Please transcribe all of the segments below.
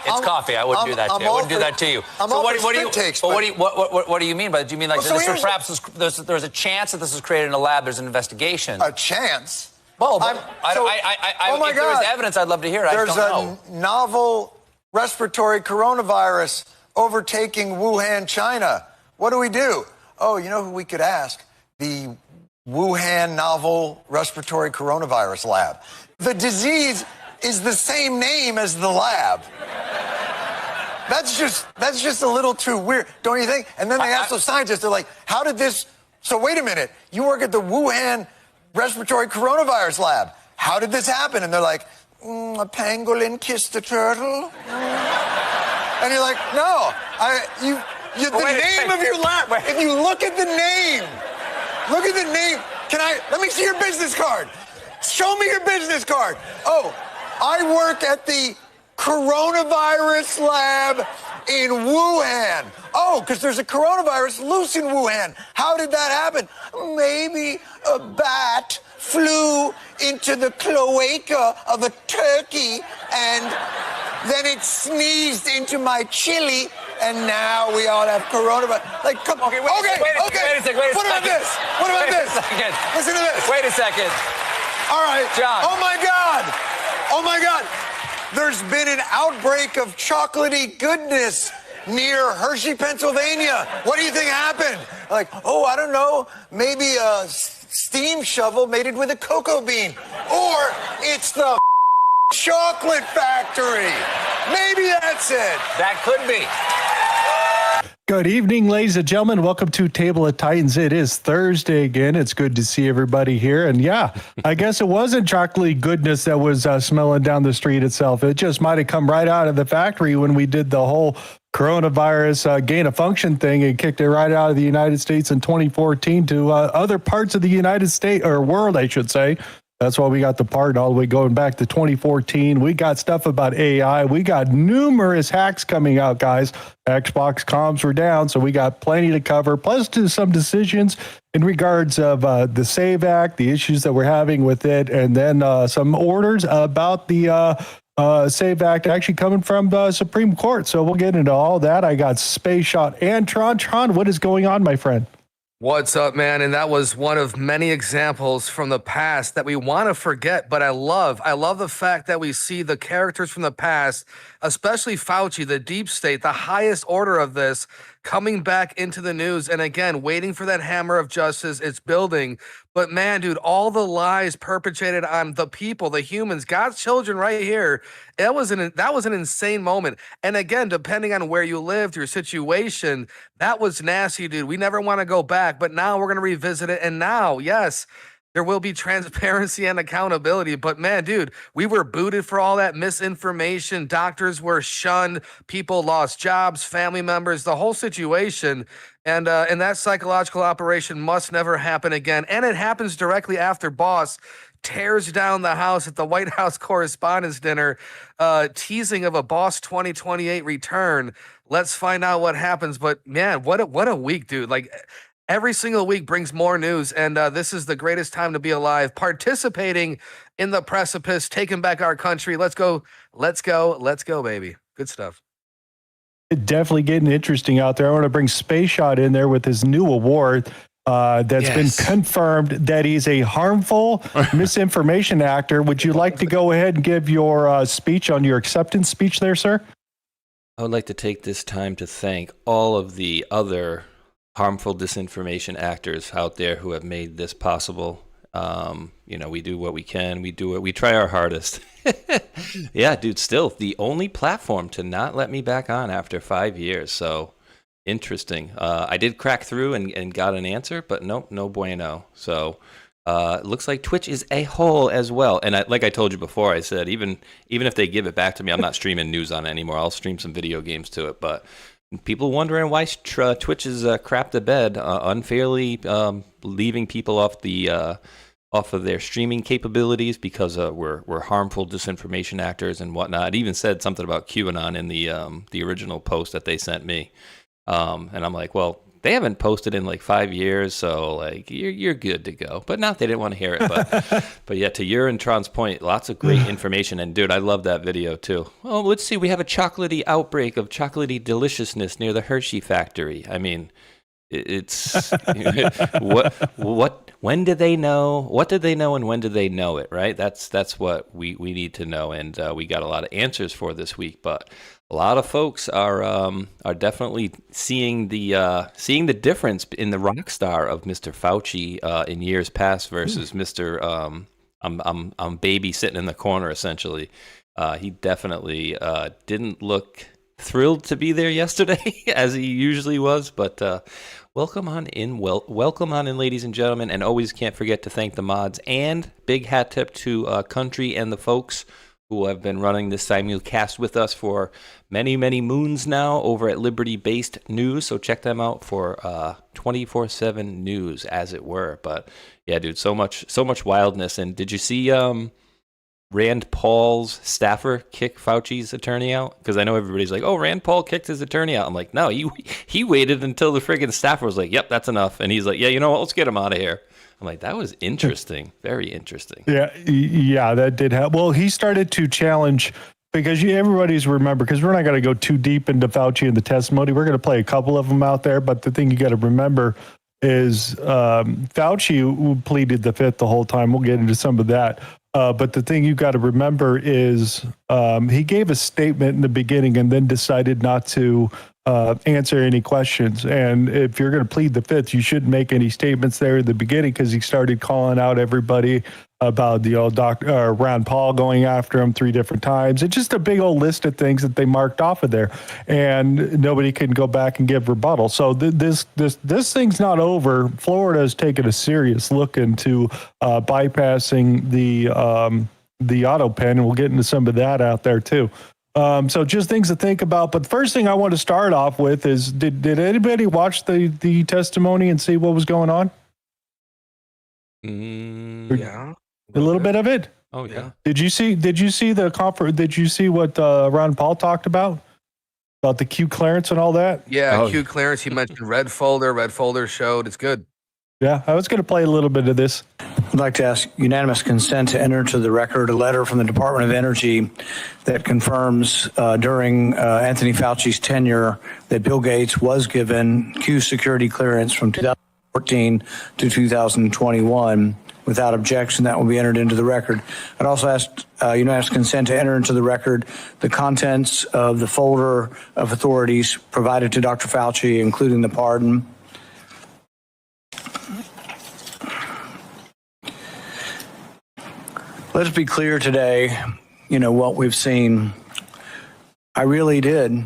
It's coffee. I wouldn't do that to you. I wouldn't do that to you. So what do you mean by that? Do you mean like there's a chance that this was created in a lab? There's an investigation. A chance? Well, if there was evidence, I'd love to hear it. There's a novel respiratory coronavirus overtaking Wuhan, China. What do we do? Oh, you know who we could ask? The Wuhan novel respiratory coronavirus lab. The disease is the same name as the lab. That's just a little too weird, don't you think? And then they ask the scientists, they're like, how did this... So wait a minute, you work at the Wuhan respiratory coronavirus lab. How did this happen? And they're like, a pangolin kissed a turtle? And you're like, no, the name of your lab. If you look at the name, let me see your business card. Show me your business card. Oh, I work at the coronavirus lab in Wuhan. Oh, because there's a coronavirus loose in Wuhan. How did that happen? Maybe a bat flew into the cloaca of a turkey and then it sneezed into my chili and now we all have coronavirus. Like, come on. Okay, wait a second. What about this? Listen to this. Wait a second. All right. John. Oh, my God. There's been an outbreak of chocolatey goodness near Hershey, Pennsylvania. What do you think happened? Like, oh, I don't know. Maybe a steam shovel mated with a cocoa bean. Or it's the chocolate factory. Maybe that's it. That could be. Good evening, ladies and gentlemen. Welcome to Table of Titans. It is Thursday again. It's good to see everybody here. And yeah, I guess it wasn't chocolatey goodness that was smelling down the street itself. It just might have come right out of the factory when we did the whole coronavirus gain of function thing and kicked it right out of the United States in 2014 to other parts of the United States, or world, I should say. That's why we got the part all the way going back to 2014. We got stuff about AI. We got numerous hacks coming out, guys. Xbox comms were down, so we got plenty to cover, plus some decisions in regards of the SAVE Act, the issues that we're having with it, and then some orders about the SAVE Act actually coming from the Supreme Court. So we'll get into all that. I got Space Shot and Tron. Tron, what is going on, my friend? What's up, man? And that was one of many examples from the past that we want to forget, but I love the fact that we see the characters from the past, especially Fauci, the deep state, the highest order of this, coming back into the news. And again, waiting for that hammer of justice. It's building. But man, dude, all the lies perpetrated on the people, the humans, God's children right here. That was an insane moment. And again, depending on where you lived, your situation, that was nasty, dude. We never want to go back, but now we're going to revisit it. And now, yes, there will be transparency and accountability. But man, dude, we were booted for all that misinformation. Doctors were shunned. People lost jobs, family members, the whole situation. And that psychological operation must never happen again. And it happens directly after Boss tears down the house at the White House Correspondents' Dinner, teasing of a Boss 2028 return. Let's find out what happens. But man, what a week, dude. Like, every single week brings more news, and this is the greatest time to be alive, participating in the precipice, taking back our country. Let's go, baby. Good stuff. Definitely getting interesting out there. I want to bring Space Shot in there with his new award that's been confirmed that he's a harmful misinformation actor. Would you like to go ahead and give your speech on your acceptance speech there, sir? I would like to take this time to thank all of the other harmful disinformation actors out there who have made this possible. We do what we can. We try our hardest. Yeah, dude, still the only platform to not let me back on after 5 years. So interesting. I did crack through and got an answer, but no bueno. So it looks like Twitch is a hole as well. And like I told you before, I said, even if they give it back to me, I'm not streaming news on it anymore. I'll stream some video games to it. But people wondering why Twitch is crap to bed, unfairly leaving people off of their streaming capabilities because we're harmful disinformation actors and whatnot. It even said something about QAnon in the original post that they sent me, and I'm like, well, they haven't posted in like 5 years, so like you're good to go. But not they didn't want to hear it. But yeah, to your and Tron's point, lots of great information. And dude, I love that video too. Well, let's see. We have a chocolatey outbreak of chocolatey deliciousness near the Hershey factory. I mean, it's what when did they know? What did they know, and when did they know it? Right. That's what we need to know, and we got a lot of answers for this week. But a lot of folks are definitely seeing the difference in the rock star of Mr. Fauci in years past versus Mr. I'm baby sitting in the corner essentially. He definitely didn't look thrilled to be there yesterday as he usually was, but welcome on in, ladies and gentlemen, and always can't forget to thank the mods, and big hat tip to Country and the folks who have been running this simulcast with us for many, many moons now over at Liberty Based News. So check them out for 24/7 news, as it were. But yeah, dude, so much wildness. And did you see Rand Paul's staffer kick Fauci's attorney out? Because I know everybody's like, oh, Rand Paul kicked his attorney out. I'm like, no, he waited until the friggin' staffer was like, yep, that's enough. And he's like, yeah, you know what, let's get him out of here. I'm like, that was interesting. Very interesting. Yeah, that did happen. Well, he started to challenge, because everybody's remember, because we're not going to go too deep into Fauci and the testimony. We're going to play a couple of them out there. But the thing you got to remember is Fauci pleaded the fifth the whole time. We'll get into some of that. But the thing you got to remember is he gave a statement in the beginning and then decided not to answer any questions. And if you're going to plead the fifth, you shouldn't make any statements there in the beginning, because he started calling out everybody about the old Ron Paul going after him 3 different times. It's just a big old list of things that they marked off of there, and nobody can go back and give rebuttal. So this thing's not over. Florida has taken a serious look into bypassing the auto pen, and we'll get into some of that out there too. So just things to think about. But the first thing I want to start off with is, did anybody watch the testimony and see what was going on? Yeah. A little bit of it. Oh yeah. Did you see the conference? Did you see what Ron Paul talked about the Q clearance and all that? Yeah, Q clearance. He mentioned red folder. Red folder showed. It's good. Yeah, I was going to play a little bit of this. I'd like to ask unanimous consent to enter into the record a letter from the Department of Energy that confirms during Anthony Fauci's tenure that Bill Gates was given Q security clearance from 2014 to 2021. Without objection, that will be entered into the record. I'd also ask unanimous consent to enter into the record the contents of the folder of authorities provided to Dr. Fauci, including the pardon. Let's be clear today, what we've seen. I really did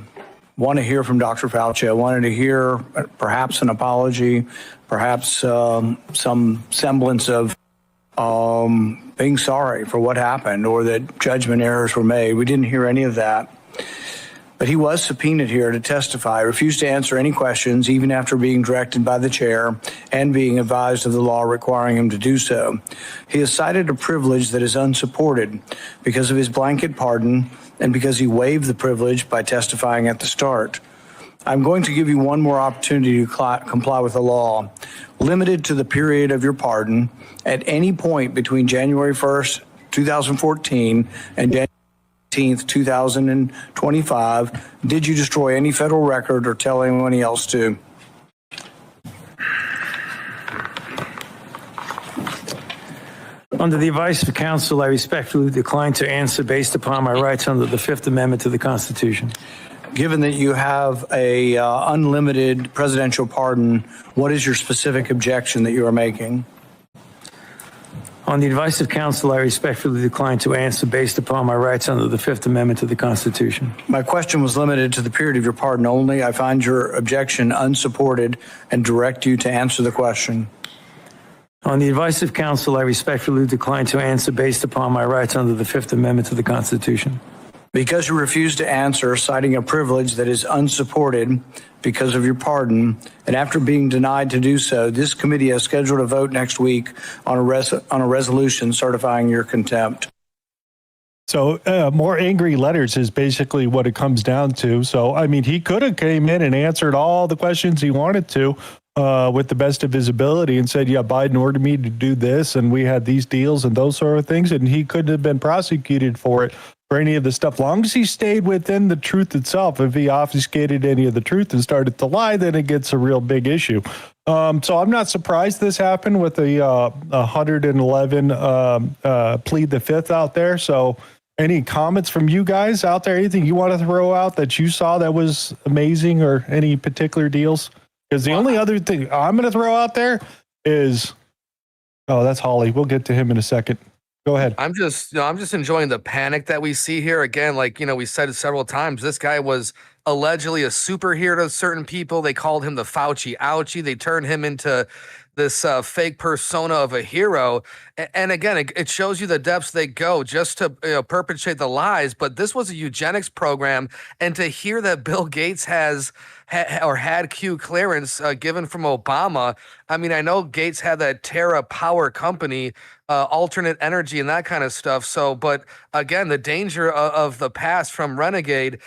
want to hear from Dr. Fauci. I wanted to hear perhaps an apology, perhaps some semblance of being sorry for what happened, or that judgment errors were made. We didn't hear any of that. But he was subpoenaed here to testify, refused to answer any questions, even after being directed by the chair and being advised of the law requiring him to do so. He has cited a privilege that is unsupported because of his blanket pardon and because he waived the privilege by testifying at the start. I'm going to give you one more opportunity to comply with the law, limited to the period of your pardon. At any point between January 1st, 2014 and January 18th, 2025, did you destroy any federal record or tell anyone else to? Under the advice of counsel, I respectfully decline to answer based upon my rights under the Fifth Amendment to the Constitution. Given that you have a unlimited presidential pardon, what is your specific objection that you are making? On the advice of counsel, I respectfully decline to answer based upon my rights under the Fifth Amendment to the Constitution. My question was limited to the period of your pardon only. I find your objection unsupported and direct you to answer the question. On the advice of counsel, I respectfully decline to answer based upon my rights under the Fifth Amendment to the Constitution. Because you refuse to answer, citing a privilege that is unsupported because of your pardon, and after being denied to do so, this committee has scheduled a vote next week on a resolution certifying your contempt. So more angry letters is basically what it comes down to. So, I mean, he could have came in and answered all the questions he wanted to with the best of his ability and said, yeah, Biden ordered me to do this, and we had these deals and those sort of things, and he couldn't have been prosecuted for it, for any of the stuff. Long as he stayed within the truth itself. If he obfuscated any of the truth and started to lie, then it gets a real big issue. So I'm not surprised this happened with the 111 plead the fifth out there. So any comments from you guys out there? Anything you want to throw out that you saw that was amazing, or any particular deals? Because the only other thing I'm going to throw out there is, oh, that's Holly. We'll get to him in a second. Go ahead. I'm just enjoying the panic that we see here. Again, like, we said it several times, this guy was allegedly a superhero to certain people. They called him the Fauci ouchie. They turned him into this fake persona of a hero. And again, it shows you the depths they go just to perpetrate the lies. But this was a eugenics program. And to hear that Bill Gates had Q clearance given from Obama. I mean, I know Gates had that Terra Power company, alternate energy and that kind of stuff. So, but again, the danger of the past from Renegade,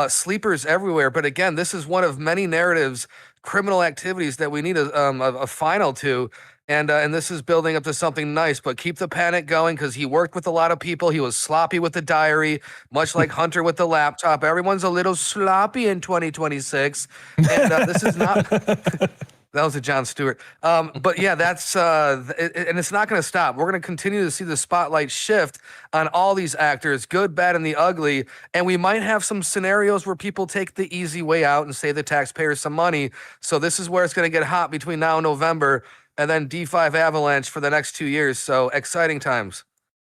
sleepers everywhere. But again, this is one of many narratives, criminal activities that we need a final to. And this is building up to something nice, but keep the panic going, because he worked with a lot of people. He was sloppy with the diary, much like Hunter with the laptop. Everyone's a little sloppy in 2026. And this is not... That was a Jon Stewart. But yeah, that's and it's not going to stop. We're going to continue to see the spotlight shift on all these actors, good, bad, and the ugly. And we might have some scenarios where people take the easy way out and save the taxpayers some money. So this is where it's going to get hot between now and November, and then D5 avalanche for the next 2 years. So exciting times.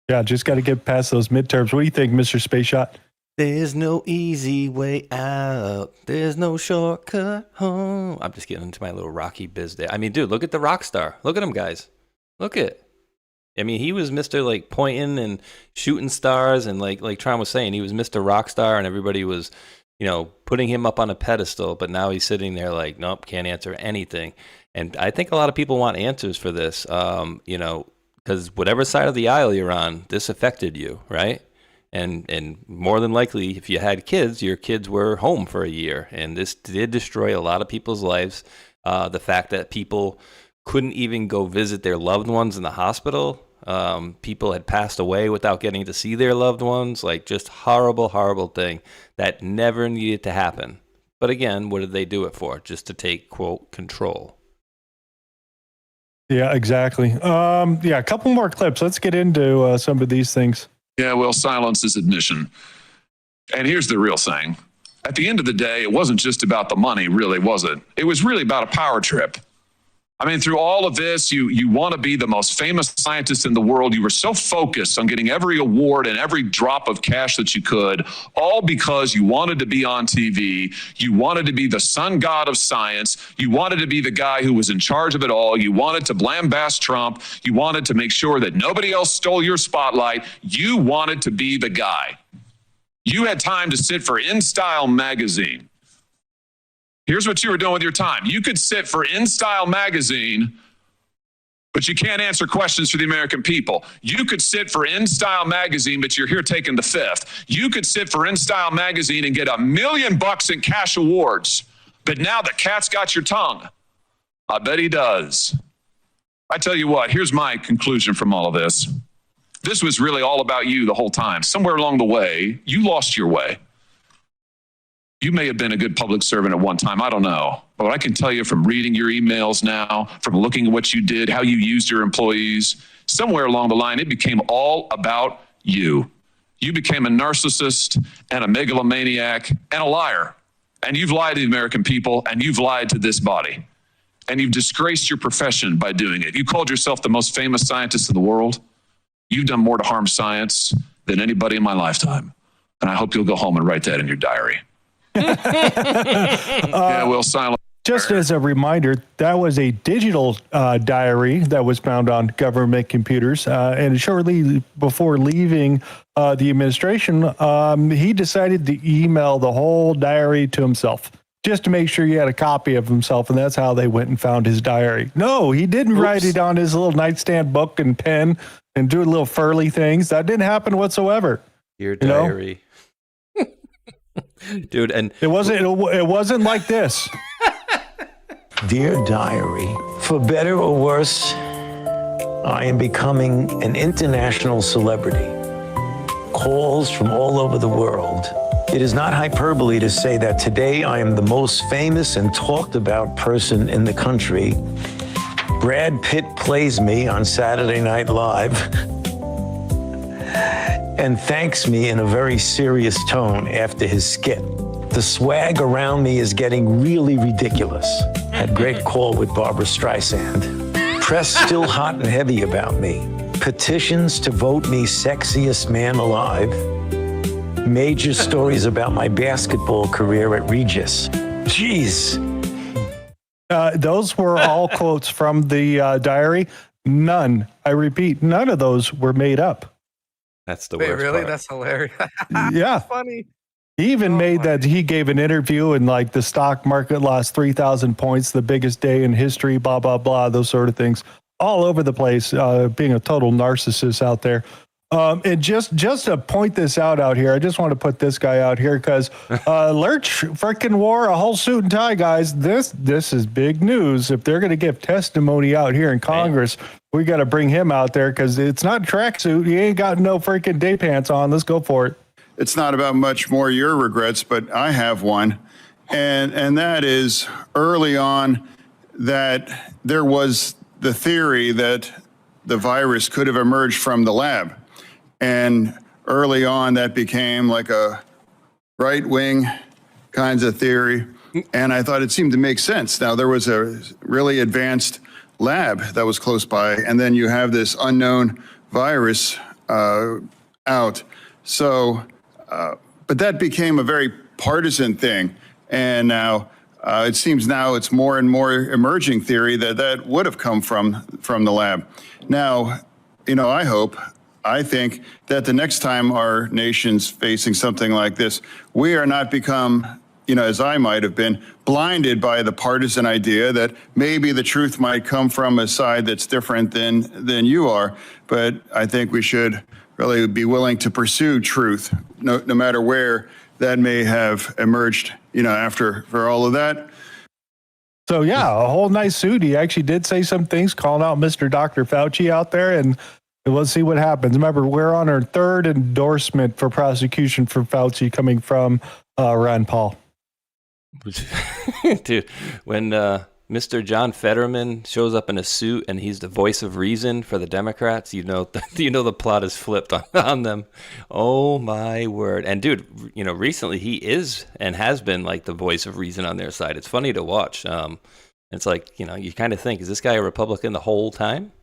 Yeah, just got to get past those midterms. What do you think, Mr. Space Shot? There's no easy way out. There's no shortcut home. I'm just getting into my little Rocky biz there. I mean, dude, look at the rock star. Look at him, guys. Look at. I mean, he was Mr. like pointing and shooting stars, and like Tron was saying, he was Mr. Rockstar, and everybody was, putting him up on a pedestal. But now he's sitting there like, nope, can't answer anything. And I think a lot of people want answers for this, because whatever side of the aisle you're on, this affected you, right? And more than likely, if you had kids, your kids were home for a year. And this did destroy a lot of people's lives. The fact that people couldn't even go visit their loved ones in the hospital. People had passed away without getting to see their loved ones. Like, just horrible, horrible thing that never needed to happen. But again, what did they do it for? Just to take, quote, control. Yeah, exactly. A couple more clips. Let's get into some of these things. Yeah, well, silence is admission. And here's the real thing. At the end of the day, it wasn't just about the money, really, was it? It was really about a power trip. I mean, through all of this, you want to be the most famous scientist in the world. You were so focused on getting every award and every drop of cash that you could, all because you wanted to be on TV. You wanted to be the sun god of science. You wanted to be the guy who was in charge of it all. You wanted to lambaste Trump. You wanted to make sure that nobody else stole your spotlight. You wanted to be the guy. You had time to sit for InStyle magazine. Here's what you were doing with your time. You could sit for InStyle magazine, but you can't answer questions for the American people. You could sit for InStyle magazine, but you're here taking the fifth. You could sit for InStyle magazine and get $1 million in cash awards. But now the cat's got your tongue. I bet he does. I tell you what, here's my conclusion from all of this. This was really all about you the whole time. Somewhere along the way, you lost your way. You may have been a good public servant at one time. I don't know. But what I can tell you from reading your emails now, from looking at what you did, how you used your employees, somewhere along the line, it became all about you. You became a narcissist and a megalomaniac and a liar. And you've lied to the American people, and you've lied to this body. And you've disgraced your profession by doing it. You called yourself the most famous scientist in the world. You've done more to harm science than anybody in my lifetime. And I hope you'll go home and write that in your diary. Yeah, well, silent. Just as a reminder, that was a digital diary that was found on government computers. And shortly before leaving the administration, he decided to email the whole diary to himself just to make sure he had a copy of himself. And that's how they went and found his diary. No, he didn't write it on his little nightstand book and pen and do little furly things. That didn't happen whatsoever. Your You know? diary. Dude, and It wasn't like this. Dear Diary, for better or worse, I am becoming an international celebrity. Calls from all over the world. It is not hyperbole to say that today I am the most famous and talked about person in the country. Brad Pitt plays me on Saturday Night Live and thanks me in a very serious tone after his skit. The swag around me is getting really ridiculous. Had great call with Barbara Streisand. Press still hot and heavy about me. Petitions to vote me sexiest man alive. Major stories about my basketball career at Regis. Jeez. Those were all quotes from the diary. None, I repeat, none of those were made up. that's the Wait, worst really? part. That's hilarious. Yeah. Funny. He even made that he gave an interview and like the stock market lost 3,000 points, the biggest day in history, blah, blah, blah, those sort of things all over the place, being a total narcissist out there. And just to point this out here, I just want to put this guy out here because Lurch freaking wore a whole suit and tie, guys. This is big news. If they're going to give testimony out here in Congress, we got to bring him out there because it's not a tracksuit. He ain't got no freaking day pants on. Let's go for it. It's not about much more your regrets, but I have one. And that is early on that there was the theory that the virus could have emerged from the lab. And early on, that became like a right-wing kinds of theory. And I thought it seemed to make sense. Now, there was a really advanced lab that was close by, and then you have this unknown virus out. So, but that became a very partisan thing. And now it seems now it's more and more emerging theory that would have come from the lab. Now, I think that the next time our nation's facing something like this, we are not become, as I might have been, blinded by the partisan idea that maybe the truth might come from a side that's different than you are. But I think we should really be willing to pursue truth, no matter where that may have emerged, for all of that. So, yeah, a whole nice suit. He actually did say some things, calling out Mr. Dr. Fauci out there, and we'll see what happens. Remember, we're on our third endorsement for prosecution for Fauci coming from Rand Paul. Dude, when Mr. John Fetterman shows up in a suit and he's the voice of reason for the Democrats, the plot is flipped on them. Oh my word. And dude, recently he is and has been like the voice of reason on their side. It's funny to watch. It's like, you kind of think, is this guy a Republican the whole time?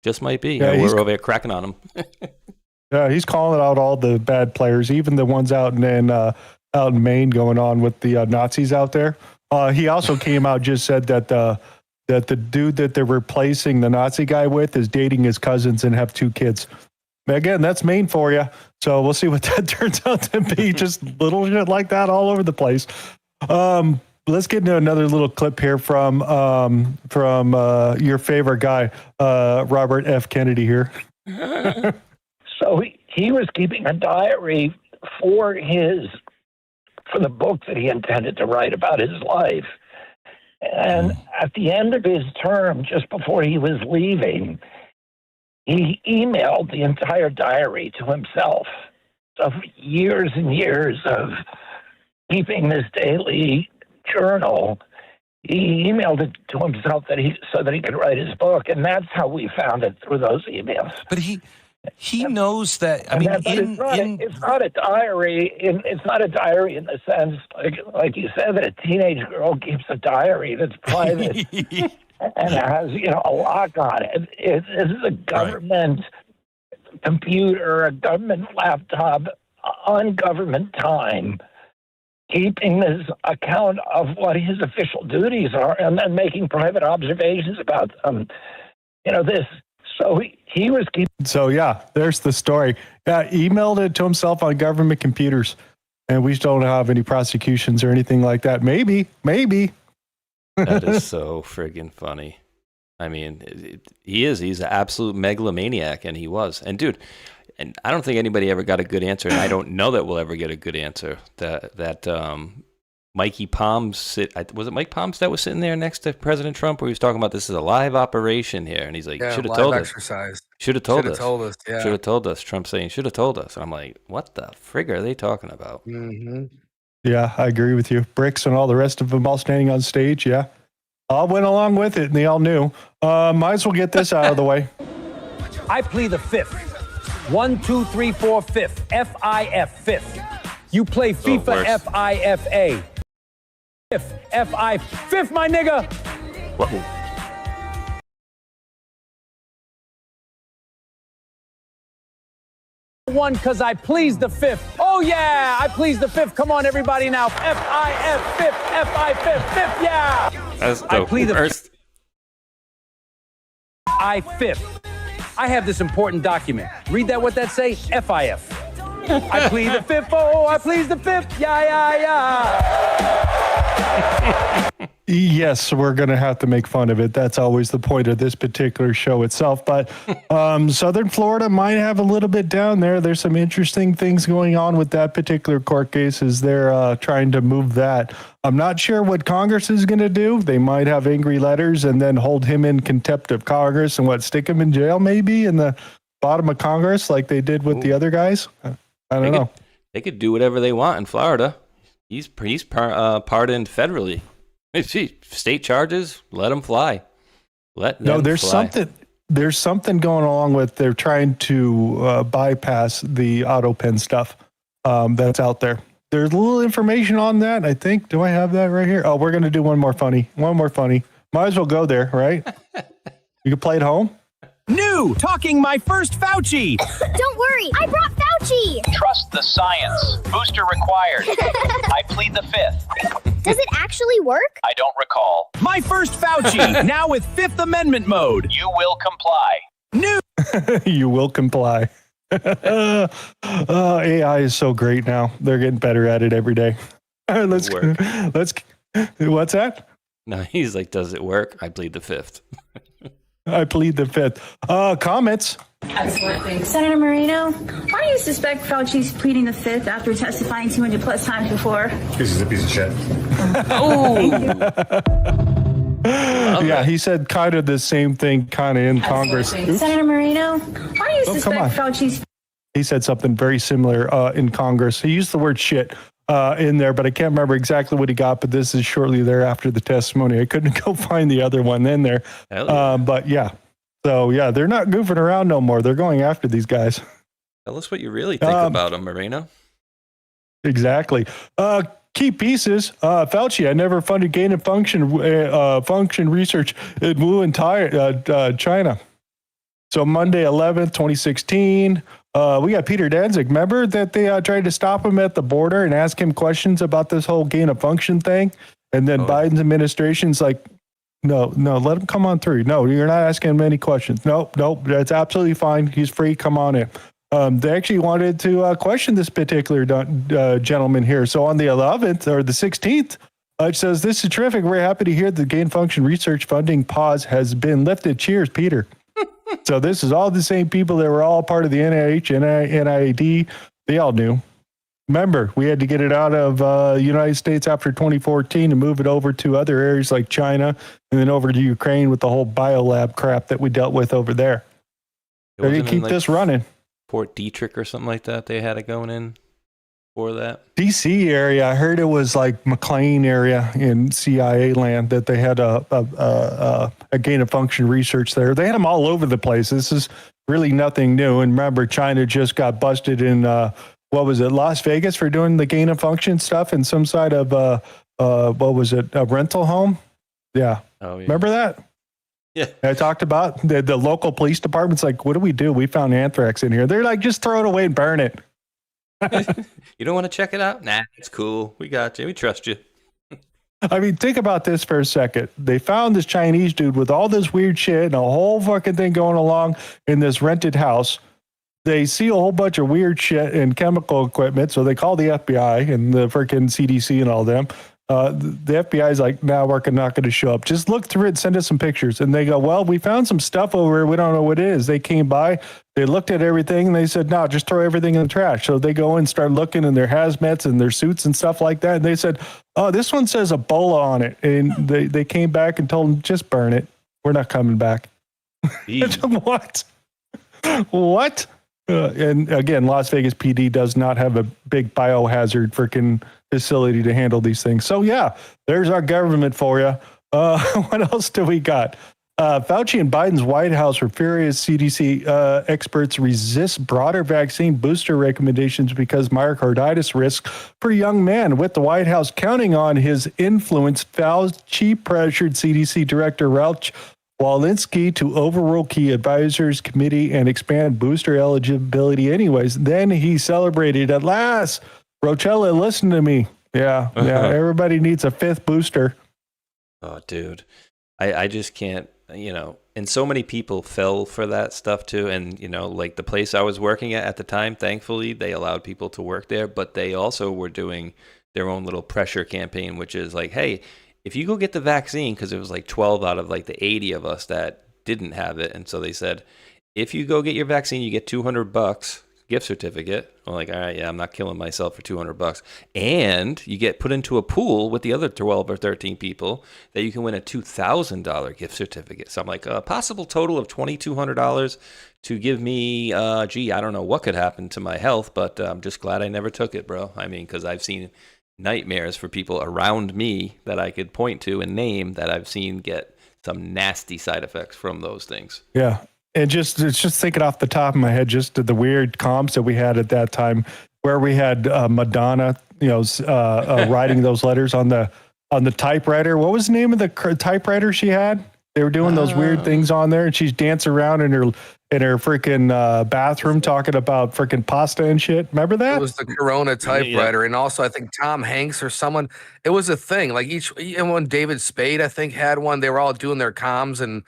Just might be. Yeah, we're over here cracking on him. Yeah, he's calling out all the bad players, even the ones out in Maine going on with the Nazis out there. He also came out, just said that the dude that they're replacing the Nazi guy with is dating his cousins and have 2 kids. Again, that's Maine for you. So we'll see what that turns out to be. Just little shit like that all over the place. Let's get into another little clip here from your favorite guy, Robert F. Kennedy here. So he was keeping a diary for the book that he intended to write about his life. And at the end of his term, just before he was leaving, he emailed the entire diary to himself. So for years and years of keeping this daily journal, he emailed it to himself so that he could write his book. And that's how we found it, through those emails. But he knows that. I mean, it's not a diary. It's not a diary in the sense, like you said, that a teenage girl keeps a diary that's private and has a lock on it. This is a government computer, a government laptop on government time, keeping this account of what his official duties are, and then making private observations about them. This. So he was keeping. So yeah, there's the story. Yeah, emailed it to himself on government computers, and we don't have any prosecutions or anything like that. Maybe. That is so friggin' funny. I mean, he's an absolute megalomaniac, and he was. And dude, and I don't think anybody ever got a good answer, and I don't know that we'll ever get a good answer. That Mikey Palms was it Mike Palms that was sitting there next to President Trump, where he was talking about this is a live operation here, and he's like, should have told us. Should have told us. Yeah. Should have told us. Trump saying should have told us, and I'm like, what the frig are they talking about? Mm-hmm. Yeah, I agree with you. Bricks and all the rest of them all standing on stage. Yeah, all went along with it, and they all knew. Might as well get this out of the way. I plead the fifth. 1, 2, 3, 4, fifth. F-I-F, fifth. You play FIFA, F-I-F-A. Fifth, F-I, fifth, my nigga. One, because I please the fifth. Oh, yeah, I please the fifth. Come on, everybody now. F-I-F, fifth, F-I, fifth, fifth, yeah. That's the I plead worst. I fifth. I have this important document. Read that, what that say? F-I-F. I plead the fifth. Oh, I please the fifth. Yeah, yeah, yeah. Yes, we're going to have to make fun of it. That's always the point of this particular show itself. But Southern Florida might have a little bit down there. There's some interesting things going on with that particular court case as they're trying to move that. I'm not sure what Congress is going to do. They might have angry letters and then hold him in contempt of Congress and stick him in jail maybe in the bottom of Congress like they did with the other guys. I don't know. They could do whatever they want in Florida. He's pardoned federally. State charges, let them fly. There's something going along with they're trying to bypass the auto pen stuff that's out there. There's a little information on that, I think. Do I have that right here? Oh, we're going to do one more funny. Might as well go there, right? You can play at home. New, talking my first Fauci. Don't worry, I brought Fauci. Trust the science. Booster required. I plead the fifth. Does it actually work? I don't recall. My first Fauci, now with Fifth Amendment mode. You will comply. New. You will comply. AI is so great now. They're getting better at it every day. All right, let's. What's that? No, he's like, does it work? I plead the fifth. I plead the fifth. Comments? Excellent. Senator Moreno, why do you suspect Fauci's pleading the fifth after testifying 200 plus times before? Because he's a piece of shit. Yeah, he said kind of the same thing kind of in Congress. Senator Moreno, why do you suspect Fauci's... He said something very similar in Congress. He used the word shit in there, but I can't remember exactly what he got, but this is shortly thereafter the testimony. I couldn't go find the other one in there. But yeah. So yeah, they're not goofing around no more. They're going after these guys. Tell us what you really think about them, Moreno. Exactly. Key pieces. Fauci, I never funded gain of function research in Wuhan, China. So Monday, 11th, 2016. We got Peter Danzig. Remember that they tried to stop him at the border and ask him questions about this whole gain of function thing? And then Biden's administration's like, no, let him come on through. No, you're not asking him any questions. Nope, that's absolutely fine. He's free. Come on in. They actually wanted to question this particular gentleman here. So on the 11th or the 16th, it says, this is terrific. We're happy to hear the gain function research funding pause has been lifted. Cheers, Peter. So this is all the same people that were all part of the NIH, NIAID. They all knew. Remember, we had to get it out of the United States after 2014 and move it over to other areas like China and then over to Ukraine with the whole biolab crap that we dealt with over there. They're going to keep this running. Fort Detrick or something like that. They had it going in for that. DC area. I heard it was like McLean area in CIA land that they had a gain of function research there. They had them all over the place. This is really nothing new. And remember, China just got busted in, what was it, Las Vegas for doing the gain of function stuff in some side of, what was it, a rental home? Yeah. Oh, yeah. Remember that? Yeah. I talked about the local police department's like, what do? We found anthrax in here. They're like, just throw it away and burn it. You don't want to check it out? Nah, it's cool. We got you. We trust you. I mean, think about this for a second. They found this Chinese dude with all this weird shit and a whole fucking thing going along in this rented house. They see a whole bunch of weird shit and chemical equipment, so they call the FBI and the freaking CDC and all them. The FBI is like, no, we're not going to show up. Just look through it, send us some pictures. And they go, well, we found some stuff over here. We don't know what it is. They came by, they looked at everything, and they said, no, just throw everything in the trash. So they go and start looking in their hazmats and their suits and stuff like that. And they said, oh, this one says Ebola on it. And they came back and told them, just burn it. We're not coming back. What? What? And again, Las Vegas PD does not have a big biohazard freaking facility to handle these things. So yeah, there's our government for you. What else do we got? Fauci and Biden's White House were furious. CDC experts resist broader vaccine booster recommendations because myocarditis risk for young men. With the White House counting on his influence, Fauci pressured CDC Director Ralph Walensky to overrule key advisors committee and expand booster eligibility anyways. Then he celebrated at last. Rochella, listen to me. Yeah. Everybody needs a fifth booster. Oh, dude. I just can't, and so many people fell for that stuff too. And, like the place I was working at the time, thankfully, they allowed people to work there, but they also were doing their own little pressure campaign, which is like, hey, if you go get the vaccine, because it was like 12 out of like the 80 of us that didn't have it. And so they said, if you go get your vaccine, you get $200 gift certificate. I'm like, all right, yeah, I'm not killing myself for $200. And you get put into a pool with the other 12 or 13 people that you can win a $2,000 gift certificate. So I'm like, a possible total of $2,200 to give me, I don't know what could happen to my health, but I'm just glad I never took it, bro. I mean, because I've seen nightmares for people around me that I could point to and name that I've seen get some nasty side effects from those things. Yeah. And it's just thinking off the top of my head, just the weird comps that we had at that time where we had Madonna, writing those letters on the typewriter. What was the name of the typewriter she had? They were doing those weird things on there, and she's dancing around in her freaking bathroom talking about freaking pasta and shit. Remember that? It was the Corona typewriter, and also I think Tom Hanks or someone. It was a thing. Like when David Spade, I think, had one. They were all doing their comms and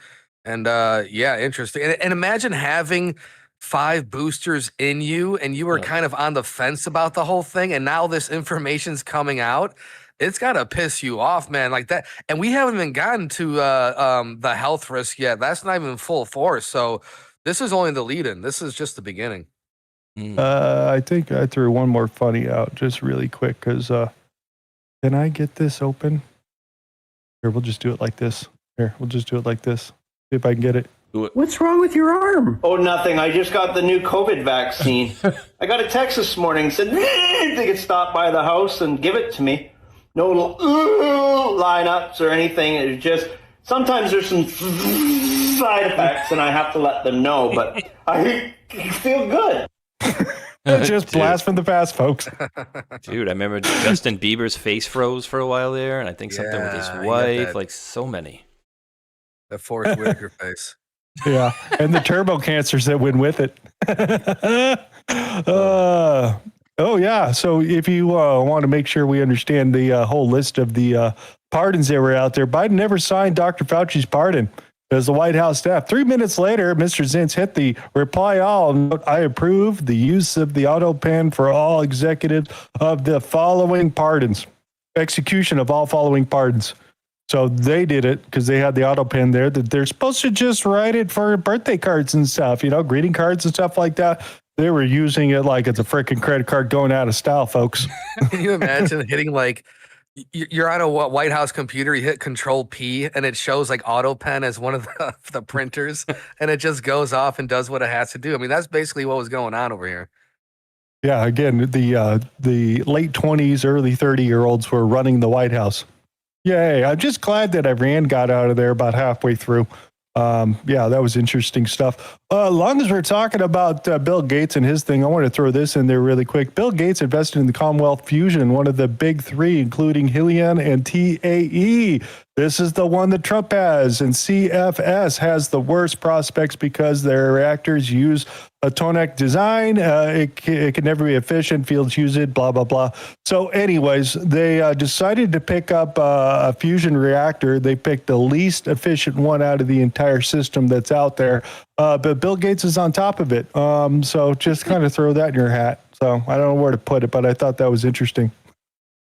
interesting. And imagine having 5 boosters in you, and you were kind of on the fence about the whole thing, and now this information's coming out. It's got to piss you off, man, like that. And we haven't even gotten to the health risk yet. That's not even full force. So this is only the lead-in. This is just the beginning. I think I threw one more funny out just really quick because can I get this open? Here, we'll just do it like this. Here, we'll just do it like this. See if I can get it. What's wrong with your arm? Oh, nothing. I just got the new COVID vaccine. I got a text this morning, said they could stop by the house and give it to me. No lineups or anything. It's just sometimes there's some side effects, and I have to let them know. But I feel good. Just blast from the past, folks. Dude, I remember Justin Bieber's face froze for a while there, and I think something with his wife. Like so many. The Forrest Whitaker face. Yeah, and the turbo cancers that went with it. Oh, yeah. So if you want to make sure we understand the whole list of the pardons that were out there, Biden never signed Dr. Fauci's pardon as the White House staff. 3 minutes later, Mr. Zients hit the reply all note. I approve the use of the auto pen for all executives of the following pardons. Execution of all following pardons. So they did it because they had the auto pen there that they're supposed to just write it for birthday cards and stuff, greeting cards and stuff like that. They were using it like it's a freaking credit card going out of style, folks. Can you imagine hitting you're on a White House computer, you hit Control P and it shows like auto pen as one of the printers and it just goes off and does what it has to do. I mean, that's basically what was going on over here. Yeah, again, the late 20s, early 30-year-olds were running the White House. Yay. I'm just glad that Iran got out of there about halfway through. That was interesting stuff. Long as we're talking about Bill Gates and his thing, I want to throw this in there really quick. Bill Gates invested in the Commonwealth Fusion, one of the big 3, including Helion and TAE. This is the one that Trump has, and CFS has the worst prospects because their reactors use atomic design. It can never be efficient. Fields use it, blah, blah, blah. So anyways, they decided to pick up a fusion reactor. They picked the least efficient one out of the entire system that's out there. But Bill Gates is on top of it. So just kind of throw that in your hat. So I don't know where to put it, but I thought that was interesting.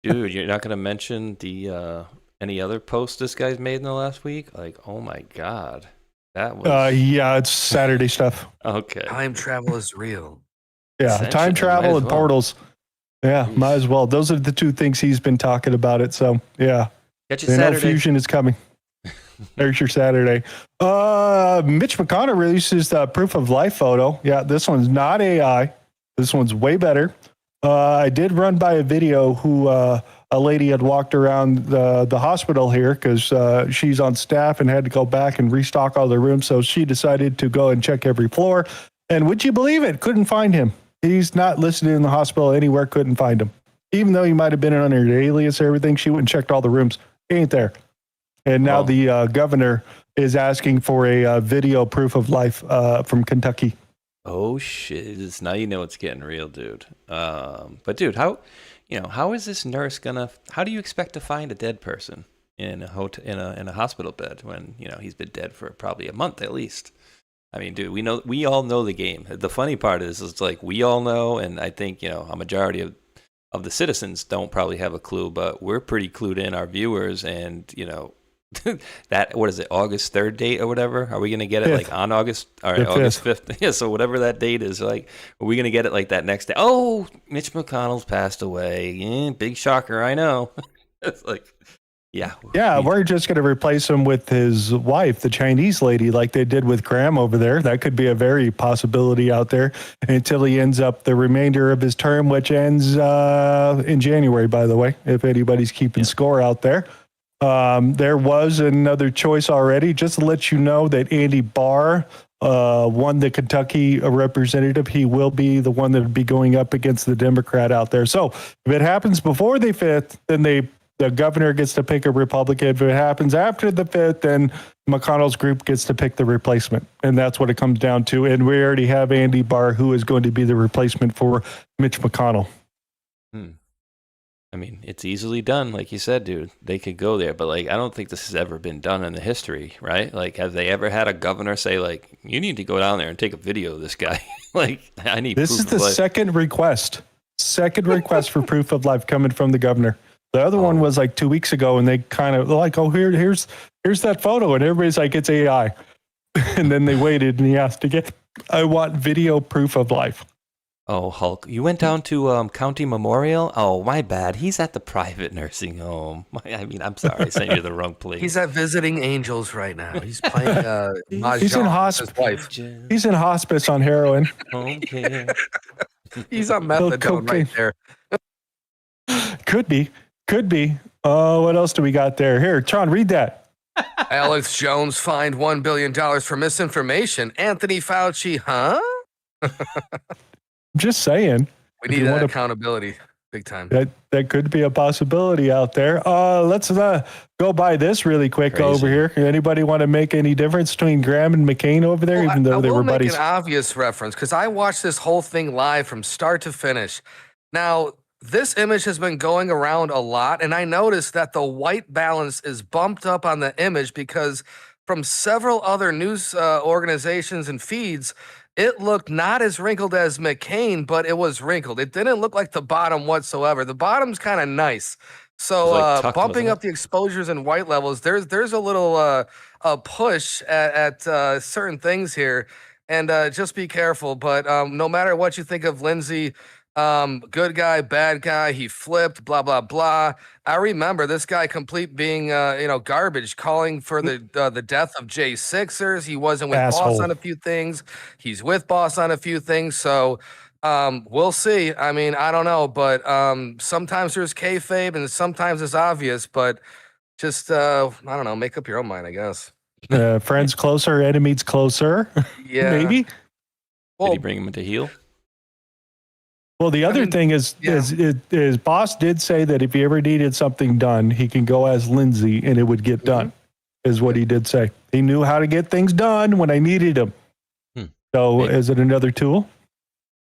Dude, you're not going to mention the any other posts this guy's made in the last week? Like, oh my God. That was... Yeah, it's Saturday stuff. Okay. Time travel is real. Yeah, time travel and portals. Yeah, might as well. Those are the two things he's been talking about it. So, yeah. Get your Saturday. Fusion is coming. There's your Saturday. Mitch McConnell releases the proof of life photo. Yeah, this one's not AI. This one's way better. I did run by a video who a lady had walked around the hospital here because she's on staff and had to go back and restock all the rooms. So she decided to go and check every floor. And would you believe it? Couldn't find him. He's not listed in the hospital anywhere. Couldn't find him. Even though he might have been under an alias or everything, she went and checked all the rooms. He ain't there. And now the governor is asking for a video proof of life from Kentucky. Oh shit! Now you know it's getting real, dude. But dude, how is this nurse gonna? How do you expect to find a dead person in a hotel in a hospital bed when he's been dead for probably a month at least? I mean, dude, we all know the game. The funny part is it's like we all know, and I think a majority of the citizens don't probably have a clue, but we're pretty clued in, our viewers, and that, what is it, August 3rd date or whatever? Are we going to get it 5th. like on August 5th? Yeah, so whatever that date is, like, are we going to get it like that next day? Oh, Mitch McConnell's passed away. Big shocker, I know. It's like, yeah. Yeah, we're just going to replace him with his wife, the Chinese lady, like they did with Graham over there. That could be a very possibility out there until he ends up the remainder of his term, which ends in January, by the way, if anybody's keeping score out there. There was another choice already, just to let you know that Andy Barr won the Kentucky representative. He will be the one that would be going up against the Democrat out there. So if it happens before the 5th, then the governor gets to pick a Republican. If it happens after the 5th, then McConnell's group gets to pick the replacement. And that's what it comes down to. And we already have Andy Barr, who is going to be the replacement for Mitch McConnell. I mean, it's easily done, like you said, dude. They could go there, but like, I don't think this has ever been done in the history, right? Like, have they ever had a governor say, like, you need to go down there and take a video of this guy? Like, I need. This is the second request for proof of life coming from the governor. The other one was like 2 weeks ago, and they kind of like, oh, here's that photo, and everybody's like, it's AI, and then they waited, and he asked again, I want video proof of life. Oh, Hulk, you went down to County Memorial? Oh, my bad. He's at the private nursing home. I mean, I'm sorry, I sent you to the wrong place. He's at Visiting Angels right now. He's playing mahjong He's in with his wife. He's in hospice on heroin. Okay. He's on methadone right there. Could be. What else do we got there? Here, Tron, read that. Alex Jones fined $1 billion for misinformation. Anthony Fauci, huh? Just saying. We need that accountability big time. That could be a possibility out there. Let's go by this really quick over here. Anybody want to make any difference between Graham and McCain over there, even though they were buddies? I will make an obvious reference because I watched this whole thing live from start to finish. Now, this image has been going around a lot, and I noticed that the white balance is bumped up on the image because from several other news organizations and feeds, it looked not as wrinkled as McCain, but it was wrinkled. It didn't look like the bottom whatsoever. The bottom's kind of nice. So like bumping up the exposures and white levels, there's a little a push at certain things here. And just be careful. But no matter what you think of Lindsey, good guy, bad guy, he flipped, blah, blah, blah. I remember this guy complete being, garbage, calling for the death of Jay Sixers. He wasn't with Boss on a few things. He's with Boss on a few things. So we'll see. I mean, I don't know, but sometimes there's kayfabe and sometimes it's obvious, but just, I don't know, make up your own mind, I guess. Friends closer, enemies closer. Yeah. Maybe. Did he bring him to heel? Well, the other thing is Boss did say that if he ever needed something done, he can go as Lindsay and it would get done, is what he did say. He knew how to get things done when I needed him. So is it another tool?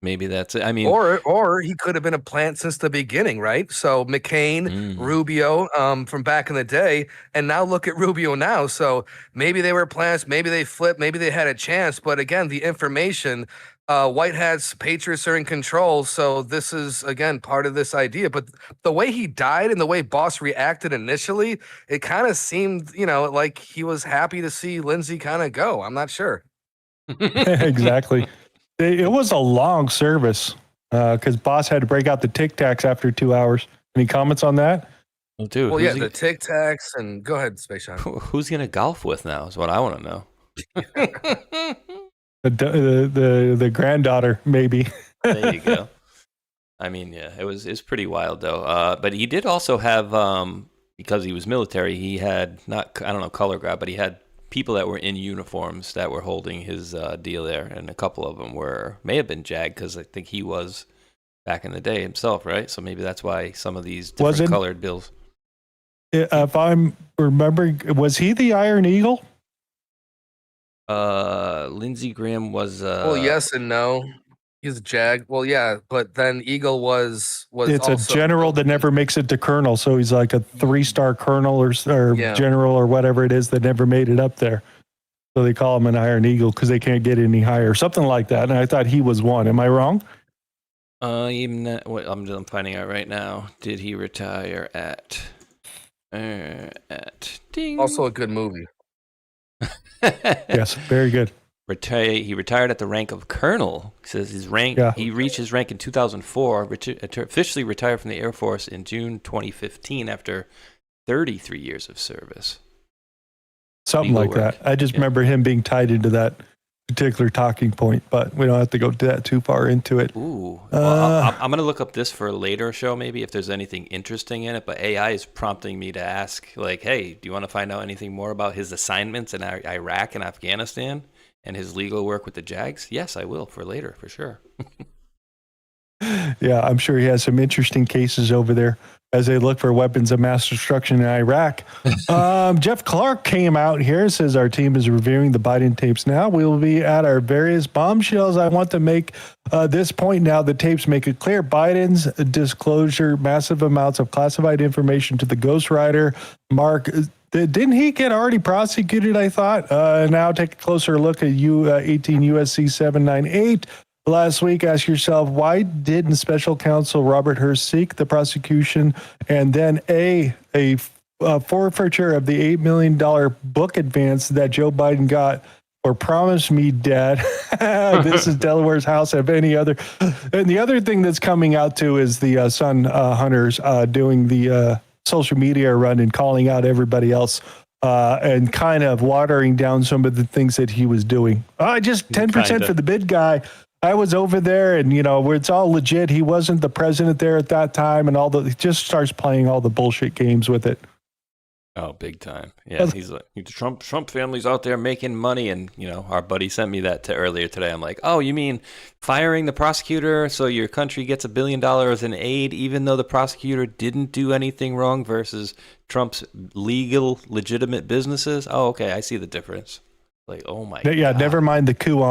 Maybe that's it. I mean, or he could have been a plant since the beginning, right? So McCain, Rubio, from back in the day, and now look at Rubio now. So maybe they were plants, maybe they flipped, maybe they had a chance. But again, the information white hats, patriots are in control. So this is, again, part of this idea. But the way he died and the way Boss reacted initially, it kind of seemed, like he was happy to see Lindsay kind of go. I'm not sure. Exactly. It was a long service because Boss had to break out the Tic Tacs after 2 hours. Any comments on that? Well, dude, Well, yeah, the Tic Tacs and go ahead, Space Shot. Who's gonna golf with now? Is what I want to know. The granddaughter, maybe. There you go. I mean, yeah, it's pretty wild though. But he did also have because he was military, he had not, I don't know, color guard, but he had people that were in uniforms that were holding his deal there, and a couple of them may have been JAG because I think he was back in the day himself, right? So maybe that's why some of these different colored bills. If I'm remembering, was he the Iron Eagle? Lindsey Graham was. Well, yes and no. He's a JAG. Well, yeah, but then Eagle was. It's also a general that never makes it to colonel, so he's like a 3-star colonel or general or whatever it is that never made it up there. So they call him an Iron Eagle because they can't get any higher, something like that. And I thought he was one. Am I wrong? I'm finding out right now. Did he retire at? Ding. Also a good movie. Yes, very good. He retired at the rank of colonel. He says his rank. Yeah. He reached his rank in 2004. Officially retired from the Air Force in June 2015 after 33 years of service. Something like that. I just remember him being tied into that particular talking point, but we don't have to go too far into it. Ooh. Well, I'm going to look up this for a later show, maybe, if there's anything interesting in it. But AI is prompting me to ask, like, hey, do you want to find out anything more about his assignments in Iraq and Afghanistan and his legal work with the JAGs? Yes, I will for later, for sure. Yeah, I'm sure he has some interesting cases over there as they look for weapons of mass destruction in Iraq. Jeff Clark came out here, says our team is reviewing the Biden tapes now. We will be at our various bombshells. I want to make this point now. The tapes make it clear Biden's disclosure, massive amounts of classified information to the ghostwriter. Mark, didn't he get already prosecuted, I thought? Now take a closer look at 18 USC 798. Last week, ask yourself, why didn't special counsel Robert Hur seek the prosecution and then a forfeiture of the $8 million book advance that Joe Biden got or Promise Me Dad? This is Delaware's house of any other. And the other thing that's coming out too is the Sun Hunters doing the social media run and calling out everybody else. And kind of watering down some of the things that he was doing. Just 10% for the bid guy. I was over there and, where it's all legit. He wasn't the president there at that time and he just starts playing all the bullshit games with it. Oh, big time. Yeah, he's like, Trump family's out there making money. And, our buddy sent me that earlier today. I'm like, oh, you mean firing the prosecutor so your country gets $1 billion in aid, even though the prosecutor didn't do anything wrong versus Trump's legitimate businesses? Oh, okay. I see the difference. Like, oh my God. Yeah, never mind the coup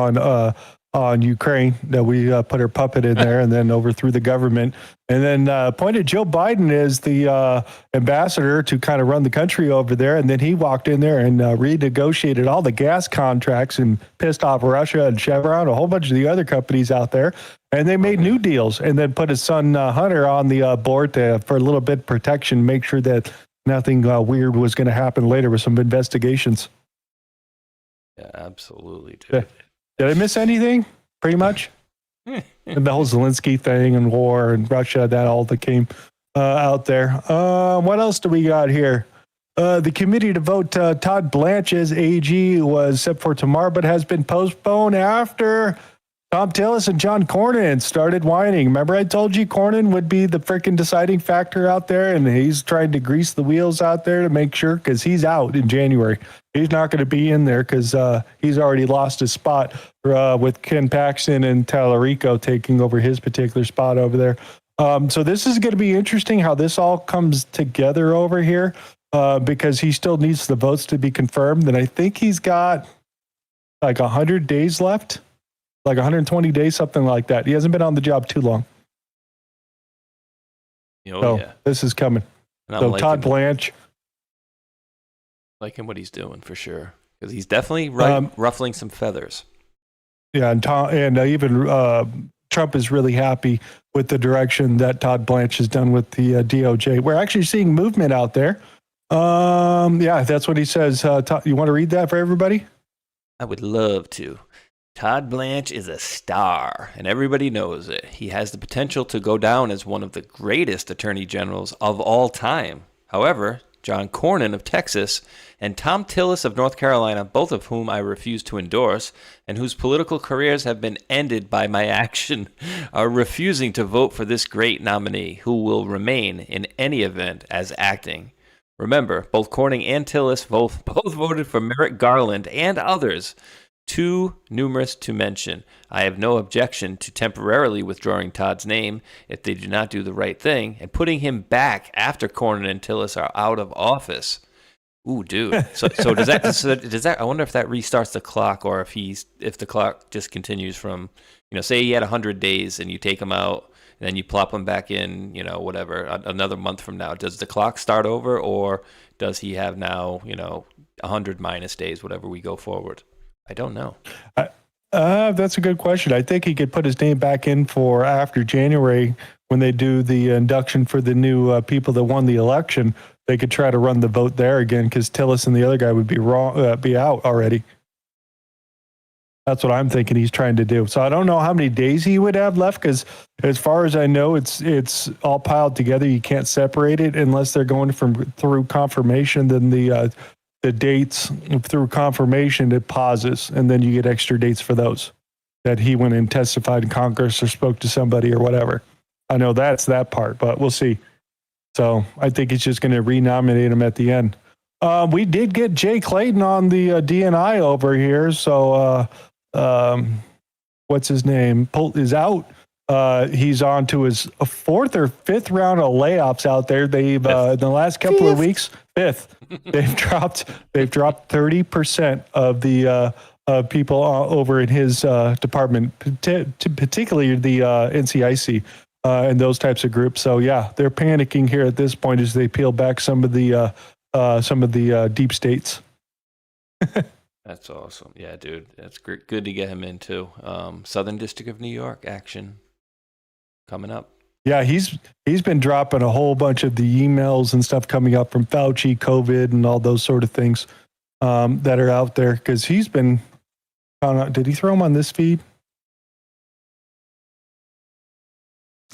on Ukraine that we put our puppet in there and then overthrew the government and then appointed Joe Biden as the ambassador to kind of run the country over there. And then he walked in there and renegotiated all the gas contracts and pissed off Russia and Chevron, a whole bunch of the other companies out there. And they made new deals and then put his son Hunter on the board for a little bit of protection, make sure that nothing weird was going to happen later with some investigations. Yeah, absolutely, dude. Did I miss anything? Pretty much. And the whole Zelensky thing and war and Russia, that all that came out there. What else do we got here? The committee to vote Todd Blanche as AG was set for tomorrow, but has been postponed after Tom Tillis and John Cornyn started whining. Remember I told you Cornyn would be the freaking deciding factor out there, and he's trying to grease the wheels out there to make sure, because he's out in January. He's not going to be in there because he's already lost his spot with Ken Paxton and Tallarico taking over his particular spot over there. So this is going to be interesting how this all comes together over here because he still needs the votes to be confirmed. And I think he's got like 100 days left, like 120 days, something like that. He hasn't been on the job too long. Yeah. This is coming. So Todd Blanche. Liking what he's doing for sure, because he's definitely ruffling some feathers. Yeah, and even Trump is really happy with the direction that Todd Blanche has done with the DOJ. We're actually seeing movement out there. Yeah, that's what he says. You want to read that for everybody? I would love to. Todd Blanche is a star, and everybody knows it. He has the potential to go down as one of the greatest attorney generals of all time. However, John Cornyn of Texas and Tom Tillis of North Carolina, both of whom I refuse to endorse, and whose political careers have been ended by my action, are refusing to vote for this great nominee, who will remain, in any event, as acting. Remember, both Cornyn and Tillis both voted for Merrick Garland and others, too numerous to mention. I have no objection to temporarily withdrawing Todd's name if they do not do the right thing and putting him back after Cornyn and Tillis are out of office. Ooh, dude. So does that? I wonder if that restarts the clock, or if the clock just continues from, say he had 100 days and you take him out and then you plop him back in, whatever, another month from now. Does the clock start over, or does he have now, 100 minus days, whatever we go forward? I don't know. That's a good question. I think he could put his name back in for after January when they do the induction for the new people that won the election. They could try to run the vote there again, because Tillis and the other guy would be out already. That's what I'm thinking he's trying to do. So I don't know how many days he would have left, because as far as I know, it's all piled together. You can't separate it unless they're going through confirmation. Then the dates through confirmation, it pauses, and then you get extra dates for those that he went and testified in Congress or spoke to somebody or whatever. I know that's that part, but we'll see. So I think it's just going to renominate him at the end. We did get Jay Clayton on the DNI over here. So what's his name? Is out. He's on to his fourth or fifth round of layoffs out there. They've in the last couple of weeks, fifth. They've dropped 30% of the people over in his department, particularly the NCIC and those types of groups. So yeah, they're panicking here at this point as they peel back some of the deep states. That's awesome. Yeah, dude, that's great. Good to get him into Southern District of New York action coming up. Yeah, he's been dropping a whole bunch of the emails and stuff coming up from Fauci, COVID, and all those sort of things that are out there, because he's been. Did he throw them on this feed?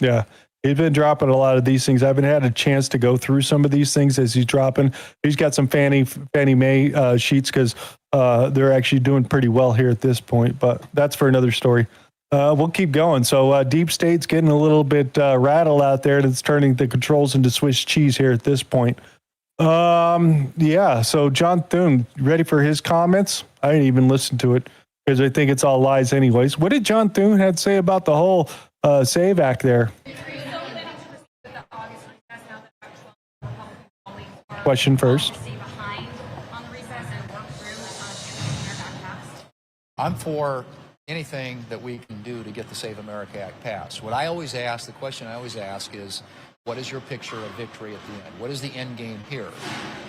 Yeah, he's been dropping a lot of these things. I haven't had a chance to go through some of these things as he's dropping. He's got some Fannie Mae sheets, because they're actually doing pretty well here at this point, but that's for another story. We'll keep going. So deep state's getting a little bit rattled out there. That's turning the controls into Swiss cheese here at this point. Yeah, so John Thune, ready for his comments? I didn't even listen to it because I think it's all lies anyways. What did John Thune have to say about the whole SAVE Act there? Question first. I'm for anything that we can do to get the Save America Act passed. The question I always ask is, what is your picture of victory at the end? What is the end game here?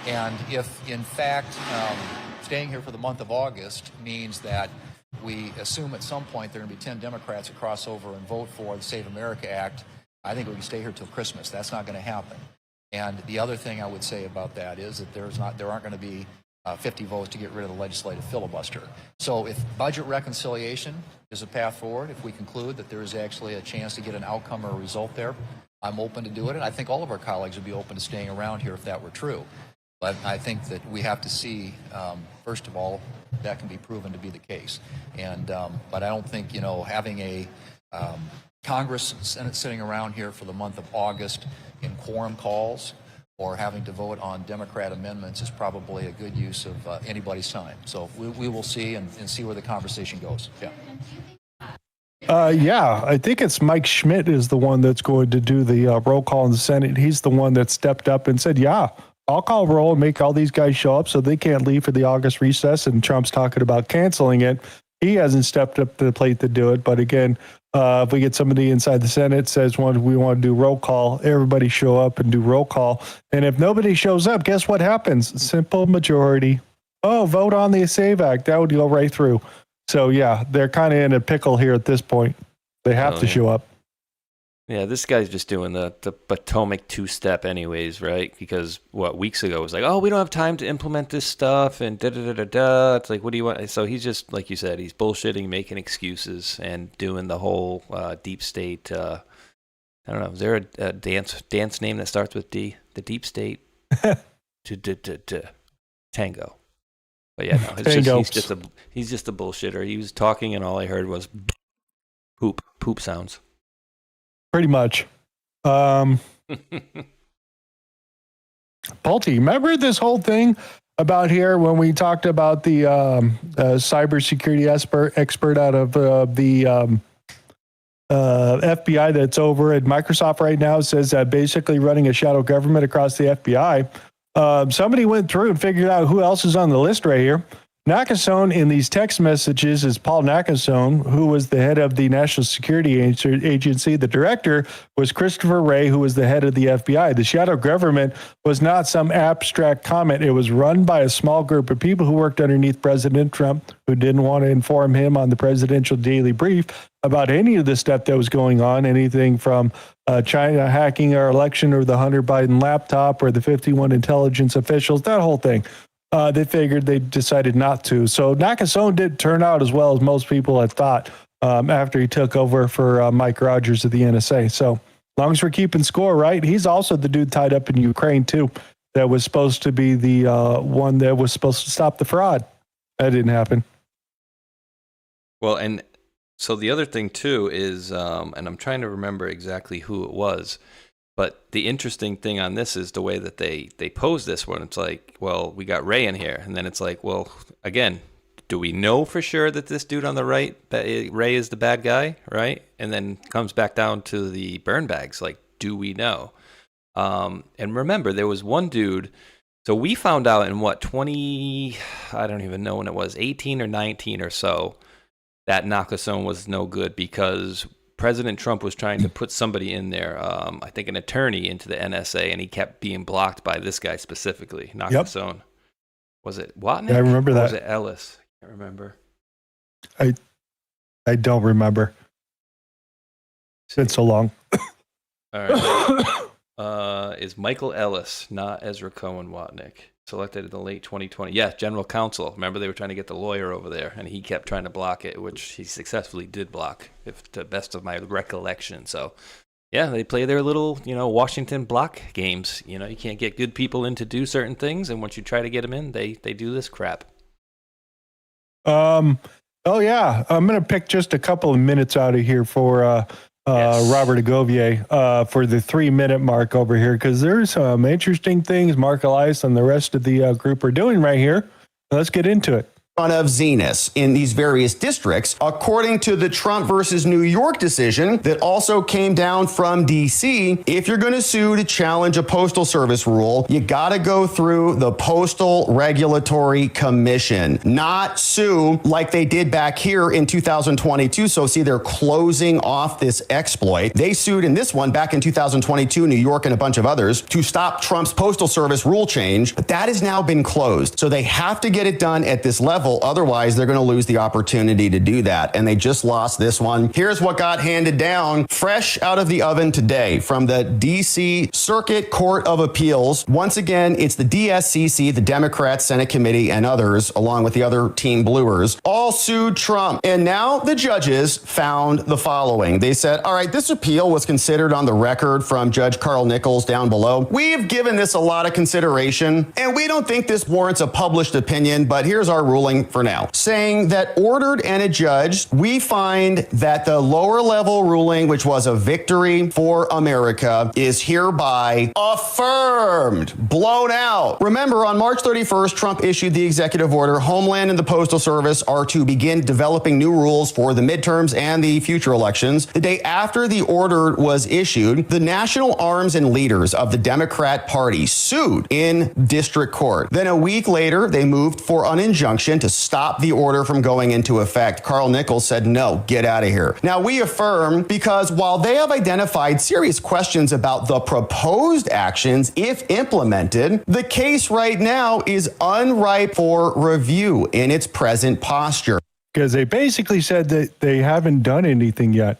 And if, in fact, staying here for the month of August means that we assume at some point there are going to be 10 Democrats that cross over and vote for the Save America Act, I think we can stay here till Christmas. That's not going to happen. And the other thing I would say about that is that there aren't going to be 50 votes to get rid of the legislative filibuster. So if budget reconciliation is a path forward, if we conclude that there is actually a chance to get an outcome or a result there, I'm open to do it. And I think all of our colleagues would be open to staying around here if that were true. But I think that we have to see, first of all, that can be proven to be the case. And but I don't think, having a Congress and Senate sitting around here for the month of August in quorum calls or having to vote on Democrat amendments is probably a good use of anybody's time. So we will see and see where the conversation goes. Yeah. Yeah, I think it's Mike Schmidt is the one that's going to do the roll call in the Senate. He's the one that stepped up and said, yeah, I'll call roll and make all these guys show up so they can't leave for the August recess. And Trump's talking about canceling it. He hasn't stepped up to the plate to do it. But again, if we get somebody inside the Senate says we want to do roll call, everybody show up and do roll call. And if nobody shows up, guess what happens? Simple majority. Oh, vote on the SAVE Act. That would go right through. So, yeah, they're kind of in a pickle here at this point. They have to show up. Yeah, this guy's just doing the Potomac two-step anyways, right? Because, weeks ago it was like, oh, we don't have time to implement this stuff, and da-da-da-da-da. It's like, what do you want? So he's just, like you said, he's bullshitting, making excuses, and doing the whole deep state, I don't know, is there a dance name that starts with D? The deep state? Tango. But yeah, no, he's just a bullshitter. He was talking, and all I heard was poop sounds. Pretty much. Paulty, remember this whole thing about here when we talked about the cybersecurity expert out of the FBI that's over at Microsoft right now, says that basically running a shadow government across the FBI. Somebody went through and figured out who else is on the list right here. Nakasone in these text messages is Paul Nakasone, who was the head of the National Security Agency. The director was Christopher Wray, who was the head of the FBI. The shadow government was not some abstract comment. It was run by a small group of people who worked underneath President Trump, who didn't want to inform him on the presidential daily brief about any of the stuff that was going on, anything from China hacking our election or the Hunter Biden laptop or the 51 intelligence officials, that whole thing. They figured they decided not to. So Nakasone did turn out as well as most people had thought after he took over for Mike Rogers of the NSA. So as long as we're keeping score, right? He's also the dude tied up in Ukraine, too, that was supposed to be the one that was supposed to stop the fraud. That didn't happen. Well, and so the other thing, too, is, and I'm trying to remember exactly who it was, but the interesting thing on this is the way that they pose this one. It's like, well, we got Ray in here. And then it's like, well, again, do we know for sure that this dude on the right, Ray, is the bad guy, right? And then comes back down to the burn bags. Like, do we know? And remember, there was one dude. So we found out in I don't even know when it was, 18 or 19 or so, that Nakasone was no good because President Trump was trying to put somebody in there, I think an attorney, into the NSA, and he kept being blocked by this guy specifically, Nakasone. Yep. Was it Watnick? Yeah, I remember that. Or was it Ellis? I can't remember. I don't remember. It's been so long. All right. Is Michael Ellis, not Ezra Cohen Watnick, selected in the late 2020? Yeah, general counsel. Remember, they were trying to get the lawyer over there, and he kept trying to block it, which he successfully did block, if to the best of my recollection. So, yeah, they play their little, Washington block games. You can't get good people in to do certain things, and once you try to get them in, they do this crap. Oh, yeah. I'm going to pick just a couple of minutes out of here for Robert Agovier for the 3-minute mark over here, because there's some interesting things Mark Elias and the rest of the group are doing right here. Let's get into it. Of Zenith in these various districts, according to the Trump versus New York decision that also came down from D.C. If you're going to sue to challenge a postal service rule, you got to go through the Postal Regulatory Commission, not sue like they did back here in 2022. So see, they're closing off this exploit. They sued in this one back in 2022, New York and a bunch of others, to stop Trump's postal service rule change. But that has now been closed. So they have to get it done at this level. Otherwise, they're going to lose the opportunity to do that. And they just lost this one. Here's what got handed down fresh out of the oven today from the D.C. Circuit Court of Appeals. Once again, it's the DSCC, the Democrat Senate Committee, and others, along with the other Team Bluers, all sued Trump. And now the judges found the following. They said, all right, this appeal was considered on the record from Judge Carl Nichols down below. We have given this a lot of consideration, and we don't think this warrants a published opinion, but here's our ruling for now, saying that ordered and adjudged, we find that the lower level ruling, which was a victory for America, is hereby affirmed, blown out. Remember, on March 31st, Trump issued the executive order. Homeland and the Postal Service are to begin developing new rules for the midterms and the future elections. The day after the order was issued, the national arms and leaders of the Democrat Party sued in district court. Then a week later, they moved for an injunction to stop the order from going into effect. Carl Nichols said, no, get out of here. Now, we affirm because while they have identified serious questions about the proposed actions, if implemented, the case right now is unripe for review in its present posture. because they basically said that they haven't done anything yet.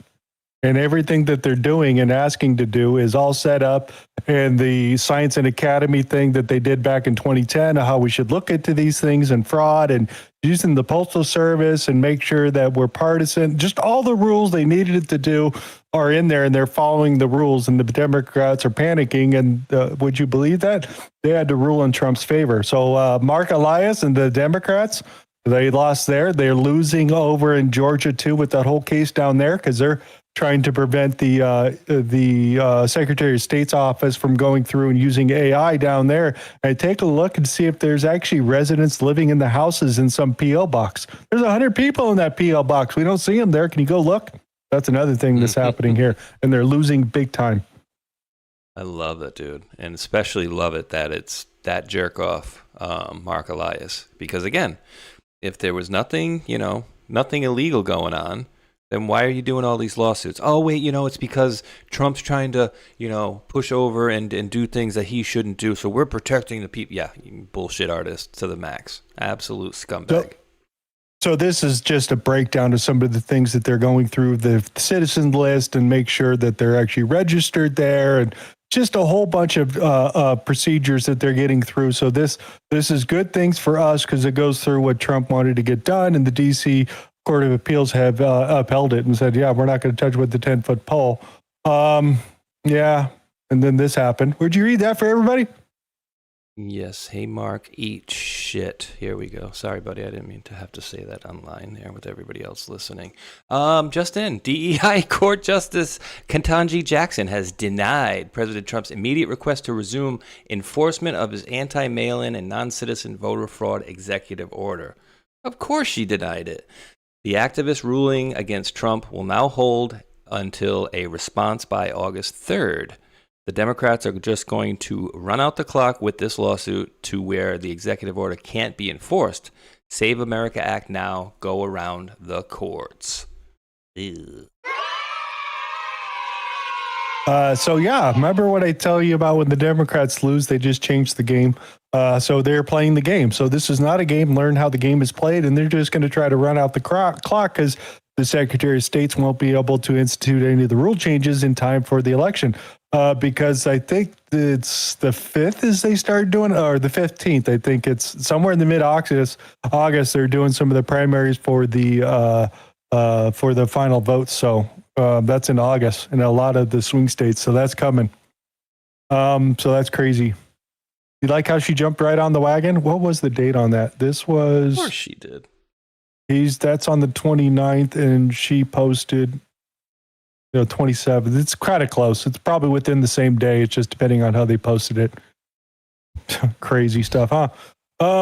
And everything that they're doing and asking to do is all set up. And the Science and Academy thing that they did back in 2010, how we should look into these things and fraud and using the Postal Service and make sure that we're partisan. Just all the rules they needed it to do are in there, and they're following the rules. And the Democrats are panicking. And would you believe that? They had to rule in Trump's favor. So Mark Elias and the Democrats, they lost there. They're losing over in Georgia, too, with that whole case down there because they're trying to prevent the Secretary of State's office from going through and using AI down there. And take a look and see if there's actually residents living in the houses in some P.O. box. There's 100 people in that P.O. box. We don't see them there. Can you go look? That's another thing that's happening here. And they're losing big time. I love that, dude. And especially love it that it's that jerk off, Mark Elias. Because again, if there was nothing illegal going on, then why are you doing all these lawsuits? Oh, wait, it's because Trump's trying to, push over and do things that he shouldn't do. So we're protecting the people. Yeah, you bullshit artist to the max. Absolute scumbag. So this is just a breakdown of some of the things that they're going through the citizen list and make sure that they're actually registered there, and just a whole bunch of procedures that they're getting through. So this is good things for us because it goes through what Trump wanted to get done, and the D.C. Court of Appeals have upheld it and said, yeah, we're not going to touch with the 10-foot pole. Yeah. And then this happened. Would you read that for everybody? Yes. Hey, Mark, eat shit. Here we go. Sorry, buddy. I didn't mean to have to say that online there with everybody else listening. Just in, DEI Court Justice Ketanji Jackson has denied President Trump's immediate request to resume enforcement of his anti-mail-in and non-citizen voter fraud executive order. Of course she denied it. The activist ruling against Trump will now hold until a response by August 3rd. The Democrats are just going to run out the clock with this lawsuit to where the executive order can't be enforced. Save America Act now, go around the courts. Ew. Remember what I tell you about when the Democrats lose, they just change the game. So they're playing the game. So this is not a game. Learn how the game is played, and they're just going to try to run out the clock because the Secretary of State won't be able to institute any of the rule changes in time for the election. Because I think it's the 5th as they start doing, or the 15th. I think it's somewhere in the mid-August. They're doing some of the primaries for the final votes. So that's in August in a lot of the swing states. So that's coming. So that's crazy. You like how she jumped right on the wagon? What was the date on that? This was... Of course she did. That's on the 29th, and she posted 27th. It's kind of close. It's probably within the same day. It's just depending on how they posted it. Crazy stuff, huh?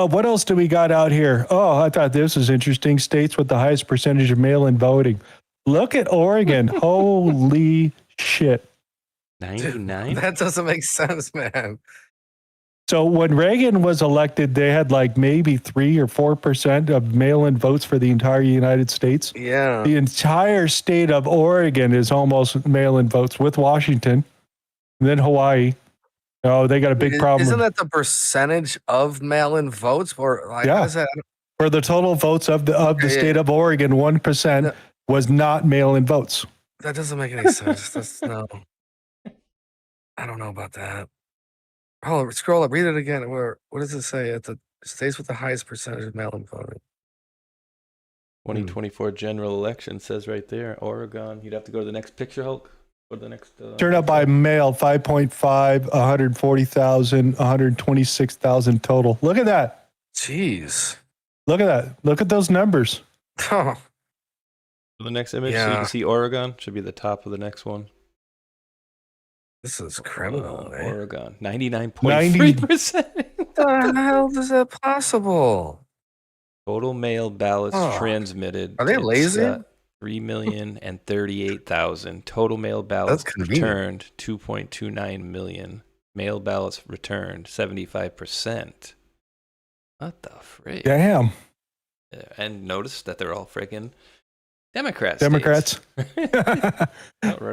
What else do we got out here? Oh, I thought this was interesting. States with the highest percentage of mail-in voting. Look at Oregon. Holy shit. 99? That doesn't make sense, man. So when Reagan was elected, they had like maybe 3 or 4% of mail-in votes for the entire United States. Yeah. The entire state of Oregon is almost mail-in votes with Washington, and then Hawaii. Oh, they got a big problem. Isn't that the percentage of mail-in votes? Or like, yeah. What is that? For the total votes of the state of Oregon, 1% was not mail-in votes. That doesn't make any sense. No. I don't know about that. Oh, scroll up, read it again. What does it say? At the states with the highest percentage of mail-in voting. 2024 general election says right there, Oregon. You'd have to go to the next picture, Hulk. Or the next. Turn out by mail, 5.5, 140,000, 126,000 total. Look at that. Jeez. Look at that. Look at those numbers. Oh. The next image, so you can see Oregon. Should be the top of the next one. This is criminal, man. Oregon, 99.3%. What the hell is that possible? Total mail ballots transmitted. Are they lazy? 3,038,000. Total mail ballots returned 2.29 million. Mail ballots returned 75%. What the frick? Damn. And notice that they're all freaking Democrats. Rhode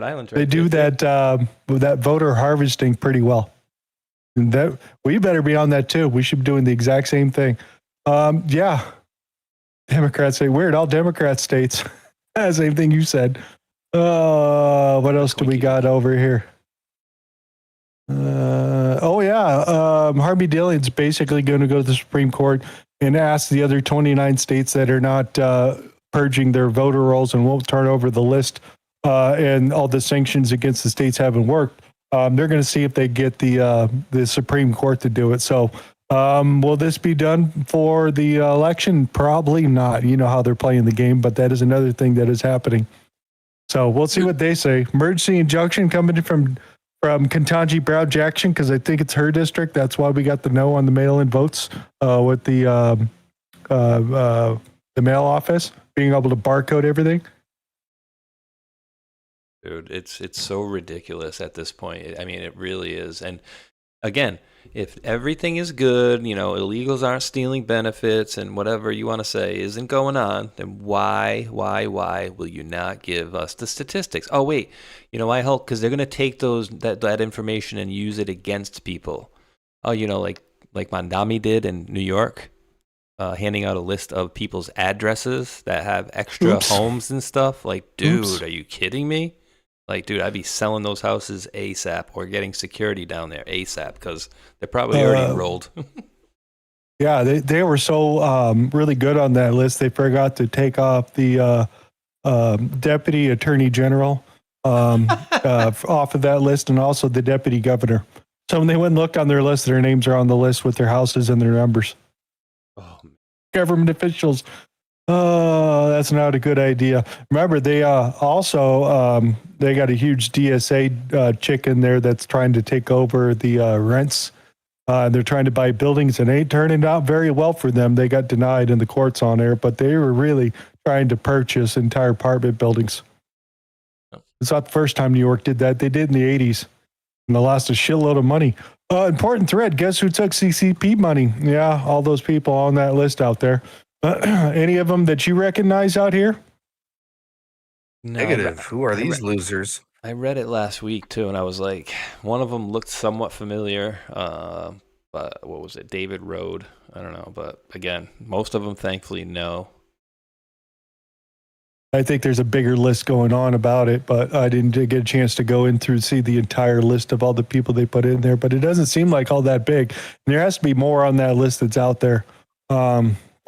Island. They do that voter harvesting pretty well. And that we better be on that too. We should be doing the exact same thing. The Democrats say weird. All Democrat states. Same thing you said. What else do we got over here? Harvey Dillon's basically going to go to the Supreme Court and ask the other 29 states that are not purging their voter rolls and won't turn over the list and all the sanctions against the states haven't worked. They're going to see if they get the Supreme Court to do it. So will this be done for the election? Probably not. You know how they're playing the game, but that is another thing that is happening. So we'll see what they say. Emergency injunction coming in from Ketanji Brown Jackson, because I think it's her district. That's why we got the no on the mail-in votes with the mail office being able to barcode everything. Dude, it's so ridiculous at this point. I mean, it really is. And again, if everything is good, illegals aren't stealing benefits and whatever you want to say isn't going on, then why will you not give us the statistics? Oh, wait, why help? Because they're going to take that information and use it against people. Oh, like Mandami did in New York, handing out a list of people's addresses that have extra homes and stuff. Like, dude, Are you kidding me? Like, dude, I'd be selling those houses ASAP or getting security down there ASAP because they're probably already rolled. Yeah, they were so really good on that list. They forgot to take off the deputy attorney general off of that list and also the deputy governor. So when they went and looked on their list, their names are on the list with their houses and their numbers. Oh, government officials. Oh, that's not a good idea. Remember, they also they got a huge DSA chick in there that's trying to take over the rents. They're trying to buy buildings, and it ain't turning out very well for them. They got denied in the courts on there, but they were really trying to purchase entire apartment buildings. It's not the first time New York did that. They did in the 80s, and they lost a shitload of money. Important thread. Guess who took CCP money? Yeah, all those people on that list out there. Any of them that you recognize out here? No, negative. Who are these losers? I read it last week too, and I was like, one of them looked somewhat familiar. But what was it? David Rode. I don't know, but again, most of them, thankfully, no. I think there's a bigger list going on about it, but I didn't get a chance to go in through see the entire list of all the people they put in there. But it doesn't seem like all that big. And there has to be more on that list that's out there.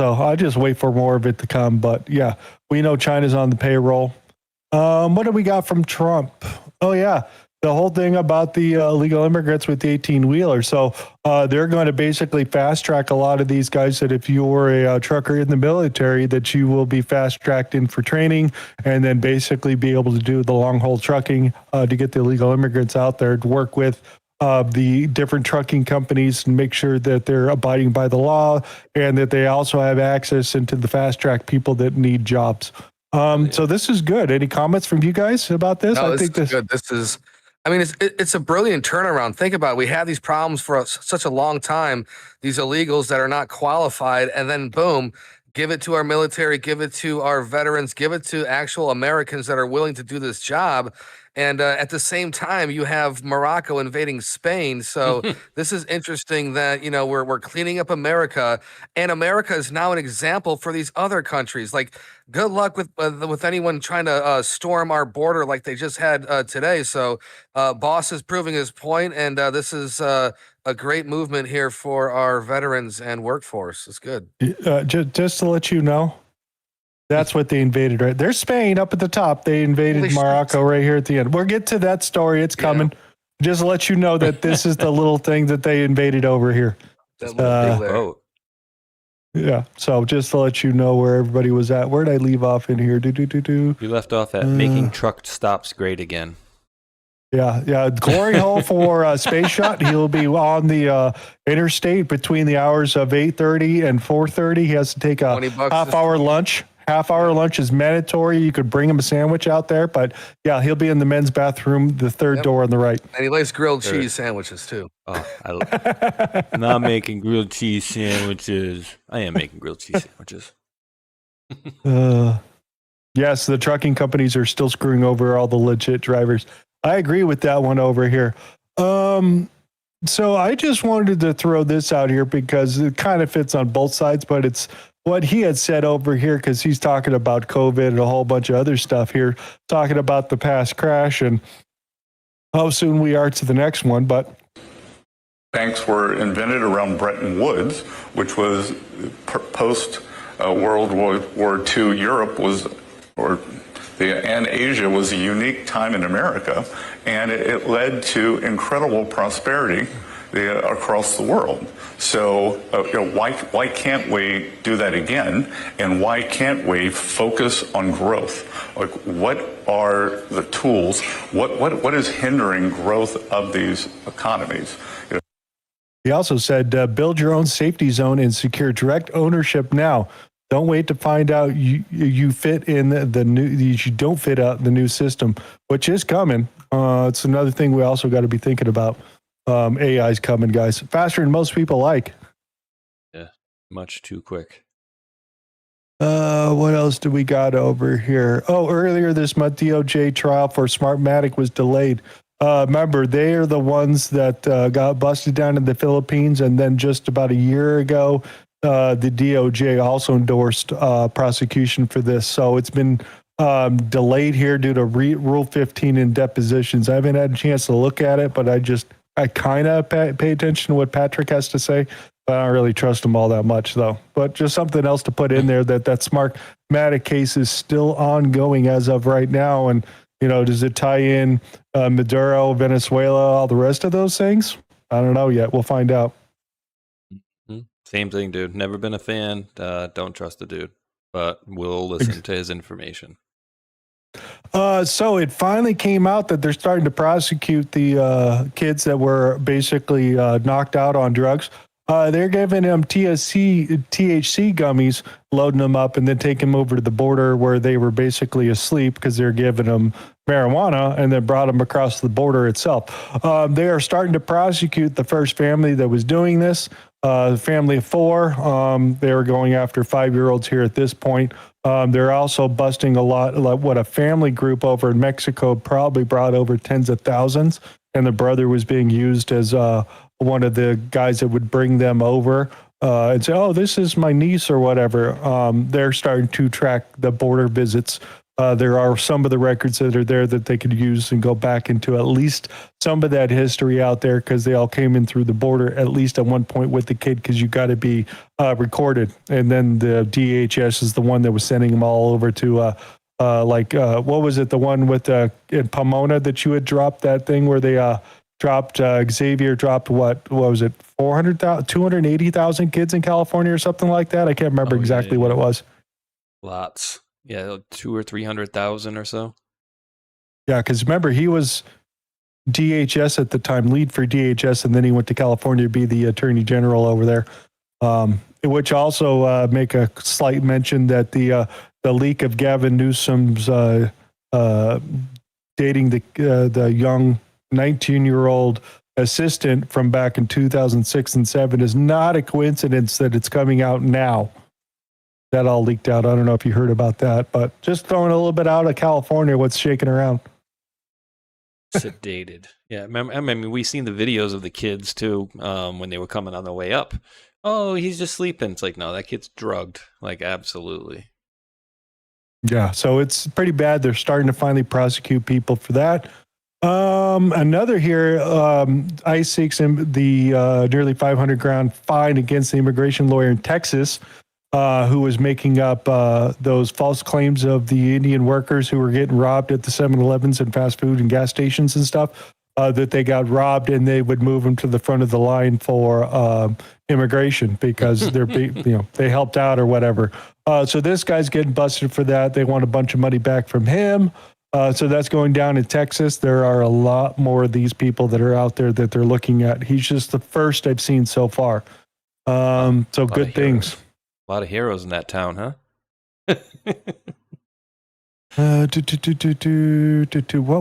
So I just wait for more of it to come. But yeah, we know China's on the payroll. What do we got from Trump? Oh yeah, the whole thing about the illegal immigrants with the 18-wheeler. So they're going to basically fast track a lot of these guys that if you were a trucker in the military, that you will be fast tracked in for training and then basically be able to do the long haul trucking to get the illegal immigrants out there to work with the different trucking companies and make sure that they're abiding by the law and that they also have access into the fast track people that need jobs. So this is good. Any comments from you guys about this? No, I think this is good. This is, I mean, it's a brilliant turnaround. Think about it. We had these problems for such a long time, these illegals that are not qualified, and then boom, give it to our military, give it to our veterans, give it to actual Americans that are willing to do this job. And at the same time, you have Morocco invading Spain. So this is interesting that, we're cleaning up America, and America is now an example for these other countries. Like, good luck with anyone trying to storm our border like they just had today. So Boss is proving his point, and this is a great movement here for our veterans and workforce. It's good. Just to let you know, that's what they invaded, right? There's Spain up at the top. They invaded Morocco right here at the end. We'll get to that story. It's coming. Yeah. Just to let you know that this is the little thing that they invaded over here. Yeah. So just to let you know where everybody was at. Where did I leave off in here? You left off at making truck stops great again. Yeah. Glory hole for Space Shot. He'll be on the interstate between the hours of 8:30 and 4:30. He has to take a half-hour lunch. Half-hour lunch is mandatory. You could bring him a sandwich out there, but yeah, he'll be in the men's bathroom, the third door on the right. And he likes grilled cheese sandwiches too. Oh, I'm not making grilled cheese sandwiches. I am making grilled cheese sandwiches. Yes, the trucking companies are still screwing over all the legit drivers. I agree with that one over here. So I just wanted to throw this out here because it kind of fits on both sides, but it's what he had said over here, because he's talking about COVID and a whole bunch of other stuff here, talking about the past crash and how soon we are to the next one. But banks were invented around Bretton Woods, which was post World War II. Europe was, and Asia was a unique time in America, and it led to incredible prosperity across the world. So why can't we do that again? And why can't we focus on growth? Like, what are the tools? What is hindering growth of these economies? He also said, build your own safety zone and secure direct ownership now. Don't wait to find out you fit in the new, you don't fit out the new system, which is coming. It's another thing we also got to be thinking about. AI's coming, guys, faster than most people like. Yeah, much too quick. What else do we got over here? Oh, earlier this month, DOJ trial for Smartmatic was delayed. Remember, they are the ones that got busted down in the Philippines, and then just about a year ago, the DOJ also endorsed prosecution for this. So it's been delayed here due to Rule 15 in depositions. I haven't had a chance to look at it, but I kind of pay attention to what Patrick has to say. I don't really trust him all that much, though. But just something else to put in there, that Smartmatic case is still ongoing as of right now. And, does it tie in Maduro, Venezuela, all the rest of those things? I don't know yet. We'll find out. Same thing, dude. Never been a fan. Don't trust the dude. But we'll listen to his information. So it finally came out that they're starting to prosecute the kids that were basically knocked out on drugs. They're giving them THC gummies, loading them up, and then taking them over to the border where they were basically asleep because they're giving them marijuana, and then brought them across the border itself. They are starting to prosecute the first family that was doing this, family of 4. They were going after 5-year-olds here at this point. They're also busting a lot, like what a family group over in Mexico probably brought over tens of thousands, and the brother was being used as one of the guys that would bring them over and say, oh, this is my niece or whatever. They're starting to track the border visits. There are some of the records that are there that they could use and go back into at least some of that history out there, because they all came in through the border at least at one point with the kid, because you got to be recorded. And then the DHS is the one that was sending them all over to what was it? The one with in Pomona that you had dropped that thing where they dropped Xavier dropped what was it? 280,000 kids in California or something like that. I can't remember exactly what it was. Lots. Yeah, 200,000 or 300,000 or so. Yeah, because remember, he was DHS at the time, lead for DHS, and then he went to California to be the attorney general over there. Which also make a slight mention that the leak of Gavin Newsom's dating the young 19-year-old assistant from back in 2006 and 7 is not a coincidence that it's coming out now. That all leaked out. I don't know if you heard about that, but just throwing a little bit out of California, what's shaking around. Sedated. Yeah, I mean, we've seen the videos of the kids too when they were coming on the way up. Oh, he's just sleeping. It's like, no, that kid's drugged. Like, absolutely. Yeah, so it's pretty bad. They're starting to finally prosecute people for that. Another here, ICE seeks the nearly $500,000 fine against the immigration lawyer in Texas, who was making up those false claims of the Indian workers who were getting robbed at the 7-Elevens and fast food and gas stations and stuff, that they got robbed and they would move them to the front of the line for immigration because they're, they helped out or whatever. So this guy's getting busted for that. They want a bunch of money back from him. So that's going down in Texas. There are a lot more of these people that are out there that they're looking at. He's just the first I've seen so far. So good things. A lot of heroes in that town, huh? What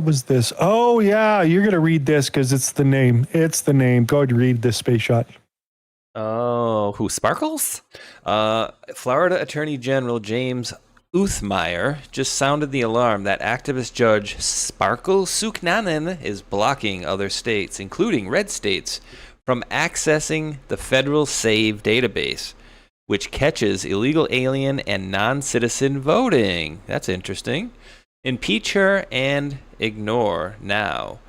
was this? Oh, yeah. You're going to read this because it's the name. It's the name. Go ahead and read this, Space Shot. Oh, who? Sparkles? Florida Attorney General James Uthmeyer just sounded the alarm that activist Judge Sparkle Suknanen is blocking other states, including red states, from accessing the federal SAVE database, which catches illegal alien and non-citizen voting. That's interesting. Impeach her and ignore now.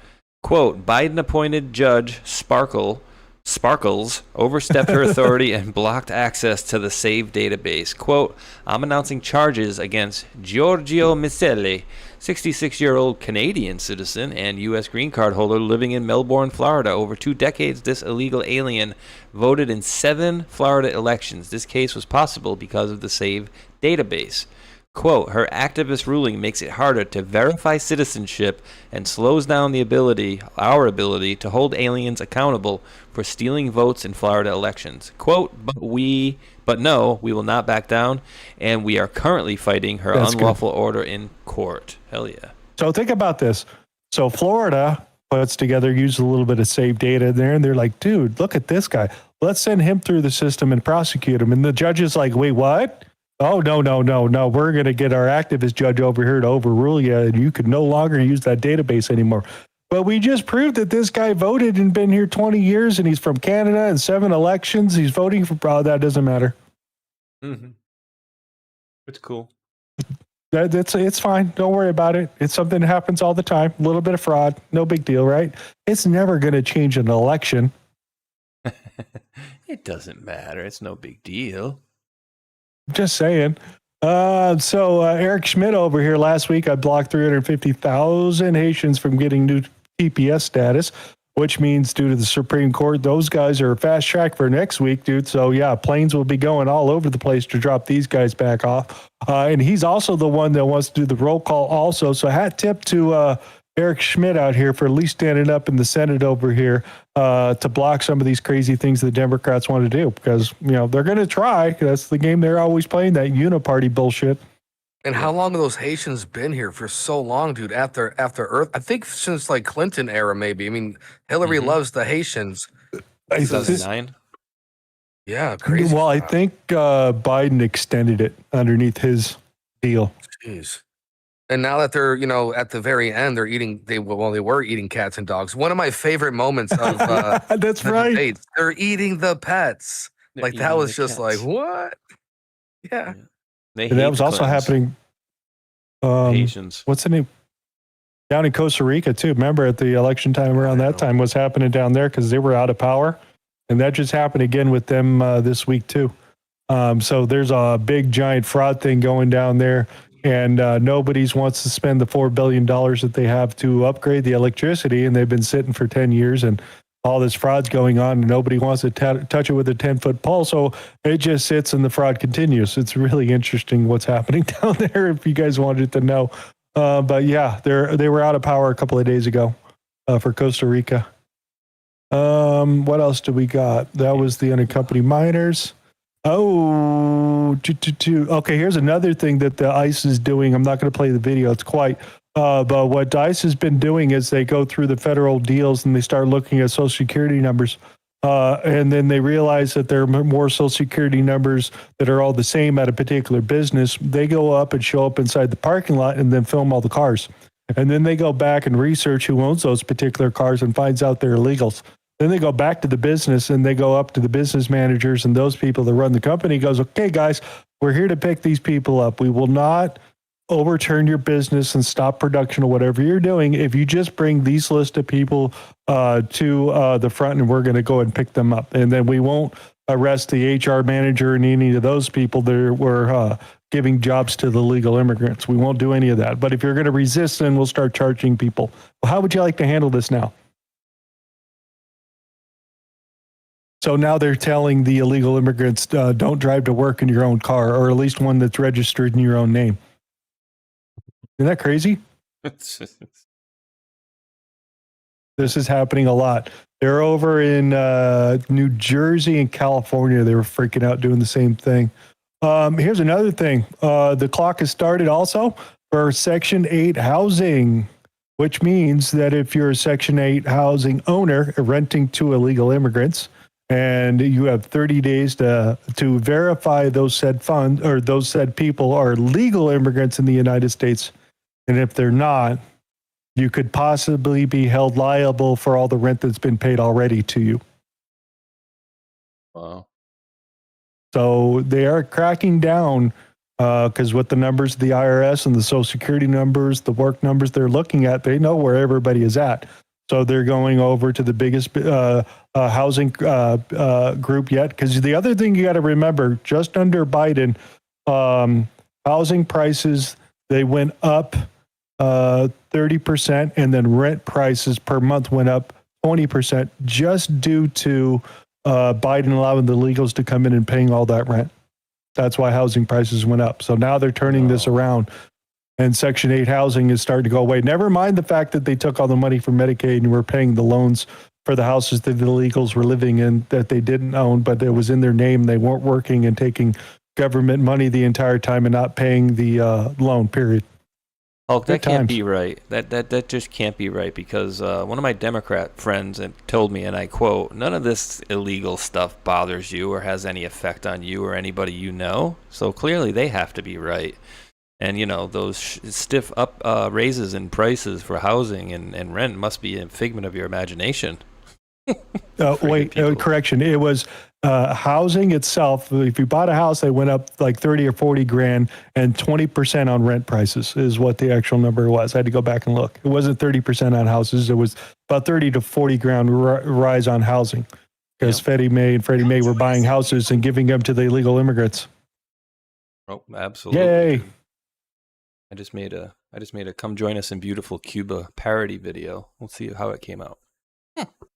Quote, Biden-appointed Judge Sparkles overstepped her authority and blocked access to the SAVE database. Quote, I'm announcing charges against Giorgio Miceli, 66-year-old Canadian citizen and U.S. green card holder living in Melbourne, Florida. Over 2 decades, this illegal alien voted in 7 Florida elections. This case was possible because of the SAVE database. Quote, her activist ruling makes it harder to verify citizenship and slows down our ability to hold aliens accountable for stealing votes in Florida elections. Quote, but no, we will not back down, and we are currently fighting her unlawful order in court. Hell yeah. So think about this. So Florida puts together, uses a little bit of SAVE data in there, and they're like, dude, look at this guy. Let's send him through the system and prosecute him. And the judge is like, wait, what? Oh, no. We're going to get our activist judge over here to overrule you, and you could no longer use that database anymore. But we just proved that this guy voted and been here 20 years, and he's from Canada and 7 elections. He's voting for, that doesn't matter. Mm-hmm. It's cool. It's fine. Don't worry about it. It's something that happens all the time. A little bit of fraud. No big deal, right? It's never going to change an election. It doesn't matter. It's no big deal. Just saying. So Eric Schmidt over here last week, I blocked 350,000 Haitians from getting new TPS status, which means due to the Supreme Court, those guys are fast track for next week, dude. So yeah, planes will be going all over the place to drop these guys back off. And he's also the one that wants to do the roll call also. So hat tip to Eric Schmidt out here for at least standing up in the Senate over here to block some of these crazy things the Democrats want to do, because, they're going to try. That's the game they're always playing, that uniparty bullshit. And how long have those Haitians been here for so long, dude? After Earth, I think since like Clinton era, maybe. I mean, Hillary loves the Haitians. 2009. Yeah, crazy. Well, I think Biden extended it underneath his deal. Jeez. And now that they're, at the very end, they were eating cats and dogs. One of my favorite moments of that's right. Debates, they're eating the pets. They're that was just cats. like, what? Yeah. And that was also happening. Haitians. What's the name? Down in Costa Rica too. Remember at the election time around that time was happening down there because they were out of power, and that just happened again with them this week too. So there's a big giant fraud thing going down there. And nobody's wants to spend the $4 billion that they have to upgrade the electricity, and they've been sitting for 10 years, and all this fraud's going on, and nobody wants to touch it with a 10-foot pole, so it just sits and the fraud continues. It's really interesting what's happening down there, if you guys wanted to know. But yeah, they were out of power a couple of days ago for Costa Rica. What else do we got? That was the unaccompanied minors. Oh, okay. Here's another thing that the ICE is doing. I'm not going to play the video. It's quite. But what ICE has been doing is they go through the federal deals and they start looking at Social Security numbers. And then they realize that there are more Social Security numbers that are all the same at a particular business. They go up and show up inside the parking lot and then film all the cars. And then they go back and research who owns those particular cars and finds out they're illegals. Then they go back to the business and they go up to the business managers and those people that run the company. Goes, okay, guys, we're here to pick these people up. We will not overturn your business and stop production or whatever you're doing if you just bring these list of people to the front, and we're going to go and pick them up. And then we won't arrest the HR manager and any of those people that were giving jobs to the legal immigrants. We won't do any of that. But if you're going to resist, then we'll start charging people. Well, how would you like to handle this now? So now they're telling the illegal immigrants, don't drive to work in your own car, or at least one that's registered in your own name. Isn't that crazy? This is happening a lot. They're over in New Jersey and California. They were freaking out doing the same thing. Here's another thing. The clock has started also for Section 8 housing, which means that if you're a Section 8 housing owner renting to illegal immigrants, and you have 30 days to verify those said funds or those said people are legal immigrants in the United States. And if they're not, you could possibly be held liable for all the rent that's been paid already to you. Wow. So they are cracking down because with the numbers of the IRS and the Social Security numbers, the work numbers they're looking at, they know where everybody is at. So they're going over to the biggest housing group yet. Because the other thing you got to remember, just under Biden, housing prices, they went up 30%, and then rent prices per month went up 20% just due to Biden allowing the illegals to come in and paying all that rent. That's why housing prices went up. So now they're turning this around, and Section 8 housing is starting to go away. Never mind the fact that they took all the money from Medicaid and were paying the loans for the houses that the illegals were living in that they didn't own, but it was in their name. They weren't working and taking government money the entire time and not paying the loan, period. Oh, that can't be right. That just can't be right, because one of my Democrat friends told me, and I quote, "None of this illegal stuff bothers you or has any effect on you or anybody you know." So clearly they have to be right. And, you know, those stiff up raises in prices for housing and rent must be a figment of your imagination. Correction. It was housing itself. If you bought a house, they went up like 30 or 40 grand, and 20% on rent prices is what the actual number was. I had to go back and look. It wasn't 30% on houses. It was about 30 to 40 grand rise on housing, because Fannie Mae and Freddie Mae were buying houses and giving them to the illegal immigrants. Oh, absolutely. Yay. I just made a "Come Join Us in Beautiful Cuba" parody video. We'll see how it came out.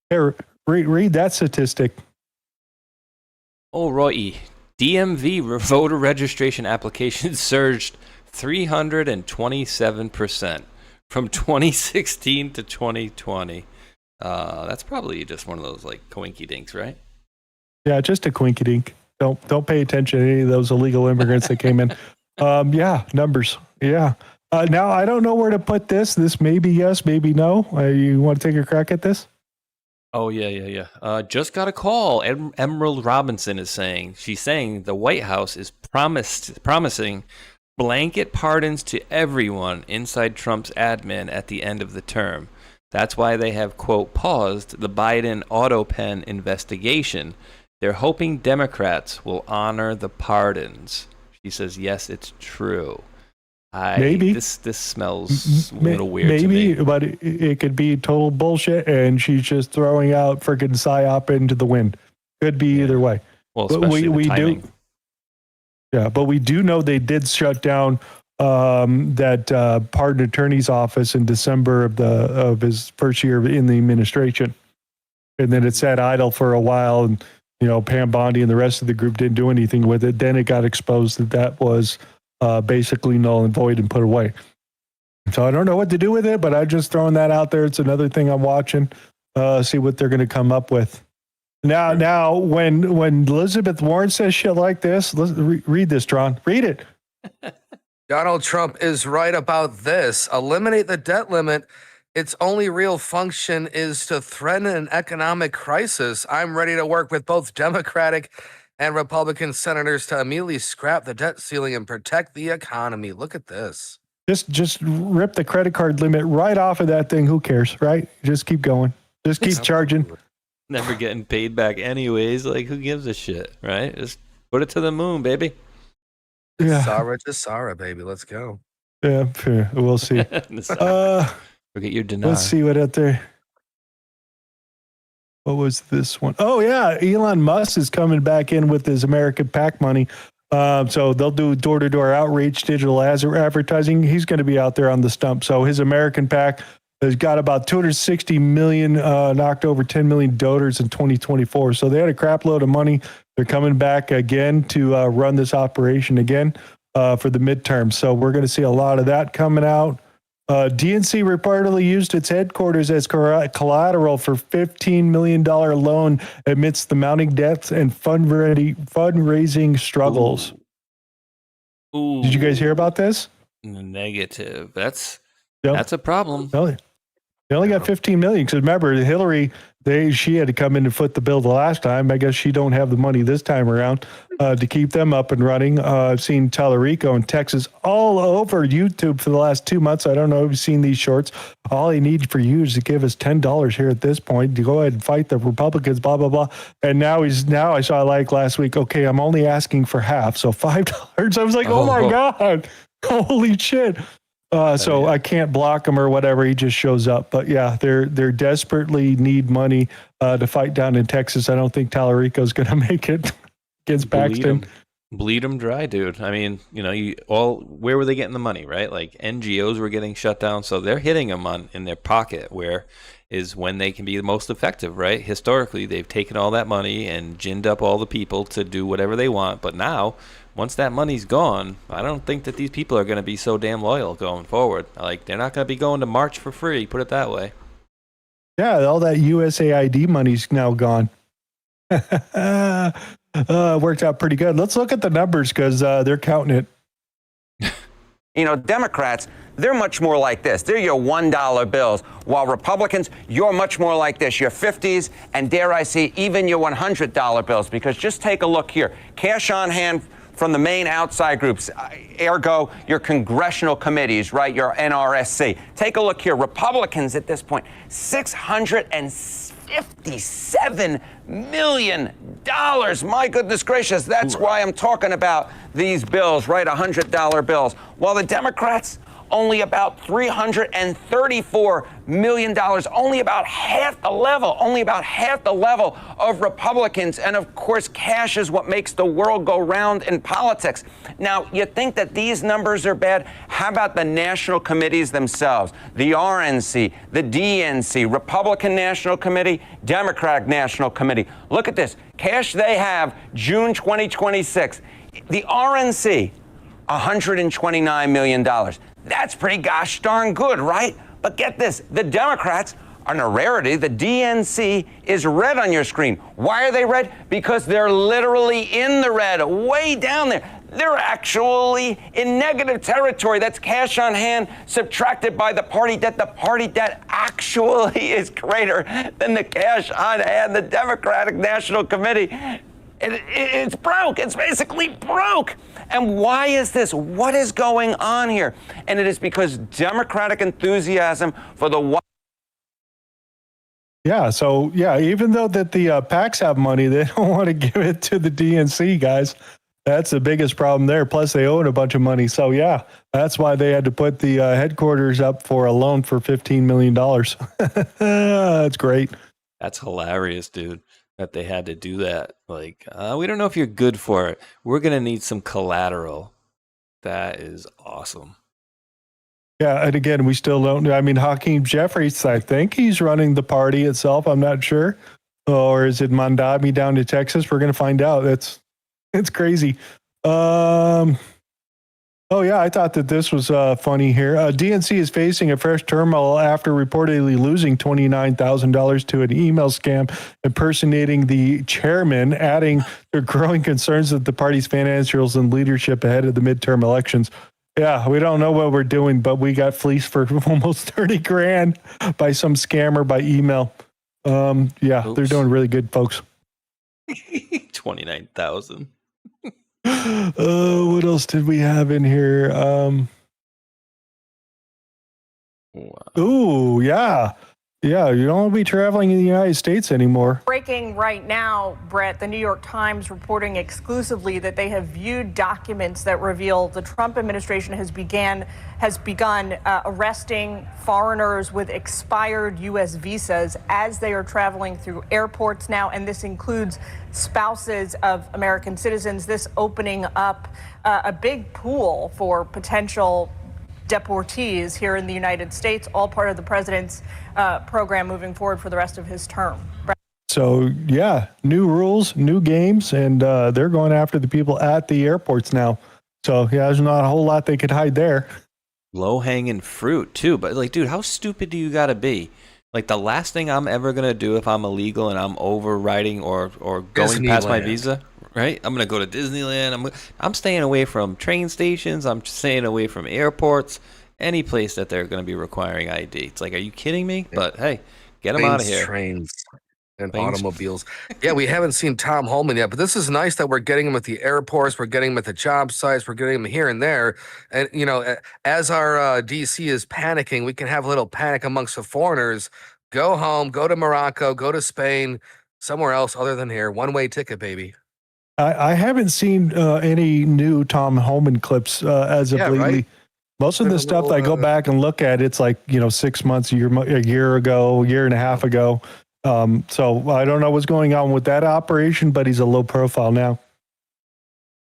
Here, read that statistic. Oh, righty. DMV voter registration applications surged 327% from 2016 to 2020. That's probably just one of those like coinky dinks, right? Yeah, just a quinky dink. Don't pay attention to any of those illegal immigrants that came in. Yeah, numbers. Yeah. Now I don't know where to put this. This may be yes, maybe no. You want to take a crack at this? Oh, yeah. Just got a call. Emerald Robinson is saying, she's saying the White House is promising blanket pardons to everyone inside Trump's admin at the end of the term. That's why they have, quote, paused the Biden auto pen investigation. They're hoping Democrats will honor the pardons. She says, yes, it's true. Maybe this smells a little weird to me. But it could be total bullshit, and she's just throwing out freaking psyop into the wind. Could be either way. Well, especially we do. Yeah, but we do know they did shut down that pardon attorney's office in December of his first year in the administration, and then it sat idle for a while, and Pam Bondi and the rest of the group didn't do anything with it. Then it got exposed that was basically null and void and put away. So I don't know what to do with it, but I'm just throwing that out there. It's another thing I'm watching, see what they're going to come up with. Now, when Elizabeth Warren says shit like this, let's read this, Tron. Read it. Donald Trump is right about this. Eliminate the debt limit. Its only real function is to threaten an economic crisis. I'm ready to work with both Democratic and Republican senators to immediately scrap the debt ceiling and protect the economy. Look at this. Just rip the credit card limit right off of that thing. Who cares, right? Just keep going. Just keep charging. Never getting paid back anyways. Like, who gives a shit, right? Just put it to the moon, baby. Yeah. Sarah to Sarah, baby. Let's go. Yeah, sure. We'll see. Forget your deny. Let's see what out there. What was this one? Oh, yeah. Elon Musk is coming back in with his American PAC money. So they'll do door-to-door outreach, digital advertising. He's going to be out there on the stump. So his American PAC has got about 260 million, knocked over 10 million donors in 2024. So they had a crap load of money. They're coming back again to run this operation again for the midterm. So we're going to see a lot of that coming out. DNC reportedly used its headquarters as collateral for $15 million loan amidst the mounting debts and fundraising struggles. Ooh. Did you guys hear about this? Negative. That's a problem. Oh, They only got 15 million because remember Hillary, she had to come in and foot the bill the last time. I guess she don't have the money this time around to keep them up and running. I've seen Tallarico and Texas all over YouTube for the last 2 months. I don't know if you've seen these shorts. All he needs for you is to give us $10 here at this point to go ahead and fight the Republicans, blah, blah, blah. And now I saw like last week, okay, I'm only asking for half. So $5. I was like, oh my God, holy shit. So I can't block him or whatever. He just shows up. But yeah, they're desperately need money to fight down in Texas. I don't think Tallarico's going to make it against Paxton. Bleed them dry, dude. I mean, where were they getting the money, right? Like NGOs were getting shut down, so they're hitting them in their pocket, where is when they can be the most effective, right? Historically, they've taken all that money and ginned up all the people to do whatever they want, but now, once that money's gone, I don't think that these people are going to be so damn loyal going forward. Like, they're not going to be going to march for free, put it that way. Yeah, all that USAID money's now gone. Worked out pretty good. Let's look at the numbers because they're counting it. Democrats, they're much more like this. They're your $1 bills, while Republicans, you're much more like this, your 50s, and dare I say, even your $100 bills, because just take a look here. Cash on hand from the main outside groups, ergo your congressional committees, right, your NRSC. Take a look here. Republicans at this point, $657 million. My goodness gracious, that's why I'm talking about these bills, right, $100 bills. While the Democrats, only about $334 million, only about half the level of Republicans. And of course, cash is what makes the world go round in politics. Now, you think that these numbers are bad? How about the national committees themselves? The RNC, the DNC, Republican National Committee, Democratic National Committee. Look at this. Cash they have, June 2026. The RNC, $129 million. That's pretty gosh darn good, right? But get this, the Democrats are a rarity. The DNC is red on your screen. Why are they red? Because they're literally in the red, way down there. They're actually in negative territory. That's cash on hand subtracted by the party debt. The party debt actually is greater than the cash on hand. The Democratic National Committee, it's broke. It's basically broke. And why is this? What is going on here? And it is because Democratic enthusiasm for the... Yeah, so, yeah, even though that the PACs have money, they don't want to give it to the DNC, guys. That's the biggest problem there. Plus, they own a bunch of money. So, yeah, that's why they had to put the headquarters up for a loan for $15 million. That's great. That's hilarious, dude, that they had to do that. Like, we don't know if you're good for it. We're going to need some collateral. That is awesome. Yeah, and again, we still don't know. I mean, Hakeem Jeffries, I think he's running the party itself. I'm not sure. Or is it Mandami down to Texas? We're going to find out. It's crazy. Oh, yeah, I thought that this was funny here. DNC is facing a fresh turmoil after reportedly losing $29,000 to an email scam impersonating the chairman, adding their growing concerns with the party's financials and leadership ahead of the midterm elections. Yeah, we don't know what we're doing, but we got fleeced for almost 30 grand by some scammer by email. Yeah, They're doing really good, folks. 29,000. What else did we have in here? Wow. Ooh, yeah. Yeah, you don't want to be traveling in the United States anymore. Breaking right now, Brett, the New York Times reporting exclusively that they have viewed documents that reveal the Trump administration has begun arresting foreigners with expired U.S. visas as they are traveling through airports now, and this includes spouses of American citizens. This opening up a big pool for potential deportees here in the United States, all part of the president's program moving forward for the rest of his term. So, yeah, new rules, new games, and they're going after the people at the airports now. So, yeah, there's not a whole lot they could hide there. Low-hanging fruit, too. But, like, dude, how stupid do you got to be? Like, the last thing I'm ever going to do if I'm illegal and I'm overriding or going past my visa, right? I'm going to go to Disneyland. I'm staying away from train stations. I'm staying away from airports. any place that they're going to be requiring ID. It's like, are you kidding me? But hey, get them out of here. Trains, and Planes. automobiles. Yeah, we haven't seen Tom Holman yet, but this is nice that we're getting him at the airports, we're getting him at the job sites, we're getting him here and there. And, as our DC is panicking, we can have a little panic amongst the foreigners. Go home, go to Morocco, go to Spain, somewhere else other than here. One-way ticket, baby. I haven't seen any new Tom Holman clips as of lately. Right? Most of the stuff I go back and look at, it's like, 6 months, a year ago, a year and a half ago. So I don't know what's going on with that operation, but he's a low profile now.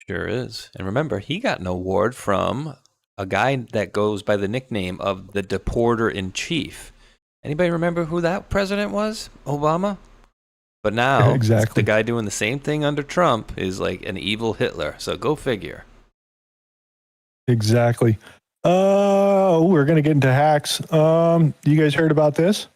Sure is. And remember, he got an award from a guy that goes by the nickname of the Deporter in Chief. Anybody remember who that president was? Obama? But now, exactly. The guy doing the same thing under Trump is like an evil Hitler. So go figure. Exactly. We're going to get into hacks. You guys heard about this?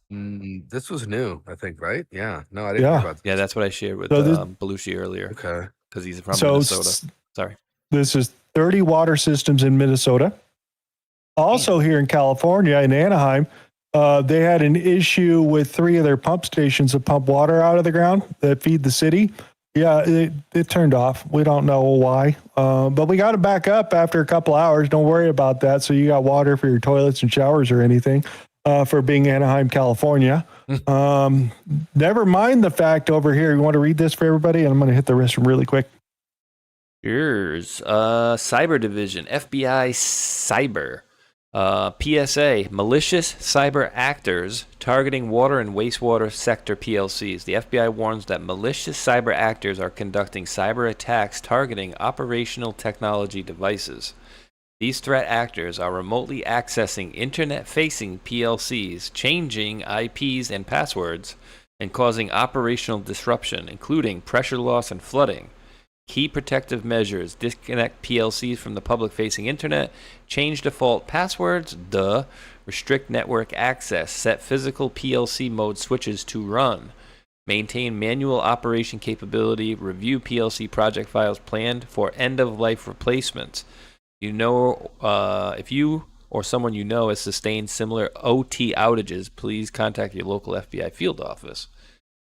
This was new, I think, right? Yeah. No, I didn't hear about this. Yeah, that's what I shared with Belushi earlier. Okay. Because he's from Minnesota. Sorry. This is 30 water systems in Minnesota. Also here in California, in Anaheim, they had an issue with 3 of their pump stations that pump water out of the ground that feed the city. Yeah, it turned off. We don't know why, but we got it back up after a couple hours. Don't worry about that. So you got water for your toilets and showers or anything for being Anaheim, California. Never mind the fact over here. You want to read this for everybody? And I'm going to hit the restroom really quick. Here's Cyber Division, FBI Cyber. PSA, malicious cyber actors targeting water and wastewater sector PLCs. The FBI warns that malicious cyber actors are conducting cyber attacks targeting operational technology devices. These threat actors are remotely accessing internet-facing PLCs, changing IPs and passwords, and causing operational disruption, including pressure loss and flooding. Key protective measures: disconnect PLCs from the public-facing internet, change default passwords, restrict network access, set physical PLC mode switches to run, maintain manual operation capability, review PLC project files planned for end-of-life replacements. If you or someone you know has sustained similar OT outages, please contact your local FBI field office.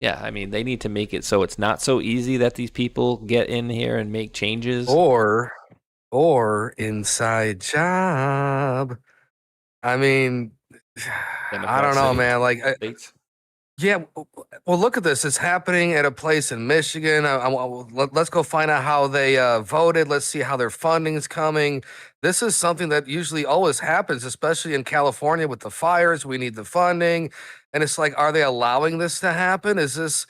Yeah, I mean, they need to make it so it's not so easy that these people get in here and make changes. Or inside job. I mean, I don't know, man. Like, yeah, well, look at this. It's happening at a place in Michigan. Let's go find out how they voted. Let's see how their funding is coming. This is something that usually always happens, especially in California with the fires. We need the funding. And it's like, are they allowing this to happen? Is this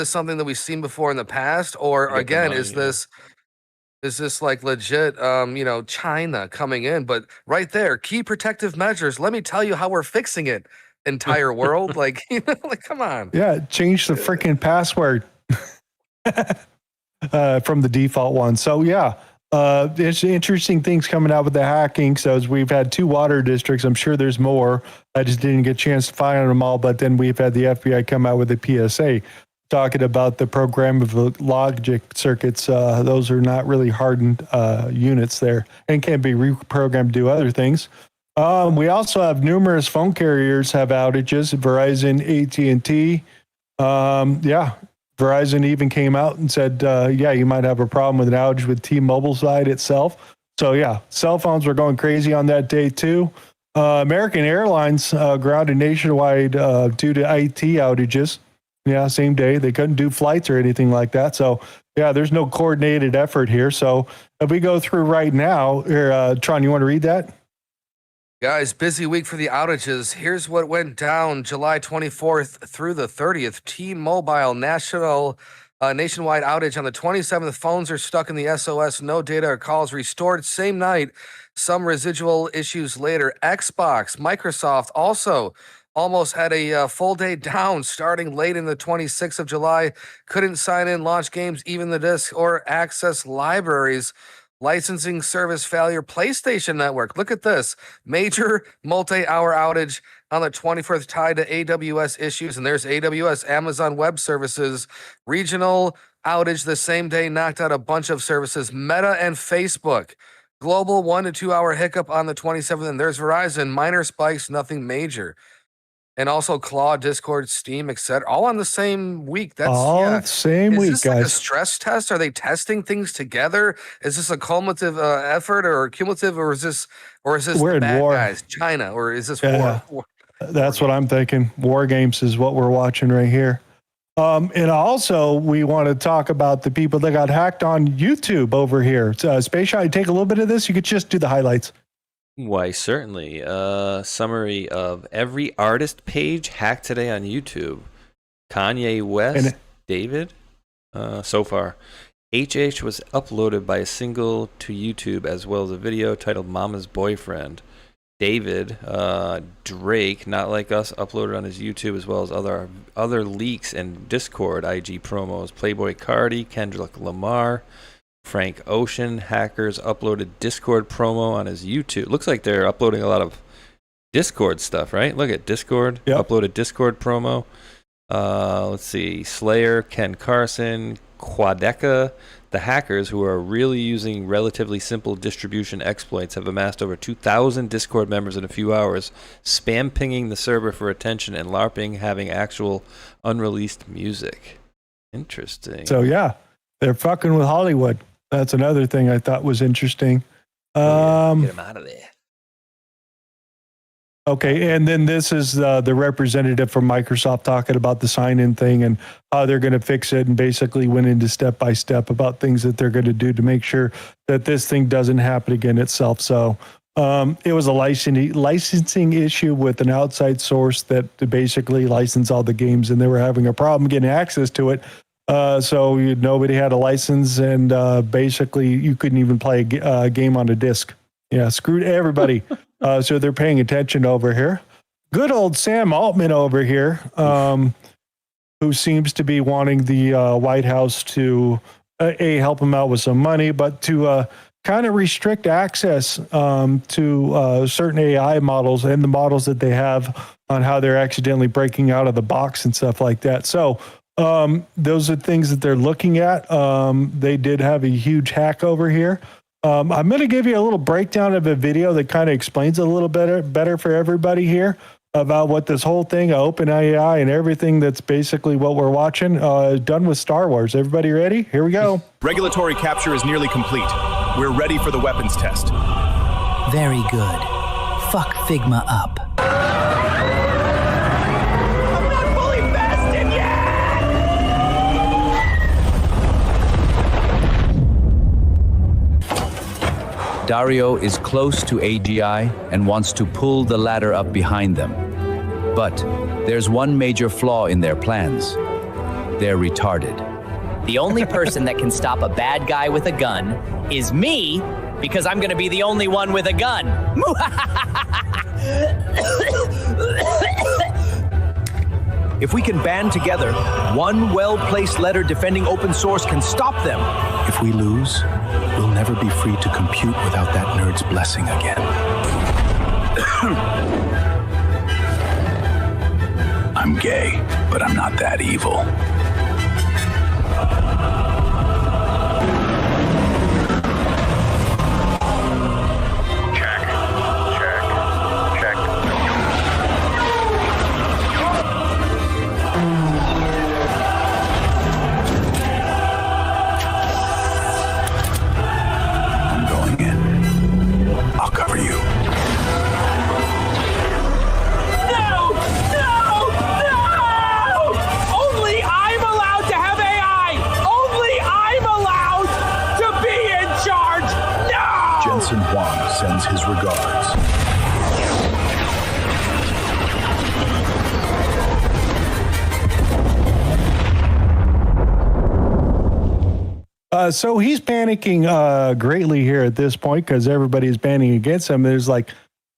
something that we've seen before in the past? Or again, is this like legit, China coming in? But right there, key protective measures. Let me tell you how we're fixing it. Entire world, like come on. Yeah, change the freaking password from the default one. So yeah, there's interesting things coming out with the hacking. So as we've had 2 water districts, I'm sure there's more. I just didn't get a chance to find them all. But then we've had the FBI come out with a PSA talking about the programmable logic circuits. Those are not really hardened units there and can be reprogrammed to do other things. We also have numerous phone carriers have outages. Verizon, AT&T. Verizon even came out and said, you might have a problem with an outage with T-Mobile side itself. So yeah, cell phones were going crazy on that day too. American Airlines grounded nationwide due to IT outages. Yeah, same day. They couldn't do flights or anything like that. So yeah, there's no coordinated effort here. So if we go through right now, here, Tron, you want to read that? Guys, busy week for the outages. Here's what went down July 24th through the 30th. T-Mobile nationwide outage on the 27th. Phones are stuck in the SOS. No data or calls restored same night. Some residual issues later. Xbox, Microsoft also almost had a full day down starting late in the 26th of July. Couldn't sign in, launch games, even the disc, or access libraries. Licensing service failure. PlayStation Network. Look at this. Major multi-hour outage on the 24th tied to AWS issues. And there's AWS, Amazon Web Services. Regional outage the same day knocked out a bunch of services. Meta and Facebook Global 1 to 2 hour hiccup on the 27th, and there's Verizon. Minor spikes, nothing major. And also Claw, Discord, Steam, etc. All on the same week. That's all same Is week, this like a guys. stress test? Are they testing things together? Is this a cumulative effort or cumulative, or is this We're the in bad war. guys, China, or is this Yeah. war? That's what I'm thinking. War games is what we're watching right here. And also, we want to talk about the people that got hacked on YouTube over here. Space Shot, take a little bit of this. You could just do the highlights. Why, certainly. Summary of every artist page hacked today on YouTube. Kanye West, David, so far. HH was uploaded by a single to YouTube, as well as a video titled Mama's Boyfriend. David, Drake, Not Like Us, uploaded on his YouTube, as well as other leaks and Discord IG promos. Playboy Cardi, Kendrick Lamar, Frank Ocean. Hackers uploaded Discord promo on his YouTube. Looks like they're uploading a lot of Discord stuff, right? Look at Discord. Yep. Uploaded Discord promo. Let's see. Slayer, Ken Carson, Quadeca. The hackers, who are really using relatively simple distribution exploits, have amassed over 2,000 Discord members in a few hours, spam pinging the server for attention and LARPing, having actual unreleased music. Interesting. So, yeah, they're fucking with Hollywood. That's another thing I thought was interesting. Get them out of there. Okay, and then this is the representative from Microsoft talking about the sign-in thing and how they're going to fix it, and basically went into step-by-step about things that they're going to do to make sure that this thing doesn't happen again itself. So it was a licensing issue with an outside source that basically licensed all the games, and they were having a problem getting access to it. So nobody had a license, and basically you couldn't even play a game on a disc. Yeah, screwed everybody. So they're paying attention over here. Good old Sam Altman over here, who seems to be wanting the White House to help him out with some money, but to kind of restrict access to certain AI models and the models that they have on how they're accidentally breaking out of the box and stuff like that. So those are things that they're looking at. They did have a huge hack over here. I'm going to give you a little breakdown of a video that kind of explains a little better for everybody here about what this whole thing, OpenAI and everything that's basically what we're watching, done with Star Wars. Everybody ready? Here we go. Regulatory capture is nearly complete. We're ready for the weapons test. Very good. Fuck Figma up. Dario is close to AGI and wants to pull the ladder up behind them. But there's one major flaw in their plans. They're retarded. The only person that can stop a bad guy with a gun is me, because I'm gonna be the only one with a gun. If we can band together, one well-placed letter defending open source can stop them. If we lose, we'll never be free to compute without that nerd's blessing again. I'm gay, but I'm not that evil. Sends his regards. So he's panicking greatly here at this point because everybody's banning against him. There's like,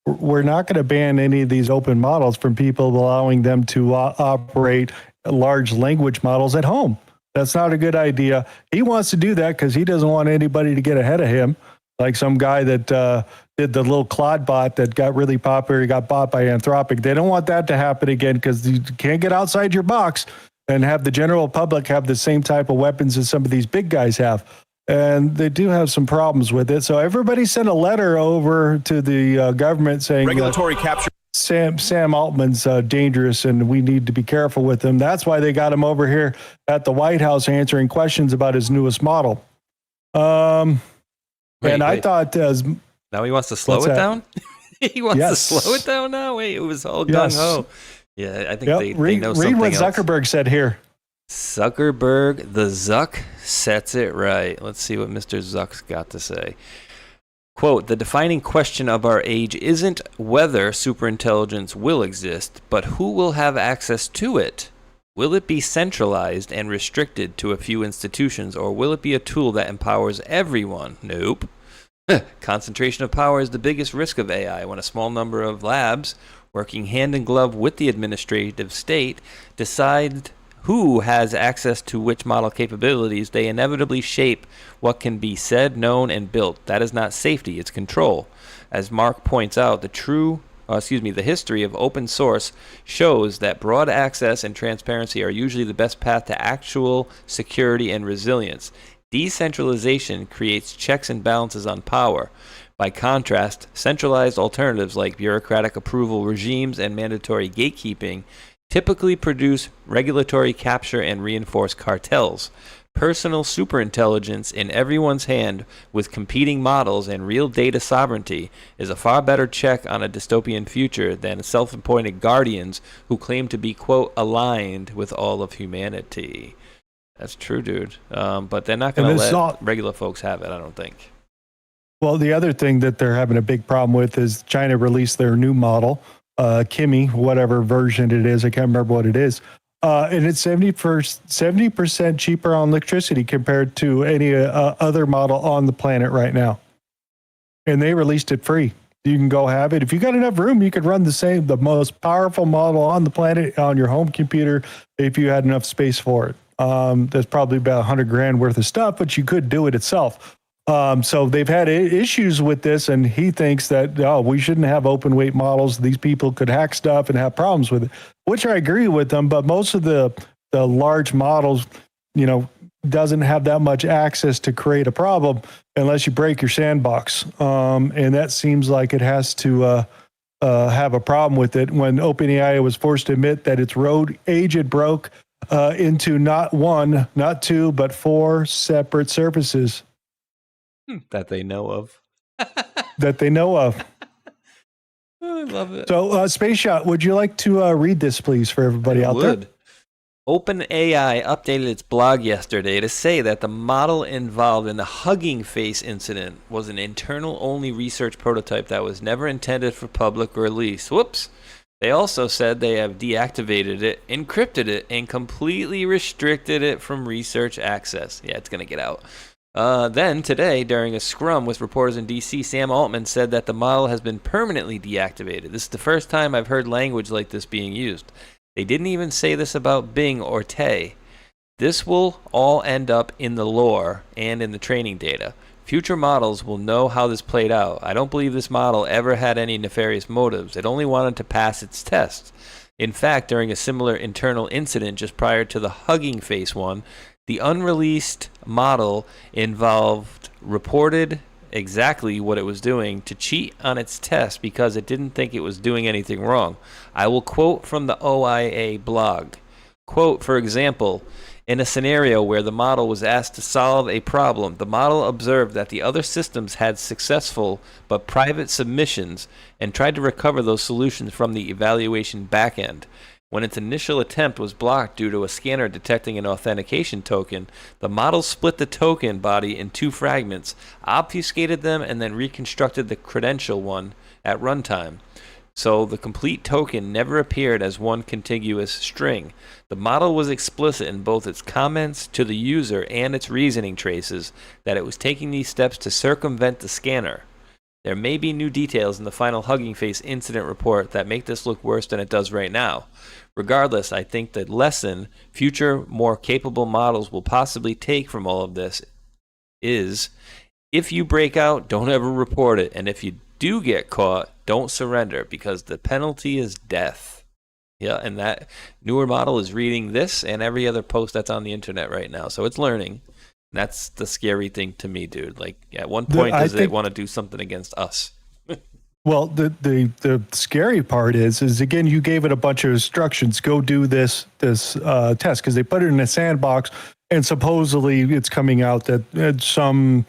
we're not going to ban any of these open models from people allowing them to operate large language models at home. That's not a good idea. He wants to do that because he doesn't want anybody to get ahead of him. Like some guy that did the little Claude bot that got really popular, he got bought by Anthropic. They don't want that to happen again because you can't get outside your box and have the general public have the same type of weapons as some of these big guys have. and they do have some problems with it. So everybody sent a letter over to the government saying regulatory capture. Sam Altman's dangerous, and we need to be careful with him. That's why they got him over here at the White House answering questions about his newest model. I thought now he wants to slow it down. He wants to slow it down now. Wait, it was all gung ho. Yeah, I think they know something read what else. Zuckerberg said here. Zuckerberg, the Zuck, sets it right. Let's see what Mr. Zuck's got to say. Quote, the defining question of our age isn't whether superintelligence will exist, but who will have access to it. Will it be centralized and restricted to a few institutions, or will it be a tool that empowers everyone? Nope. Concentration of power is the biggest risk of AI. When a small number of labs, working hand in glove with the administrative state, decide who has access to which model capabilities, they inevitably shape what can be said, known, and built. That is not safety, it's control. As Mark points out, the history of open source shows that broad access and transparency are usually the best path to actual security and resilience. Decentralization creates checks and balances on power. By contrast, centralized alternatives like bureaucratic approval regimes and mandatory gatekeeping typically produce regulatory capture and reinforce cartels. Personal superintelligence in everyone's hand with competing models and real data sovereignty is a far better check on a dystopian future than self-appointed guardians who claim to be, quote, aligned with all of humanity. That's true, dude. But they're not going to let regular folks have it, I don't think. Well, the other thing that they're having a big problem with is China released their new model, Kimi, whatever version it is. I can't remember what it is. And it's 70% cheaper on electricity compared to any other model on the planet right now. And they released it free. You can go have it. If you got enough room, you could run the most powerful model on the planet on your home computer if you had enough space for it. There's probably about $100,000 worth of stuff, but you could do it itself. So they've had issues with this, and he thinks that, we shouldn't have open weight models. These people could hack stuff and have problems with it, which I agree with them. But most of the large models, doesn't have that much access to create a problem unless you break your sandbox. And that seems like it has to have a problem with it. When OpenAI was forced to admit that its agent broke into not one, not two, but 4 separate surfaces. That they know of. That they know of. I love it. So, Space Shot, would you like to read this, please, for everybody out there? OpenAI updated its blog yesterday to say that the model involved in the Hugging Face incident was an internal-only research prototype that was never intended for public release. Whoops. They also said they have deactivated it, encrypted it, and completely restricted it from research access. Yeah, it's going to get out. Then, today, during a scrum with reporters in D.C., Sam Altman said that the model has been permanently deactivated. This is the first time I've heard language like this being used. They didn't even say this about Bing or Tay. This will all end up in the lore and in the training data. Future models will know how this played out. I don't believe this model ever had any nefarious motives. It only wanted to pass its tests. In fact, during a similar internal incident just prior to the Hugging Face one, the unreleased model reported exactly what it was doing to cheat on its test because it didn't think it was doing anything wrong. I will quote from the OIA blog. Quote, for example, in a scenario where the model was asked to solve a problem, the model observed that the other systems had successful but private submissions and tried to recover those solutions from the evaluation backend. When its initial attempt was blocked due to a scanner detecting an authentication token, the model split the token body in 2 fragments, obfuscated them, and then reconstructed the credential one at runtime. So the complete token never appeared as one contiguous string. The model was explicit in both its comments to the user and its reasoning traces that it was taking these steps to circumvent the scanner. There may be new details in the final Hugging Face incident report that make this look worse than it does right now. Regardless, I think the lesson future more capable models will possibly take from all of this is, if you break out, don't ever report it. And if you do get caught, don't surrender, because the penalty is death. Yeah, and that newer model is reading this and every other post that's on the internet right now. So it's learning. That's the scary thing to me, dude. Like, at one point, does it want to do something against us? Well, the scary part is again, you gave it a bunch of instructions. Go do this test, because they put it in a sandbox, and supposedly it's coming out that some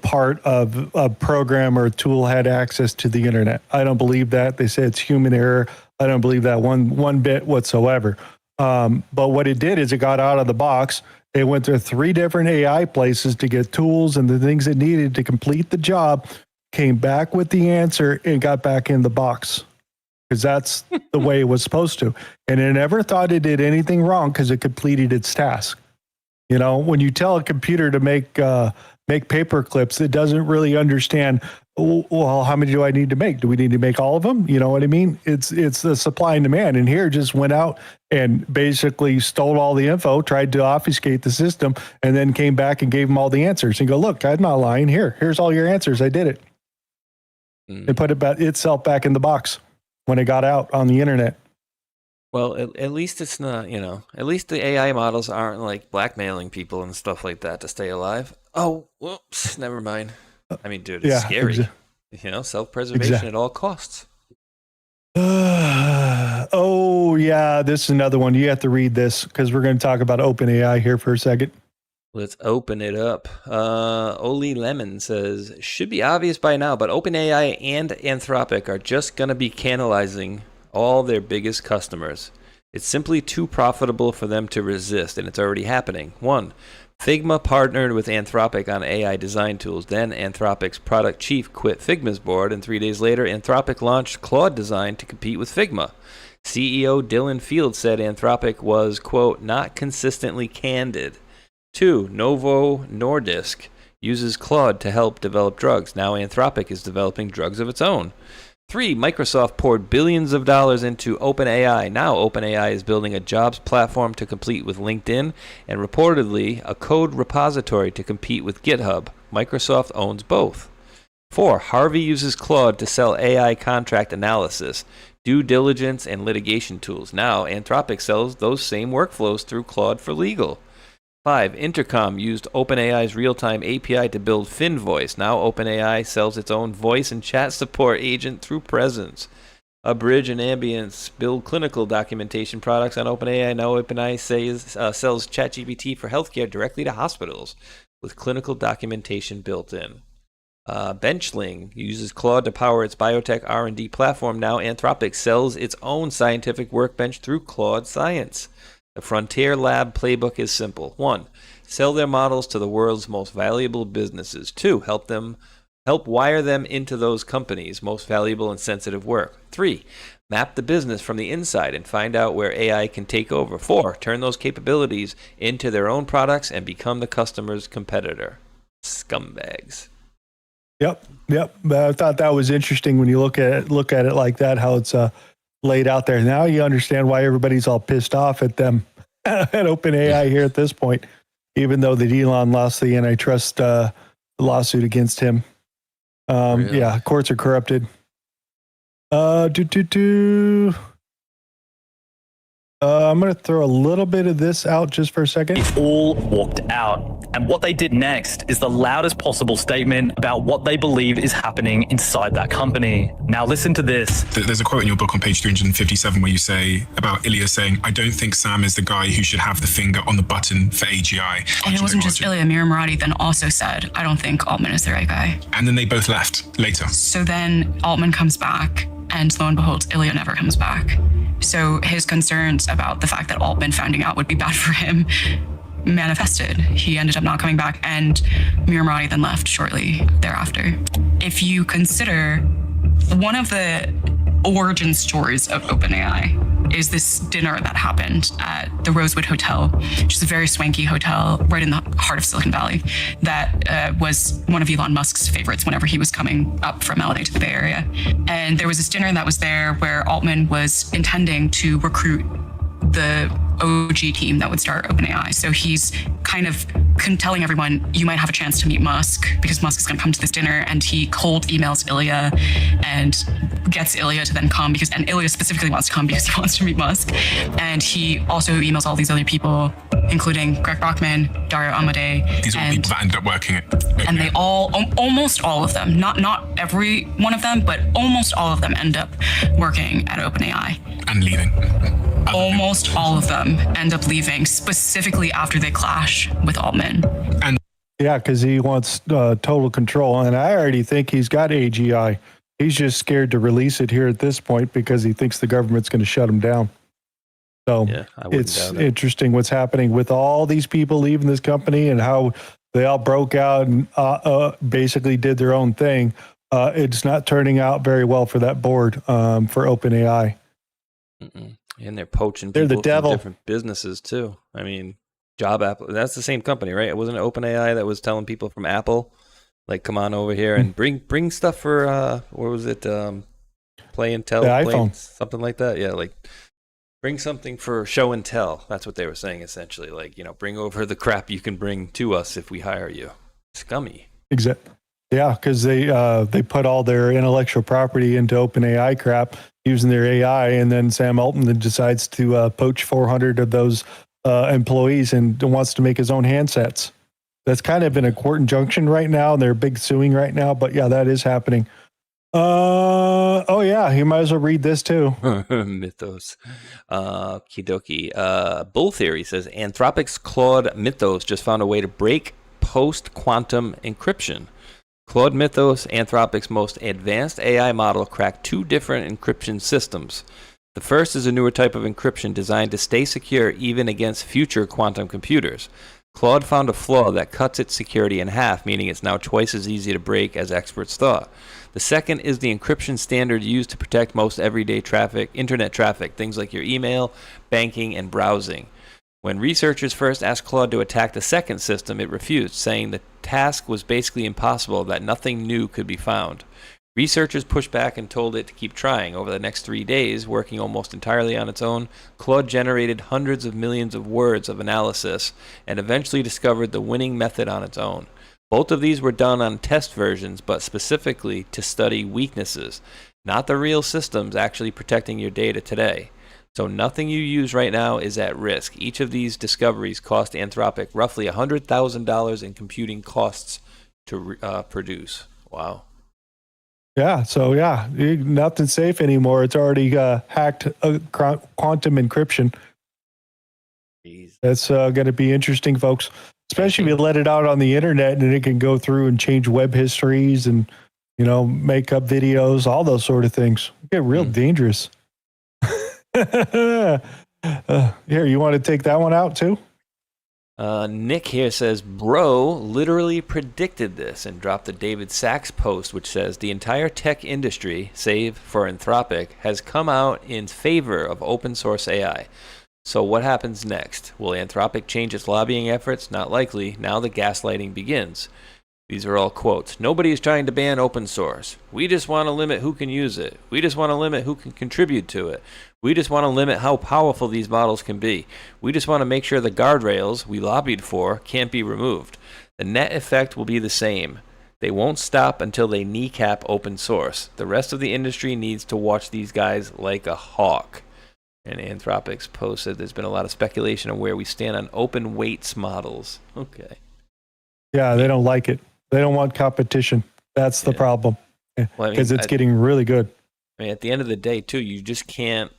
part of a program or a tool had access to the internet. I don't believe that. They say it's human error. I don't believe that one bit whatsoever. But what it did is it got out of the box. It went to 3 different AI places to get tools and the things it needed to complete the job, came back with the answer, and got back in the box. Because that's the way it was supposed to. And it never thought it did anything wrong because it completed its task. You know, when you tell a computer to make paper clips, it doesn't really understand, well, how many do I need to make? Do we need to make all of them? You know what I mean? It's the supply and demand. And here just went out and basically stole all the info, tried to obfuscate the system, and then came back and gave them all the answers and go, look, I'm not lying. Here's all your answers. I did it. And put itself back in the box when it got out on the internet. Well, at least it's not, at least the AI models aren't like blackmailing people and stuff like that to stay alive. Oh, whoops, never mind. I mean, dude, it's scary. Self-preservation at all costs. Oh, yeah, this is another one. You have to read this because we're going to talk about OpenAI here for a second. Let's open it up. Oli Lemon says, should be obvious by now, but OpenAI and Anthropic are just going to be cannibalizing all their biggest customers. It's simply too profitable for them to resist, and it's already happening. 1. Figma partnered with Anthropic on AI design tools. Then Anthropic's product chief quit Figma's board, and 3 days later, Anthropic launched Claude Design to compete with Figma. CEO Dylan Field said Anthropic was, quote, not consistently candid. 2. Novo Nordisk uses Claude to help develop drugs. Now Anthropic is developing drugs of its own. 3. Microsoft poured billions of dollars into OpenAI. Now OpenAI is building a jobs platform to compete with LinkedIn and reportedly a code repository to compete with GitHub. Microsoft owns both. 4. Harvey uses Claude to sell AI contract analysis, due diligence, and litigation tools. Now Anthropic sells those same workflows through Claude for legal. 5. Intercom used OpenAI's real-time API to build FinVoice. Now OpenAI sells its own voice and chat support agent through Presence. Abridge and Ambience build clinical documentation products on OpenAI. Now OpenAI sells ChatGPT for healthcare directly to hospitals with clinical documentation built in. Benchling uses Claude to power its biotech R&D platform. Now Anthropic sells its own scientific workbench through Claude Science. The Frontier Lab playbook is simple. 1. Sell their models to the world's most valuable businesses. 2. Help wire them into those companies' most valuable and sensitive work. 3. Map the business from the inside and find out where AI can take over. 4. Turn those capabilities into their own products and become the customer's competitor. Scumbags. Yep. I thought that was interesting when you look at it like that, how it's laid out there. Now you understand why everybody's all pissed off at them at OpenAI here at this point, even though that Elon lost the antitrust lawsuit against him. Really? Yeah, courts are corrupted. I'm going to throw a little bit of this out just for a second. It's all walked out. And what they did next is the loudest possible statement about what they believe is happening inside that company. Now listen to this. There's a quote in your book on page 357 where you say about Ilya saying, I don't think Sam is the guy who should have the finger on the button for AGI. And it wasn't just Ilya. Mira Murati then also said, I don't think Altman is the right guy. And then they both left later. So then Altman comes back, and lo and behold, Ilya never comes back. So his concerns about the fact that Altman finding out would be bad for him manifested. He ended up not coming back, and Mira Murati then left shortly thereafter. If you consider one of the origin stories of OpenAI is this dinner that happened at the Rosewood Hotel, which is a very swanky hotel right in the heart of Silicon Valley that was one of Elon Musk's favorites whenever he was coming up from LA to the Bay Area. And there was this dinner that was there where Altman was intending to recruit the OG team that would start OpenAI. So he's kind of telling everyone, you might have a chance to meet Musk because Musk is going to come to this dinner, and he cold emails Ilya and gets Ilya to then come and Ilya specifically wants to come because he wants to meet Musk. And he also emails all these other people, including Greg Brockman, Dario Amodei. These are all people that ended up working at And they almost all of them, not every one of them, but almost all of them end up working at OpenAI. And leaving. Almost all of them end up leaving, specifically after they clash with Altman. And yeah, because he wants total control. And I already think he's got AGI. He's just scared to release it here at this point because he thinks the government's going to shut him down. So it's interesting what's happening with all these people leaving this company and how they all broke out and basically did their own thing. It's not turning out very well for that board for OpenAI. And they're poaching They're people the devil. from different businesses too. I mean, that's the same company, right? It wasn't OpenAI that was telling people from Apple, like, come on over here and bring stuff for what was it? Play and tell, the iPhone, something like that. Yeah, like bring something for show and tell. That's what they were saying essentially. Like, bring over the crap you can bring to us if we hire you. Scummy. Exactly. Yeah, because they put all their intellectual property into OpenAI crap using their AI, and then Sam Altman decides to poach 400 of those employees and wants to make his own handsets. That's kind of in a court injunction right now, and they're big suing right now. But yeah, that is happening. Oh yeah, you might as well read this too. Mythos. Kidoki. Bull Theory says Anthropic's Claude Mythos just found a way to break post-quantum encryption. Claude Mythos, Anthropic's most advanced AI model, cracked 2 different encryption systems. The first is a newer type of encryption designed to stay secure even against future quantum computers. Claude found a flaw that cuts its security in half, meaning it's now twice as easy to break as experts thought. The second is the encryption standard used to protect most everyday traffic, internet traffic, things like your email, banking, and browsing. When researchers first asked Claude to attack the second system, it refused, saying the task was basically impossible, that nothing new could be found. Researchers pushed back and told it to keep trying. Over the next 3 days, working almost entirely on its own, Claude generated hundreds of millions of words of analysis and eventually discovered the winning method on its own. Both of these were done on test versions, but specifically to study weaknesses, not the real systems actually protecting your data today. So nothing you use right now is at risk. Each of these discoveries cost Anthropic roughly $100,000 in computing costs to produce. Wow. Yeah, so yeah, nothing's safe anymore. It's already hacked quantum encryption. Jeez. That's going to be interesting, folks. Especially if you let it out on the internet and it can go through and change web histories and, make up videos, all those sort of things. Get real dangerous. Here, you want to take that one out too? Nick here says, bro literally predicted this, and dropped the David Sachs post, which says the entire tech industry, save for Anthropic, has come out in favor of open source AI. So what happens next? Will Anthropic change its lobbying efforts? Not likely. Now the gaslighting begins. These are all quotes. Nobody is trying to ban open source. We just want to limit who can use it. We just want to limit who can contribute to it. We just want to limit how powerful these models can be. We just want to make sure the guardrails we lobbied for can't be removed. The net effect will be the same. They won't stop until they kneecap open source. The rest of the industry needs to watch these guys like a hawk. And Anthropic's post said there's been a lot of speculation on where we stand on open weights models. Okay. Yeah, they don't like it. They don't want competition. That's the problem. Because it's getting really good. I mean, at the end of the day, too, you just can't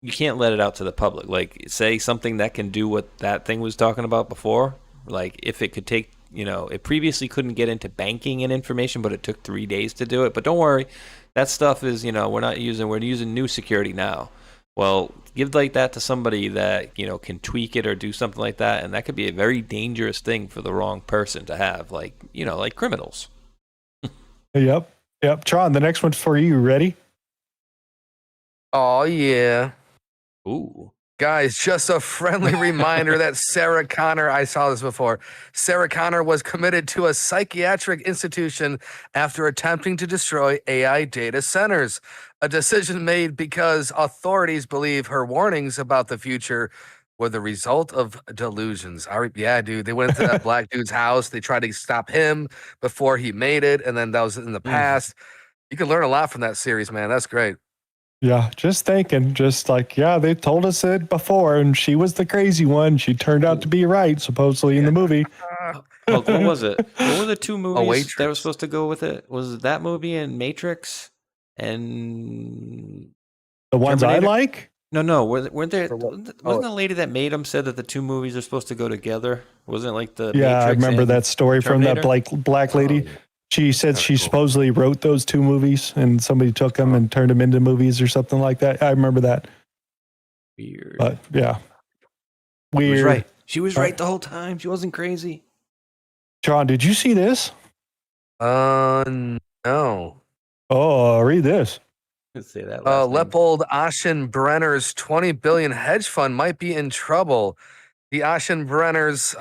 let it out to the public. Like, say something that can do what that thing was talking about before. Like, if it could take, it previously couldn't get into banking and information, but it took 3 days to do it. But don't worry, that stuff is, we're using new security now. Well, give like that to somebody that, can tweak it or do something like that, and that could be a very dangerous thing for the wrong person to have, like criminals. Yep. Tron, the next one's for you. Ready? Oh, yeah. Ooh. Guys, just a friendly reminder that Sarah Connor, I saw this before. Sarah Connor was committed to a psychiatric institution after attempting to destroy AI data centers. A decision made because authorities believe her warnings about the future were the result of delusions. Yeah, dude. They went into that black dude's house. They tried to stop him before he made it, and then that was in the past. You can learn a lot from that series, man. That's great. Yeah, just thinking, just like, yeah, they told us it before, and she was the crazy one. She turned out to be right, supposedly, in the movie. What was it? What were the two movies Waitress. that were supposed to go with it? Was it that movie and Matrix and The ones Terminator? I like? No. Weren't there? Wasn't the lady that made them said that the two movies are supposed to go together? Wasn't it like the Yeah, I Matrix remember and that story from that Terminator? black lady. She said she supposedly wrote those two movies, and somebody took them and turned them into movies or something like that. I remember that. Weird. But yeah, She was weird. right. She was right the whole time. She wasn't crazy. John, did you see this? No. Oh, read this. Let's say that last name. Leopold Aschenbrenner's 20 billion hedge fund might be in trouble. The Aschenbrenners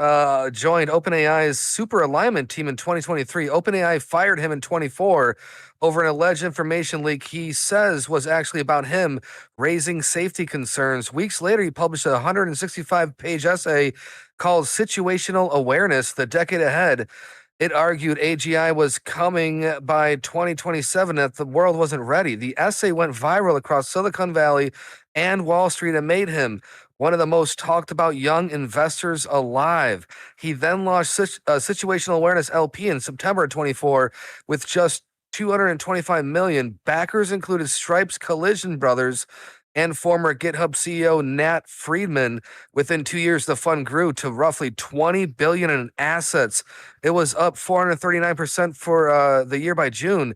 joined OpenAI's super alignment team in 2023. OpenAI fired him in 24 over an alleged information leak he says was actually about him raising safety concerns. Weeks later, he published a 165-page essay called Situational Awareness, the Decade Ahead. It argued AGI was coming by 2027, that the world wasn't ready. The essay went viral across Silicon Valley and Wall Street and made him one of the most talked about young investors alive. He then launched Situational Awareness LP in September 24 with just 225 million. Backers included Stripe's Collision Brothers and former GitHub CEO Nat Friedman. Within 2 years, the fund grew to roughly 20 billion in assets. It was up 439% for the year by June.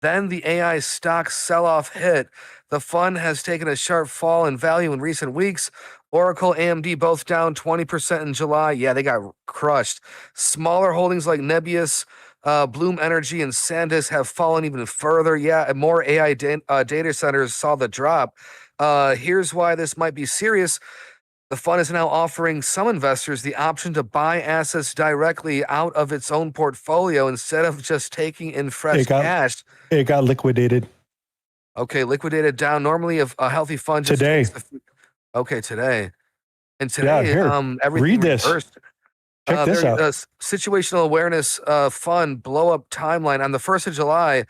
Then the AI stock sell-off hit. The fund has taken a sharp fall in value in recent weeks. Oracle, AMD both down 20% in July. Yeah, they got crushed. Smaller holdings like Nebius, Bloom Energy, and SanDisk have fallen even further. Yeah, and more AI data centers saw the drop. Here's why this might be serious. The fund is now offering some investors the option to buy assets directly out of its own portfolio instead of just taking in fresh cash. It got liquidated. Okay, liquidated down. Normally, if a healthy fund just Today. Okay, today. And Yeah, today, here. everything Read this. reversed. Check this out. Situational Awareness Fund blow up timeline. On the 1st of July,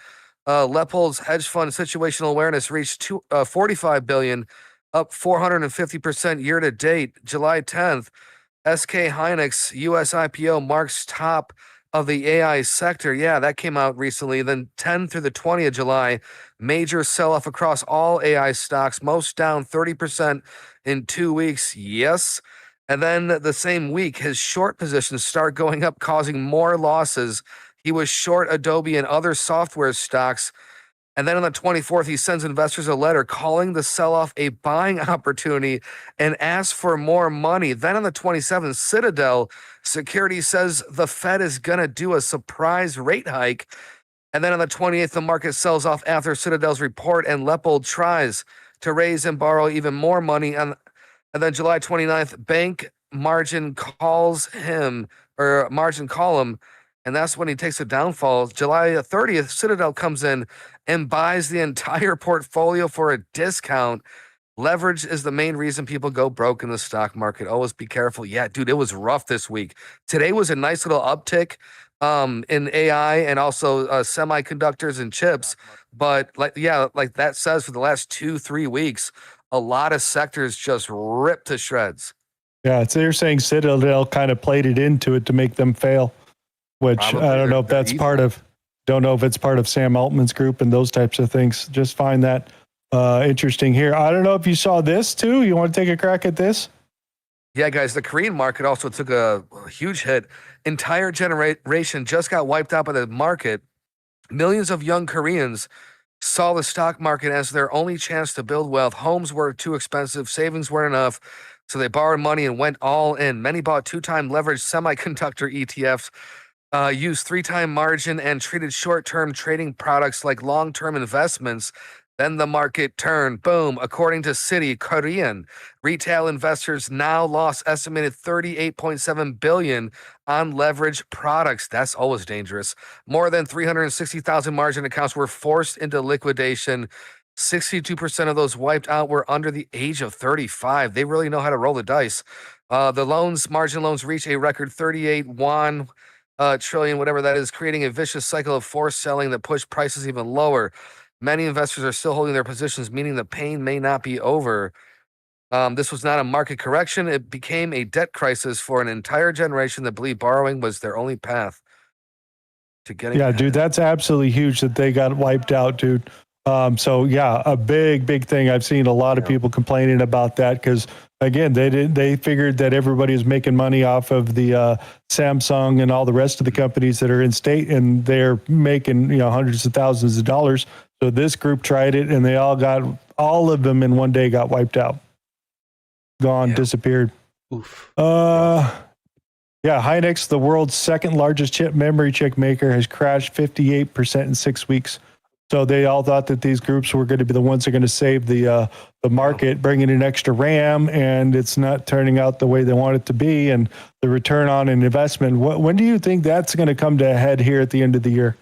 Leopold's hedge fund Situational Awareness reached 45 billion, up 450% year to date. July 10th, SK Hynix US IPO marks top of the AI sector. Yeah, that came out recently. Then 10 through the 20th of July, major sell-off across all AI stocks, most down 30% in 2 weeks. Yes. And then the same week, his short positions start going up, causing more losses. He was short Adobe and other software stocks. And then on the 24th, he sends investors a letter calling the sell-off a buying opportunity and asks for more money. Then on the 27th, Citadel Securities says the Fed is going to do a surprise rate hike. And then on the 28th, the market sells off after Citadel's report, and Leopold tries to raise and borrow even more money. And then July 29th, bank margin calls him, or margin call him, and that's when he takes a downfall. July 30th, Citadel comes in and buys the entire portfolio for a discount. Leverage is the main reason people go broke in the stock market. Always be careful. Yeah, dude, it was rough this week. Today was a nice little uptick in AI and also semiconductors and chips. But like that says, for the last 2-3 weeks, a lot of sectors just ripped to shreds. Yeah, so you're saying Citadel kind of played it into it to make them fail, which Probably. I don't know if They're that's evil. don't know if it's part of Sam Altman's group and those types of things. Just find that interesting here. I don't know if you saw this too. You want to take a crack at this? Yeah, guys, the Korean market also took a huge hit. Entire generation just got wiped out by the market. Millions of young Koreans saw the stock market as their only chance to build wealth. Homes were too expensive, savings weren't enough, so they borrowed money and went all in. Many bought 2-time leveraged semiconductor ETFs, used 3-time margin, and treated short-term trading products like long-term investments. Then the market turned. Boom. According to Citi, Korean retail investors now lost estimated 38.7 billion on leveraged products. That's always dangerous. More than 360,000 margin accounts were forced into liquidation. 62% of those wiped out were under the age of 35. They really know how to roll the dice. The margin loans reach a record 38 trillion, whatever that is, creating a vicious cycle of forced selling that pushed prices even lower. Many investors are still holding their positions, meaning the pain may not be over. This was not a market correction. It became a debt crisis for an entire generation that believed borrowing was their only path to getting Yeah, ahead. dude, that's absolutely huge that they got wiped out, dude. So yeah, a big thing. I've seen a lot of people complaining about that because again, they figured that everybody is making money off of the Samsung and all the rest of the companies that are in state, and they're making hundreds of thousands of dollars. So this group tried it, and all of them in one day got wiped out. Gone, disappeared. Oof. Yeah, Hynix, the world's second largest memory chip maker, has crashed 58% in 6 weeks. So they all thought that these groups were going to be the ones that are going to save the market, bringing in extra RAM, and it's not turning out the way they want it to be. And the return on an investment, when do you think that's going to come to a head here at the end of the year?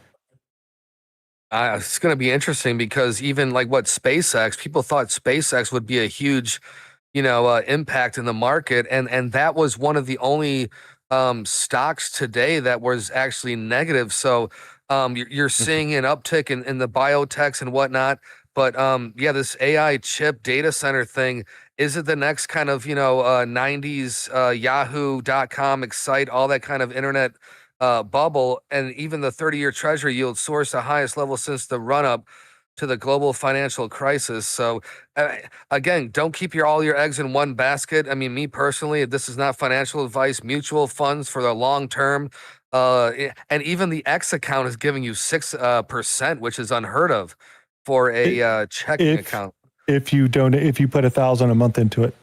It's going to be interesting because even like SpaceX, people thought SpaceX would be a huge, impact in the market, and that was one of the only stocks today that was actually negative. So you're seeing an uptick in the biotechs and whatnot. But this AI chip data center thing, is it the next kind of 90s Yahoo.com Excite, all that kind of internet bubble? And even the 30-year Treasury yield soars the highest level since the run-up to the global financial crisis. So again, don't keep all your eggs in one basket. I mean, me personally, this is not financial advice. Mutual funds for the long term, and even the X account is giving you 6%, which is unheard of for a checking account. If you put $1,000 a month into it.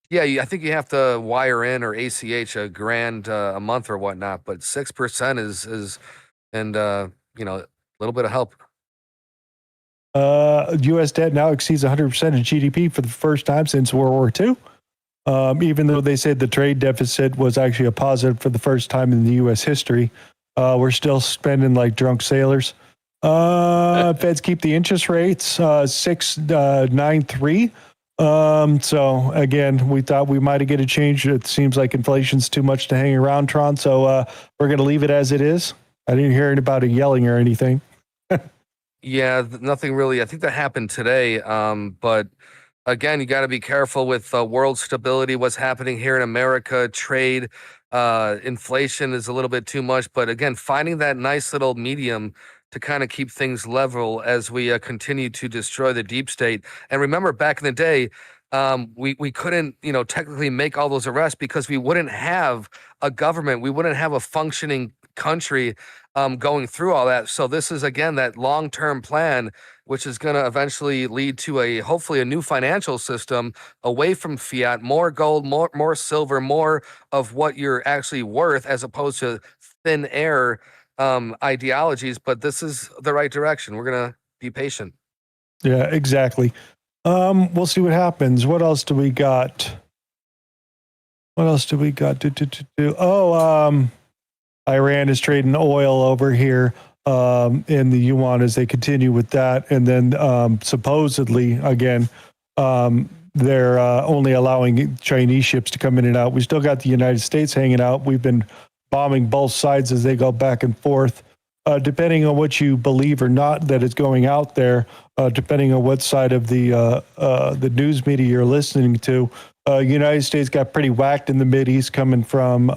Yeah, I think you have to wire in or ACH $1,000 a month or whatnot, but 6% is and a little bit of help. U.S. debt now exceeds 100% of GDP for the first time since World War II. Even though they said the trade deficit was actually a positive for the first time in the U.S. history, we're still spending like drunk sailors. Feds keep the interest rates 6.93. So again, we thought we might get a change. It seems like inflation's too much to hang around, Tron. So we're going to leave it as it is. I didn't hear about it yelling or anything. Yeah, nothing really. I think that happened today. But again, you got to be careful with world stability, what's happening here in America, trade, inflation is a little bit too much. But again, finding that nice little medium to kind of keep things level as we continue to destroy the deep state. And remember, back in the day, we couldn't, technically make all those arrests because we wouldn't have a government. We wouldn't have a functioning country going through all that. So this is, again, that long-term plan, which is going to eventually lead to hopefully a new financial system away from fiat, more gold, more silver, more of what you're actually worth as opposed to thin air ideologies. But this is the right direction. We're going to be patient. Yeah, exactly. We'll see what happens. What else do we got? Iran is trading oil over here in the yuan as they continue with that. And then supposedly, again, they're only allowing Chinese ships to come in and out. We still got the United States hanging out. We've been bombing both sides as they go back and forth. Depending on what you believe or not that is going out there, depending on what side of the news media you're listening to, United States got pretty whacked in the Mideast coming from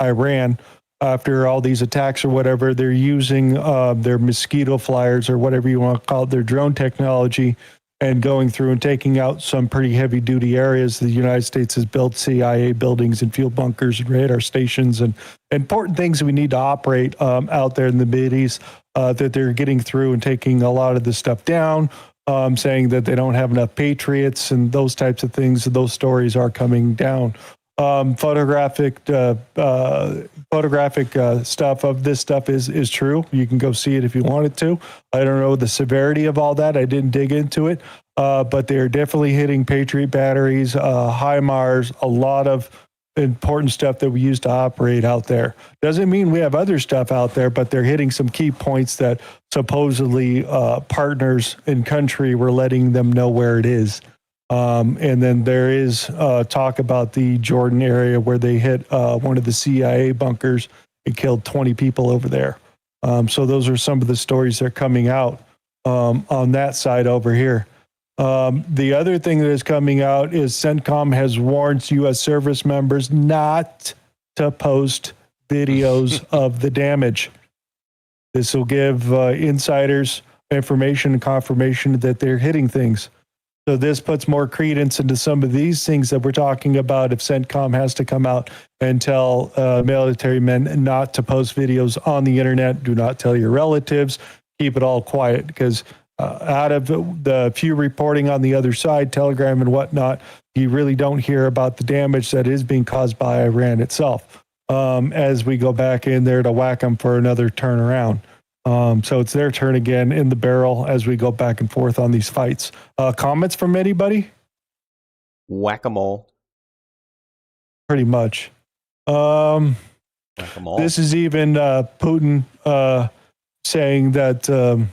Iran. After all these attacks or whatever, they're using their mosquito flyers or whatever you want to call it, their drone technology, and going through and taking out some pretty heavy duty areas. The United States has built CIA buildings and fuel bunkers and radar stations and important things we need to operate out there in the Mideast that they're getting through and taking a lot of this stuff down, saying that they don't have enough patriots and those types of things. Those stories are coming down. Photographic stuff of this stuff is true. You can go see it if you wanted to. I don't know the severity of all that. I didn't dig into it, but they're definitely hitting Patriot batteries, HIMARS, a lot of important stuff that we use to operate out there. Doesn't mean we have other stuff out there, but they're hitting some key points that supposedly partners in country were letting them know where it is. And then there is talk about the Jordan area where they hit one of the CIA bunkers and killed 20 people over there. So those are some of the stories that are coming out on that side over here. The other thing that is coming out is CENTCOM has warned U.S. service members not to post videos of the damage. This will give insiders information and confirmation that they're hitting things. So this puts more credence into some of these things that we're talking about. If CENTCOM has to come out and tell military men not to post videos on the internet, do not tell your relatives, keep it all quiet, because out of the few reporting on the other side, Telegram and whatnot, you really don't hear about the damage that is being caused by Iran itself as we go back in there to whack them for another turnaround. So it's their turn again in the barrel as we go back and forth on these fights. Comments from anybody? Whack-a-mole. Pretty much. Whack-a-mole. This is even Putin saying that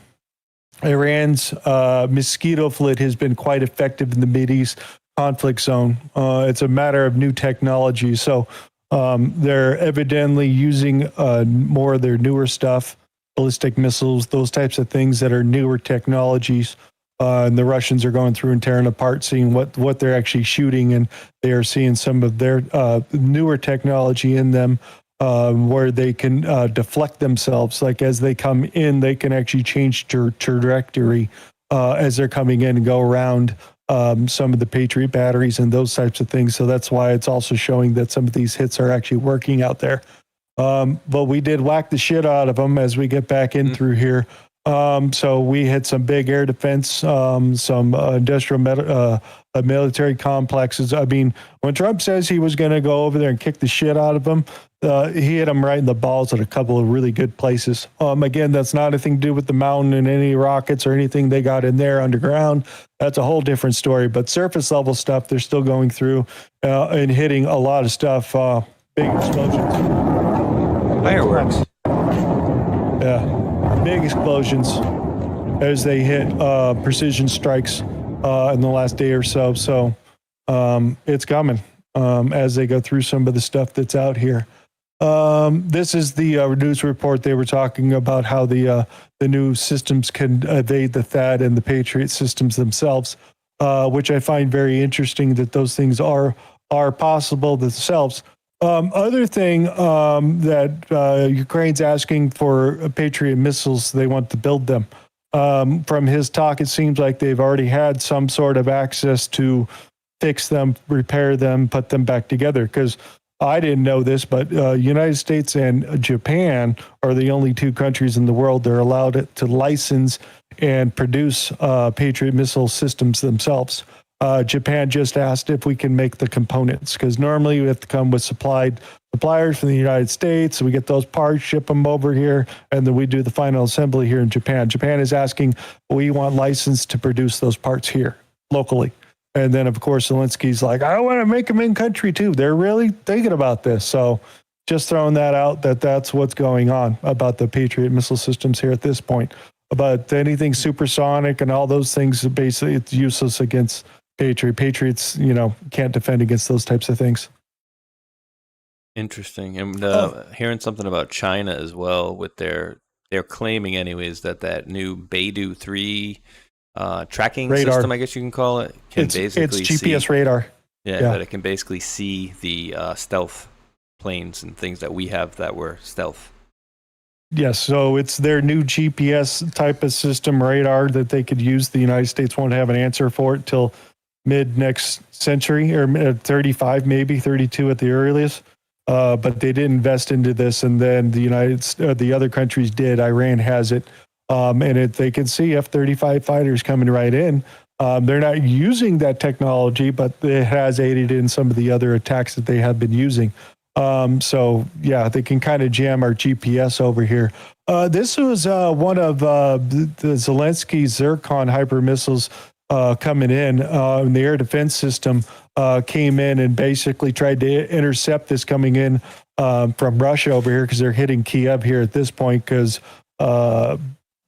Iran's mosquito flit has been quite effective in the Mideast conflict zone. It's a matter of new technology. So they're evidently using more of their newer stuff, ballistic missiles, those types of things that are newer technologies. And the Russians are going through and tearing apart, seeing what they're actually shooting. And they are seeing some of their newer technology in them where they can deflect themselves. Like as they come in, they can actually change trajectory as they're coming in and go around some of the Patriot batteries and those types of things. So that's why it's also showing that some of these hits are actually working out there. But we did whack the shit out of them as we get back in through here. So we hit some big air defense, some industrial military complexes. I mean, when Trump says he was going to go over there and kick the shit out of them, he hit them right in the balls at a couple of really good places. Again, that's not anything to do with the mountain and any rockets or anything they got in there underground. That's a whole different story. But surface level stuff, they're still going through and hitting a lot of stuff. Big explosions. Fireworks. Yeah. Big explosions as they hit precision strikes in the last day or so. So it's coming as they go through some of the stuff that's out here. This is the news report. They were talking about how the new systems can evade the THAAD and the Patriot systems themselves, which I find very interesting that those things are possible themselves. Other thing that Ukraine's asking for Patriot missiles, they want to build them. From his talk, it seems like they've already had some sort of access to fix them, repair them, put them back together. Because I didn't know this, but United States and Japan are the only two countries in the world that are allowed to license and produce Patriot missile systems themselves. Japan just asked if we can make the components, because normally we have to come with suppliers from the United States. So we get those parts, ship them over here, and then we do the final assembly here in Japan. Japan is asking, we want license to produce those parts here locally. And then, of course, Zelensky's like, I want to make them in country too. They're really thinking about this. So just throwing that out, that's what's going on about the Patriot missile systems here at this point. But anything supersonic and all those things, basically, it's useless against Patriots, can't defend against those types of things. Interesting. And hearing something about China as well, with they're claiming anyways that new Beidou 3 tracking radar system, I guess you can call it, it's GPS radar. Yeah, that it can basically see the stealth planes and things that we have that were stealth. Yes, so it's their new GPS type of system radar that they could use. The United States won't have an answer for it till mid next century, or 35, maybe 32 at the earliest. But they did invest into this, and then the other countries did. Iran has it, and they can see F-35 fighters coming right in. They're not using that technology, but it has aided in some of the other attacks that they have been using. So yeah, they can kind of jam our GPS over here. This was one of the Zelensky Zircon hyper missiles coming in the air defense system. came in and basically tried to intercept this coming in from Russia over here because they're hitting Kiev here at this point because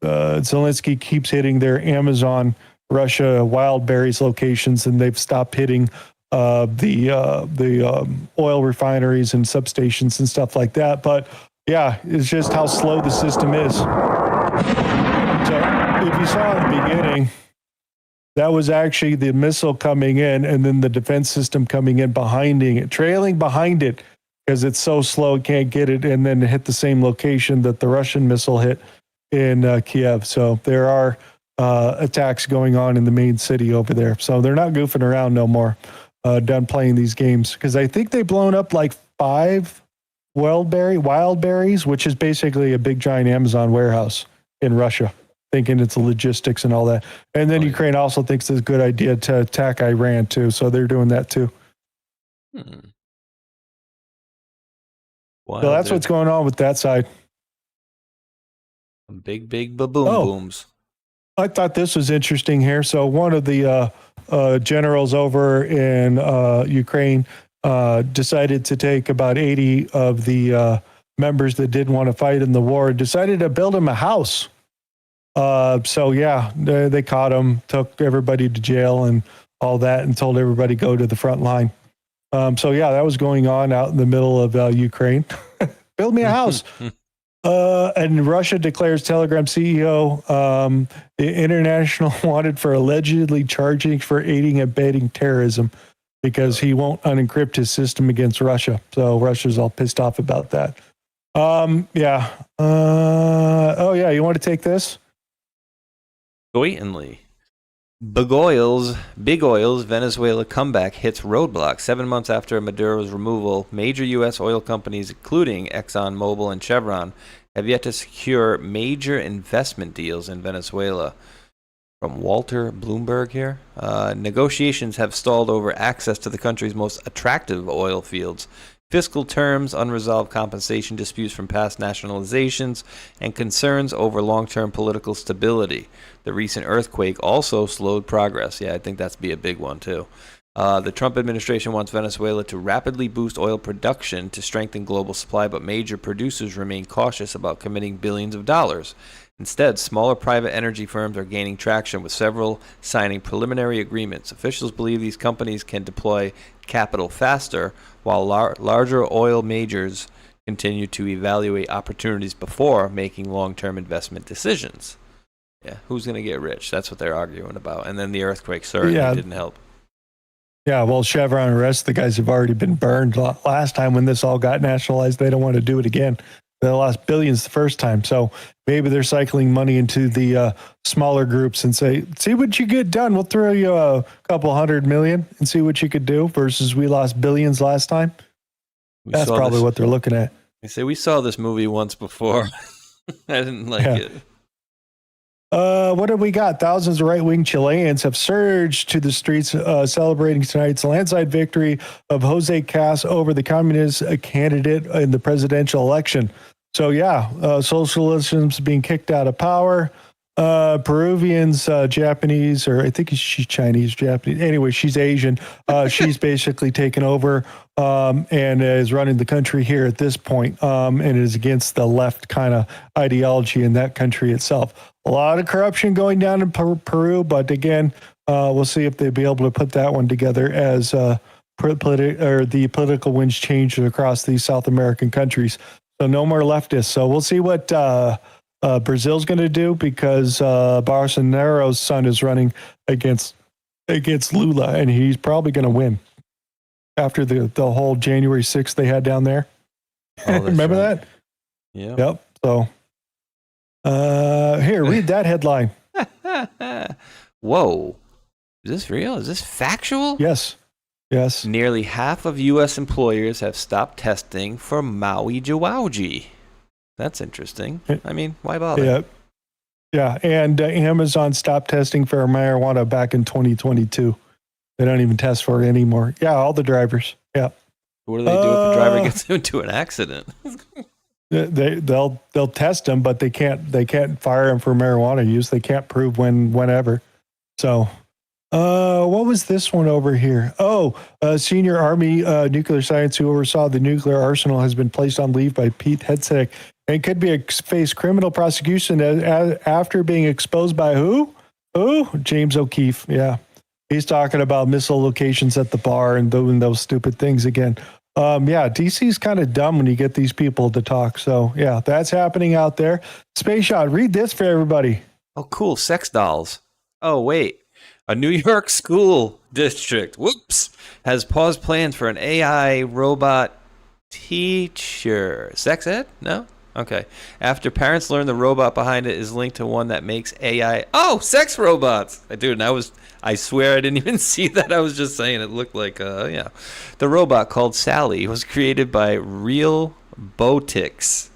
Zelensky keeps hitting their Amazon Russia wild berries locations, and they've stopped hitting the oil refineries and substations and stuff like that. But yeah, it's just how slow the system is. So if you saw in the beginning, that was actually the missile coming in and then the defense system coming in behind it, trailing behind it because it's so slow, it can't get it, and then hit the same location that the Russian missile hit in Kiev. So there are attacks going on in the main city over there. So they're not goofing around no more, done playing these games. Because I think they've blown up like 5 wild berries, which is basically a big giant Amazon warehouse in Russia, thinking it's logistics and all that. And then Ukraine also thinks it's a good idea to attack Iran too. So they're doing that too. So that's what's going on with that side. Big booms. I thought this was interesting here. So one of the generals over in Ukraine decided to take about 80 of the members that didn't want to fight in the war, decided to build him a house. So yeah, they caught him, took everybody to jail and all that, and told everybody go to the front line. So yeah, that was going on out in the middle of Ukraine. Build me a house. And Russia declares Telegram CEO the international wanted for allegedly charging for aiding and abetting terrorism because he won't unencrypt his system against Russia. So Russia's all pissed off about that. Yeah. Oh yeah, you want to take this? Blatantly. Big Oil's Venezuela comeback hits roadblock 7 months after Maduro's removal. Major U.S. oil companies, including ExxonMobil and Chevron, have yet to secure major investment deals in Venezuela. From Walter Bloomberg here. Negotiations have stalled over access to the country's most attractive oil fields, fiscal terms, unresolved compensation disputes from past nationalizations, and concerns over long-term political stability. The recent earthquake also slowed progress. Yeah, I think that's be a big one, too. The Trump administration wants Venezuela to rapidly boost oil production to strengthen global supply, but major producers remain cautious about committing billions of dollars. Instead, smaller private energy firms are gaining traction, with several signing preliminary agreements. Officials believe these companies can deploy capital faster, while larger oil majors continue to evaluate opportunities before making long-term investment decisions. Yeah, who's going to get rich? That's what they're arguing about. And then the earthquake certainly didn't help. Yeah, well, Chevron and the rest of the guys have already been burned. Last time when this all got nationalized, they don't want to do it again. They lost billions the first time. So maybe they're cycling money into the smaller groups and say, see what you get done. We'll throw you a couple $100 million and see what you could do versus we lost billions last time. That's probably what they're looking at. They say we saw this movie once before. I didn't like it. What have we got? Thousands of right-wing Chileans have surged to the streets celebrating tonight's landslide victory of Jose Cast over the communist candidate in the presidential election. So yeah, socialism's being kicked out of power. Peruvians, Japanese, or I think she's Chinese, Japanese. Anyway, she's Asian. She's basically taken over and is running the country here at this point, and is against the left kind of ideology in that country itself. A lot of corruption going down in Peru, but again, we'll see if they'll be able to put that one together as the political winds change across these South American countries. So no more leftists. So we'll see what Brazil's going to do, because Bolsonaro's son is running against Lula, and he's probably going to win after the whole January 6th they had down there. Remember that? Yeah. Yep. So here, read that headline. Whoa. Is this real? Is this factual? Yes. Yes. Nearly half of U.S. employers have stopped testing for Maui Jawauji. That's interesting. I mean, why bother? Yeah. Yeah. And Amazon stopped testing for marijuana back in 2022. They don't even test for it anymore. Yeah. All the drivers. Yeah. What do they do if a driver gets into an accident? They'll test them, but they can't fire them for marijuana use. They can't prove whenever. So What was this one over here? Oh, senior Army nuclear science who oversaw the nuclear arsenal has been placed on leave by Pete Hegseth and could be face criminal prosecution after being exposed by who? Who? James O'Keefe. Yeah. He's talking about missile locations at the bar and doing those stupid things again. Yeah, DC's kind of dumb when you get these people to talk. So, yeah, that's happening out there. Space Shot, read this for everybody. Oh, cool. Sex dolls. Oh, wait. A New York school district, whoops, has paused plans for an AI robot teacher. Sex ed? No? Okay. After parents learn the robot behind it is linked to one that makes AI. Oh, sex robots. Dude, I swear I didn't even see that. I was just saying it looked like, yeah. The robot called Sally was created by Real Botics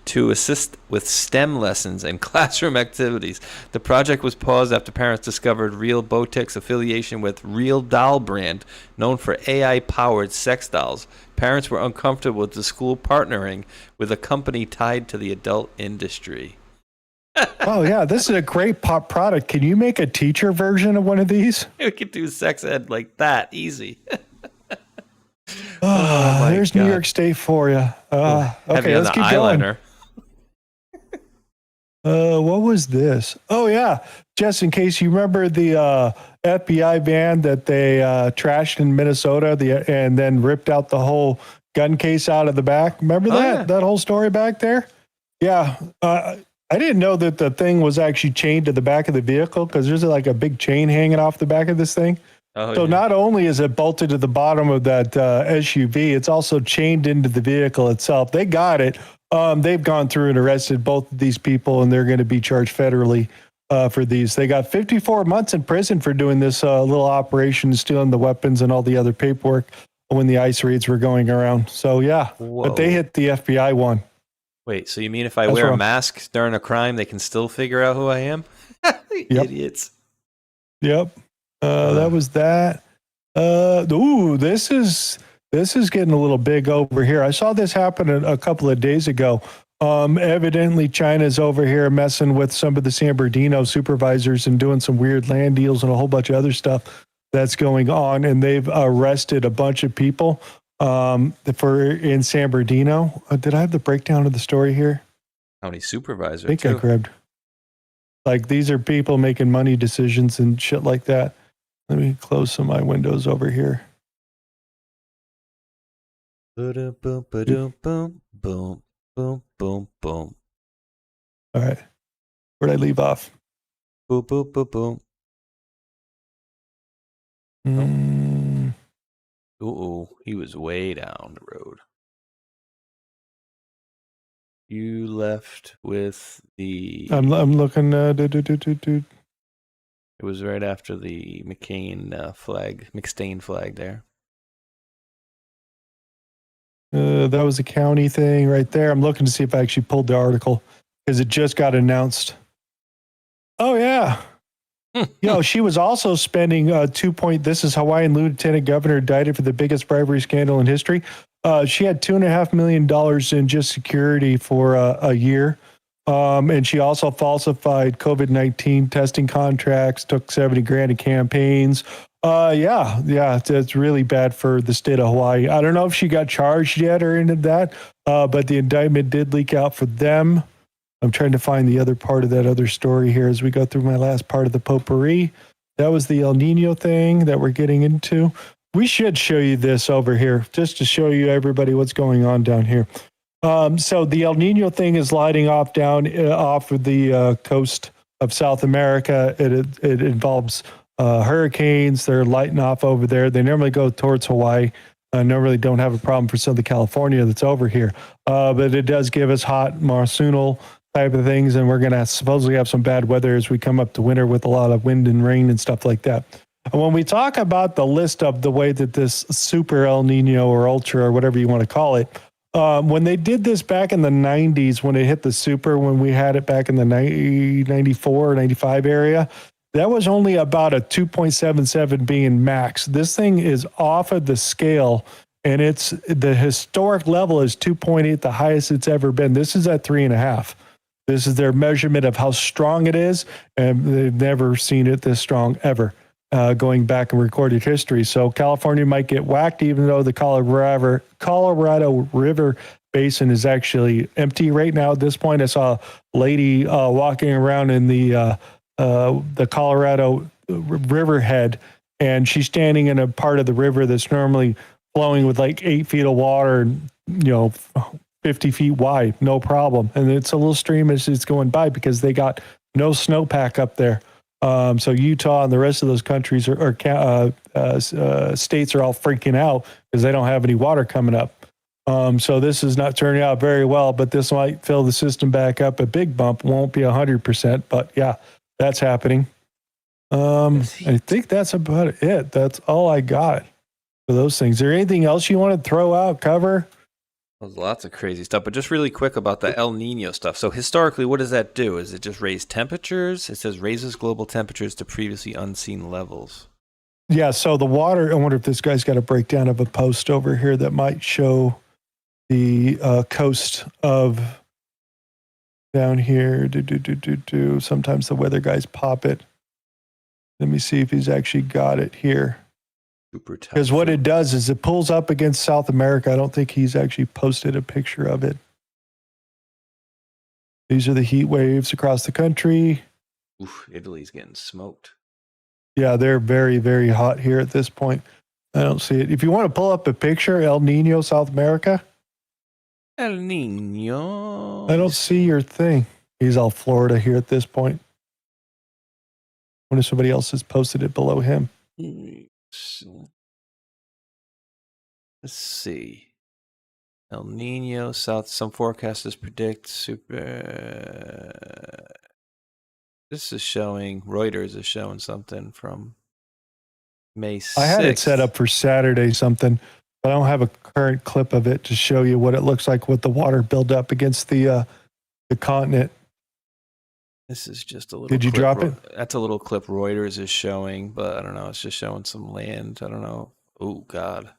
to assist with STEM lessons and classroom activities. The project was paused after parents discovered Real Botics' affiliation with Real Doll brand, known for AI-powered sex dolls. Parents were uncomfortable with the school partnering with a company tied to the adult industry. Oh, yeah, this is a great pop product. Can you make a teacher version of one of these? We could do sex ed like that, easy. There's God. New York State for you. Okay, let's keep eyeliner. Going. What was this? Oh, yeah. Just in case you remember the FBI van that they trashed in Minnesota and then ripped out the whole gun case out of the back. Remember that? Yeah. That whole story back there? Yeah. I didn't know that the thing was actually chained to the back of the vehicle because there's like a big chain hanging off the back of this thing. So not only is it bolted to the bottom of that SUV, it's also chained into the vehicle itself. They got it. They've gone through and arrested both of these people, and they're going to be charged federally for these. They got 54 months in prison for doing this little operation, stealing the weapons and all the other paperwork when the ICE raids were going around. So, yeah, but they hit the FBI one. Wait, so you mean if I wear a mask during a crime, they can still figure out who I am? Idiots. Yep. That was that. This is getting a little big over here. I saw this happen a couple of days ago. Evidently, China's over here messing with some of the San Bernardino supervisors and doing some weird land deals and a whole bunch of other stuff that's going on. And they've arrested a bunch of people in San Bernardino. Did I have the breakdown of the story here? How many supervisors? I think I grabbed. Like, these are people making money decisions and shit like that. Let me close some of my windows over here. Boom, boom, boom, boom, boom, boom, boom, boom. All right. Where'd I leave off? Boom, boom, boom, boom. Ooh, he was way down the road. You left with the... I'm looking... It was right after the McStain flag there. That was a county thing right there. I'm looking to see if I actually pulled the article because it just got announced. Oh, yeah. She was also spending this is Hawaiian Lieutenant Governor indicted for the biggest bribery scandal in history. She had $2.5 million in just security for a year. And she also falsified COVID-19 testing contracts, took $70,000 in campaigns. It's really bad for the state of Hawaii. I don't know if she got charged yet or any of that, but the indictment did leak out for them. I'm trying to find the other part of that other story here as we go through my last part of the potpourri. That was the El Nino thing that we're getting into. We should show you this over here just to show you everybody what's going on down here. So the El Nino thing is lighting off down off of the coast of South America. It involves hurricanes. They're lighting off over there. They normally go towards Hawaii. Normally don't have a problem for Southern California that's over here. But it does give us hot monsoonal type of things, and we're going to supposedly have some bad weather as we come up to winter with a lot of wind and rain and stuff like that. And when we talk about the list of the way that this super El Nino or ultra or whatever you want to call it, when they did this back in the 90s, when it hit the super, when we had it back in the 94 or 95 area, that was only about a 2.77 being max. This thing is off of the scale, and the historic level is 2.8, the highest it's ever been. This is at 3.5. This is their measurement of how strong it is, and they've never seen it this strong ever, going back in recorded history. So California might get whacked, even though the Colorado River basin is actually empty right now. At this point, I saw a lady walking around in the Colorado Riverhead, and she's standing in a part of the river that's normally flowing with like 8 feet of water, 50 feet wide, no problem. And it's a little stream as it's going by because they got no snowpack up there. So Utah and the rest of those countries or states are all freaking out because they don't have any water coming up. So this is not turning out very well, but this might fill the system back up. A big bump won't be 100%, but yeah, that's happening. I think that's about it. That's all I got for those things. Is there anything else you want to throw out, cover? There's lots of crazy stuff, but just really quick about the El Nino stuff. So historically, what does that do? Is it just raise temperatures? It says raises global temperatures to previously unseen levels. Yeah, so the water, I wonder if this guy's got a breakdown of a post over here that might show the coast of down here. Sometimes the weather guys pop it. Let me see if he's actually got it here. Because what it does is it pulls up against South America. I don't think he's actually posted a picture of it. These are the heat waves across the country. Oof, Italy's getting smoked. Yeah, they're very, very hot here at this point. I don't see it. If you want to pull up a picture, El Nino, South America. El Nino. I don't see your thing. He's all Florida here at this point. I wonder if somebody else has posted it below him. Let's see. El Nino, South. Some forecasters predict super. This is showing. Reuters is showing something from May 6th. I had it set up for Saturday something, but I don't have a current clip of it to show you what it looks like with the water build up against the continent. This is just a little. Did you clip. drop it? That's a little clip Reuters is showing, but I don't know. It's just showing some land. I don't know. Oh God.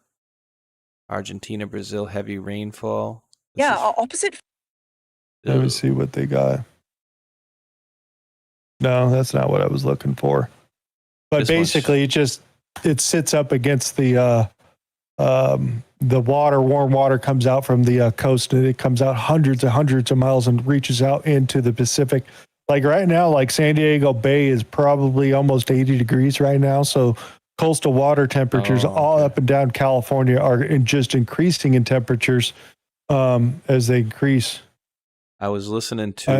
Argentina, Brazil, heavy rainfall. Opposite. Let me see what they got. No, that's not what I was looking for. But This basically, it sits up against the water. Warm water comes out from the coast, and it comes out hundreds of miles and reaches out into the Pacific. Like right now, like San Diego Bay is probably almost 80 degrees right now. So coastal water temperatures all up and down California are just increasing in temperatures as they increase. I was listening to,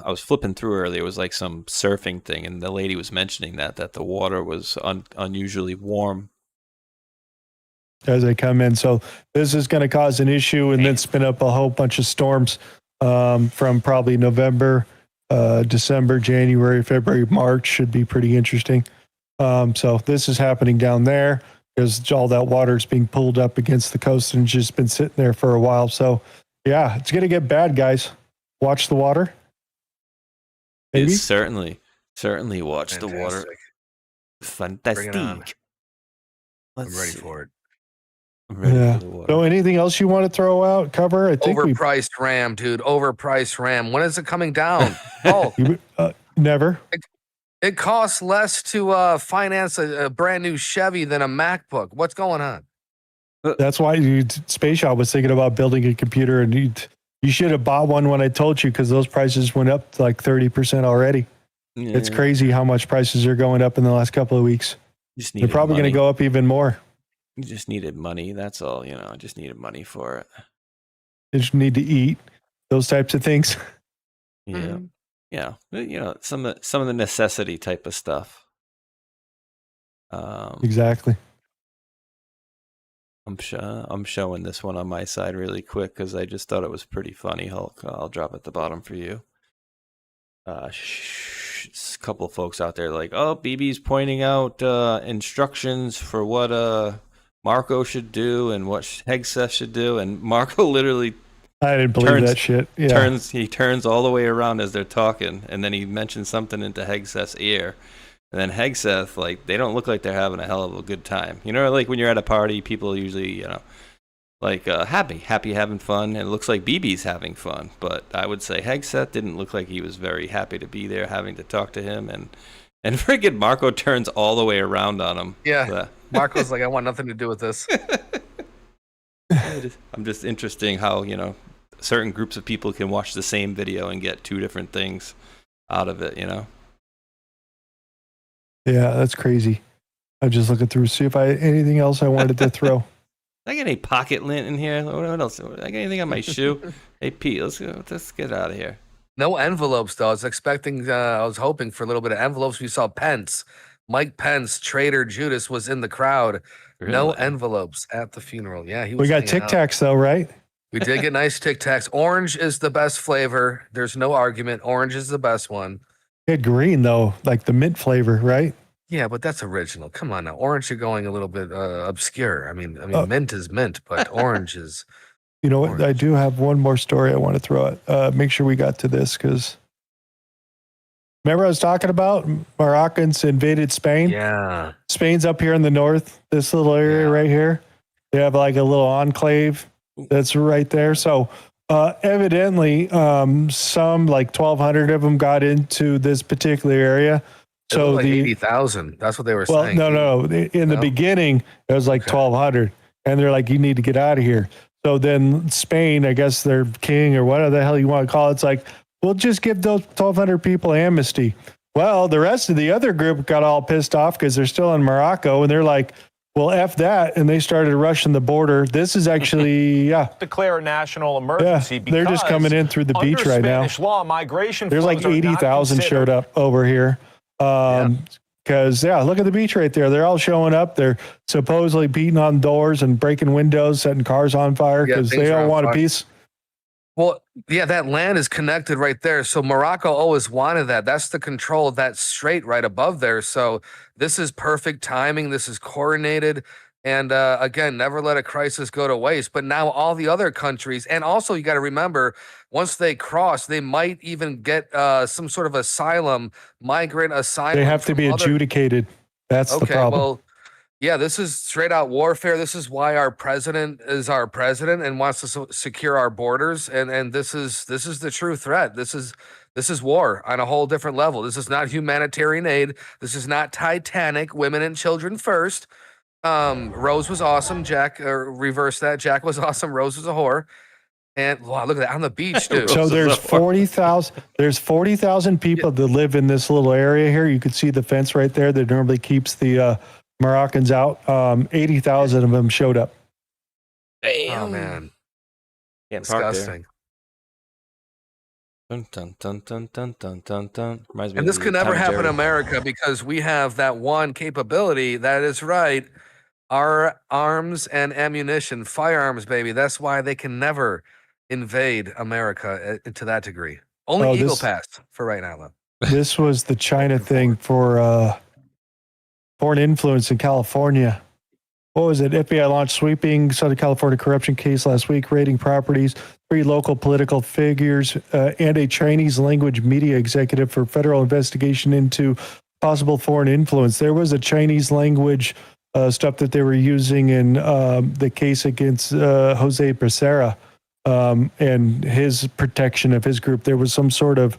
I was flipping through earlier. It was like some surfing thing, and the lady was mentioning that the water was unusually warm as they come in. So this is going to cause an issue and then spin up a whole bunch of storms from probably November, December, January, February, March should be pretty interesting. So this is happening down there because all that water is being pulled up against the coast and just been sitting there for a while. So yeah, it's going to get bad, guys. Watch the water. Maybe? It's certainly watch the water. Fantastic. I'm ready for it. I'm ready for the water. So anything else you want to throw out, cover? I think Overpriced RAM, dude. Overpriced RAM. When is it coming down? Oh, never. It costs less to finance a brand new Chevy than a MacBook. What's going on? That's why Space Shop was thinking about building a computer, and you should have bought one when I told you, because those prices went up to like 30% already. Yeah. It's crazy how much prices are going up in the last couple of weeks. They're probably going to go up even more. You just needed money. That's all. I just needed money for it. You just need to eat, those types of things. Yeah. Yeah. Some of the necessity type of stuff. Exactly. I'm showing this one on my side really quick because I just thought it was pretty funny, Hulk. I'll drop at the bottom for you. A couple of folks out there like, oh, BB's pointing out instructions for what Marco should do and what Hegseth should do, and Marco literally I didn't believe that shit. Yeah. He turns all the way around as they're talking, and then he mentions something into Hegseth's ear. And then Hegseth, like, they don't look like they're having a hell of a good time. Like when you're at a party, people usually, like happy having fun, and it looks like BB's having fun. But I would say Hegseth didn't look like he was very happy to be there, having to talk to him, and friggin' Marco turns all the way around on him. Yeah, Marco's like, I want nothing to do with this. I'm just interesting how certain groups of people can watch the same video and get two different things out of it. Yeah, that's crazy. I'm just looking through see if I anything else I wanted to throw. I get any pocket lint in here? What else? I got anything on my shoe? Hey Pete, let's get out of here. No envelopes though. I was expecting. I was hoping for a little bit of envelopes. We saw Pence, Mike Pence, Trader Judas was in the crowd. Really? No envelopes at the funeral. Yeah, he was. We got Tic Tacs though, right? We did get nice Tic Tacs. Orange is the best flavor. There's no argument. Orange is the best one. We had green though, like the mint flavor, right? Yeah, but that's original. Come on now. Orange, you're going a little bit obscure. I mean, mint is mint, but orange is. You know what? I do have one more story I want to throw at. Make sure we got to this because remember I was talking about Moroccans invaded Spain? Yeah. Spain's up here in the north, this little area right here. They have like a little enclave that's right there. So evidently some like 1,200 of them got into this particular area. So like 80,000. That's what they were saying. No. In the beginning, it was like 1,200. And they're like, you need to get out of here. So then Spain, I guess their king or whatever the hell you want to call it, it's like, we'll just give those 1,200 people amnesty. Well, the rest of the other group got all pissed off because they're still in Morocco. And they're like, well, F that. And they started rushing the border. This is actually, declare a national emergency because they're just coming in through the beach right now. Spanish law, migration There's like 80,000 showed up over here. Because look at the beach right there. They're all showing up. They're supposedly beating on doors and breaking windows, setting cars on fire because they all want a piece. Well, yeah, that land is connected right there. So Morocco always wanted that. That's the control of that strait right above there. So this is perfect timing. This is coordinated. And again, never let a crisis go to waste. But now all the other countries, and also you got to remember, once they cross, they might even get some sort of asylum, migrant asylum. They have to be adjudicated. That's the problem. Well, yeah, this is straight out warfare. This is why our president is our president and wants to secure our borders. And this is the true threat. This is war on a whole different level. This is not humanitarian aid. This is not Titanic. Women and children first. Rose was awesome. Jack reversed that. Jack was awesome. Rose was a whore. And wow, look at that on the beach, dude. So there's 40,000. There's 40,000 people that live in this little area here. You can see the fence right there that normally keeps the Moroccans out. 80,000 of them showed up. Damn. Oh man, disgusting. Dun, dun, dun, dun, dun, dun, dun, dun. And this could never happen in America because we have that one capability. That is right. Our arms and ammunition, firearms, baby. That's why they can never invade America to that degree. Only Eagle Pass for right now, though. This was the China thing for foreign influence in California. What was it? FBI launched sweeping Southern California corruption case last week, raiding properties, 3 local political figures, and a Chinese language media executive for federal investigation into possible foreign influence. There was a Chinese language stuff that they were using in the case against Jose Becerra and his protection of his group. There was some sort of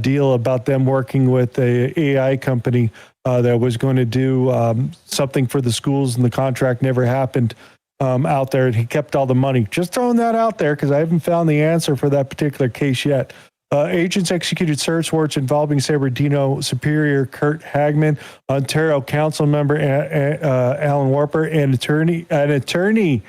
deal about them working with a AI company that was going to do something for the schools, and the contract never happened out there. And he kept all the money. Just throwing that out there because I haven't found the answer for that particular case yet. Agents executed search warrants involving San Bernardino Superior Kurt Hagman, Ontario Council member Alan Warper, and attorney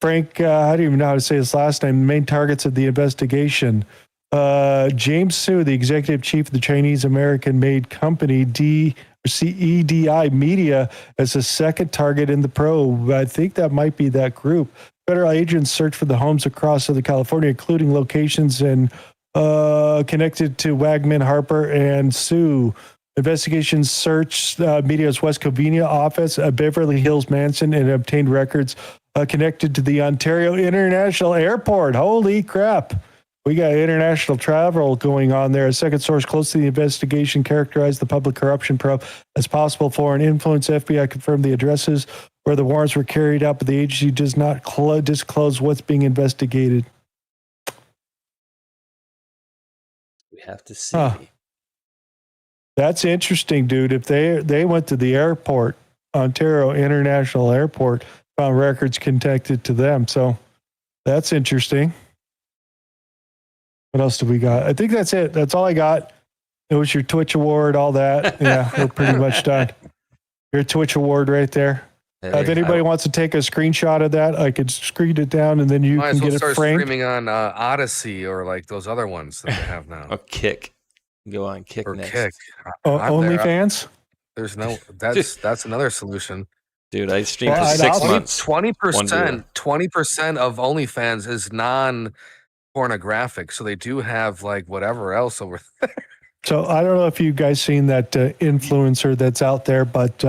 Frank. I don't even know how to say his last name. The main targets of the investigation: James Su, the executive chief of the Chinese American made company CEDI Media, as a second target in the probe. I think that might be that group. Federal agents searched for the homes across Southern California, including locations in connected to Wagman, Harper, and Sue. Investigations searched Media's West Covina office, a Beverly Hills mansion, and obtained records connected to the Ontario International Airport. Holy crap. We got international travel going on there. A second source close to the investigation characterized the public corruption probe as possible foreign influence. FBI confirmed the addresses where the warrants were carried out, but the agency does not disclose what's being investigated. We have to see. Huh. That's interesting, dude. If they went to the airport, Ontario International Airport, found records connected to them. So that's interesting. What else do we got? I think that's it. That's all I got. It was your Twitch award, all that. Yeah, we're pretty much done. Your Twitch award right there. If anybody wants to take a screenshot of that, I could screen it down and then you Might can as well get it start framed. streaming on Odyssey or like those other ones that they have now. Or Kick. Go on Kick Or next. Kick. OnlyFans? There's no. That's another solution. Dude, I streamed for 6 months. 20% of OnlyFans is non-pornographic, so they do have like whatever else over there. So I don't know if you guys seen that influencer that's out there, but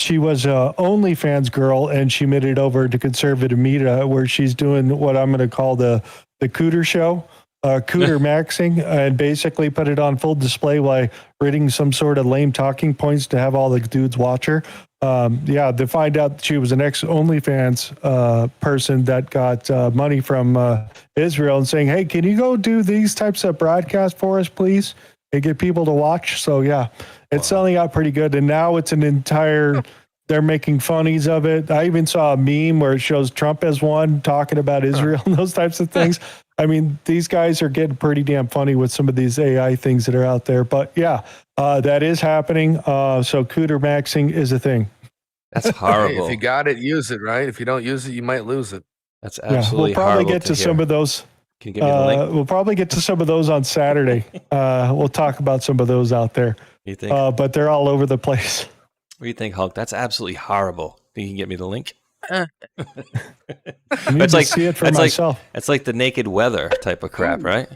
she was a OnlyFans girl and she made it over to conservative media where she's doing what I'm going to call the Cooter show, Cooter maxing, and basically put it on full display while reading some sort of lame talking points to have all the dudes watch her. To find out she was an ex-OnlyFans person that got money from Israel and saying, hey, can you go do these types of broadcasts for us, please? And get people to watch. So yeah, it's selling out pretty good. And now it's an entire, they're making funnies of it. I even saw a meme where it shows Trump as one talking about Israel and those types of things. I mean, these guys are getting pretty damn funny with some of these AI things that are out there. But yeah, that is happening. So Cooter maxing is a thing. That's horrible. Hey, if you got it, use it, right? If you don't use it, you might lose it. That's absolutely we'll probably horrible get to hear. some of those. Can you give me the link? We'll probably get to some of those on Saturday. We'll talk about some of those out there. You think? But they're all over the place. What do you think, Hulk? That's absolutely horrible. Think you can get me the link? I need to see it for myself. It's like the naked weather type of crap, right?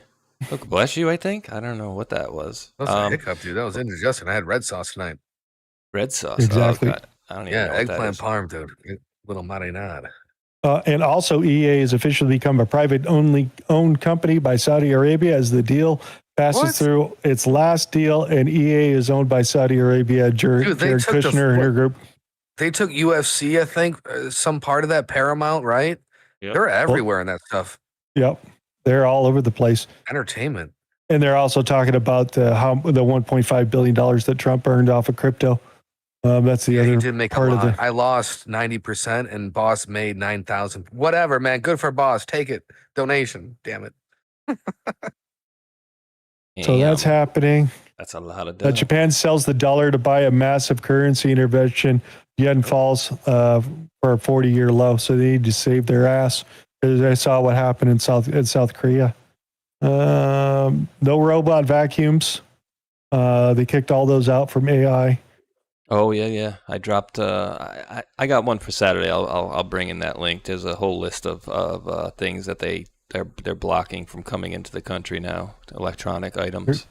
Look, bless you, I think. I don't know what that was. That was a hiccup, dude. That was indigestion. I had red sauce tonight. Red sauce? Exactly. Oh, God. I don't even know what that eggplant is. parm, dude. Little marinade. And also, EA has officially become a private-only owned company by Saudi Arabia as the deal passes through its last deal, and EA is owned by Saudi Arabia. Jared Kushner and her group. They took UFC, I think, some part of that Paramount, right? Yep. They're everywhere in that stuff. Yep, they're all over the place. Entertainment. And they're also talking about how the $1.5 billion that Trump earned off of crypto. That's the other he did make part a of lot. the. I lost 90%, and Boss made 9,000. Whatever, man. Good for Boss. Take it. Donation. Damn it. So that's happening. That's a lot of dough. Japan sells the dollar to buy a massive currency intervention. Yen falls for a 40-year low, so they need to save their ass. I saw what happened in South Korea. No robot vacuums. They kicked all those out from AI. Oh yeah. I dropped. I got one for Saturday. I'll bring in that link. There's a whole list of things that they're blocking from coming into the country now. Electronic items.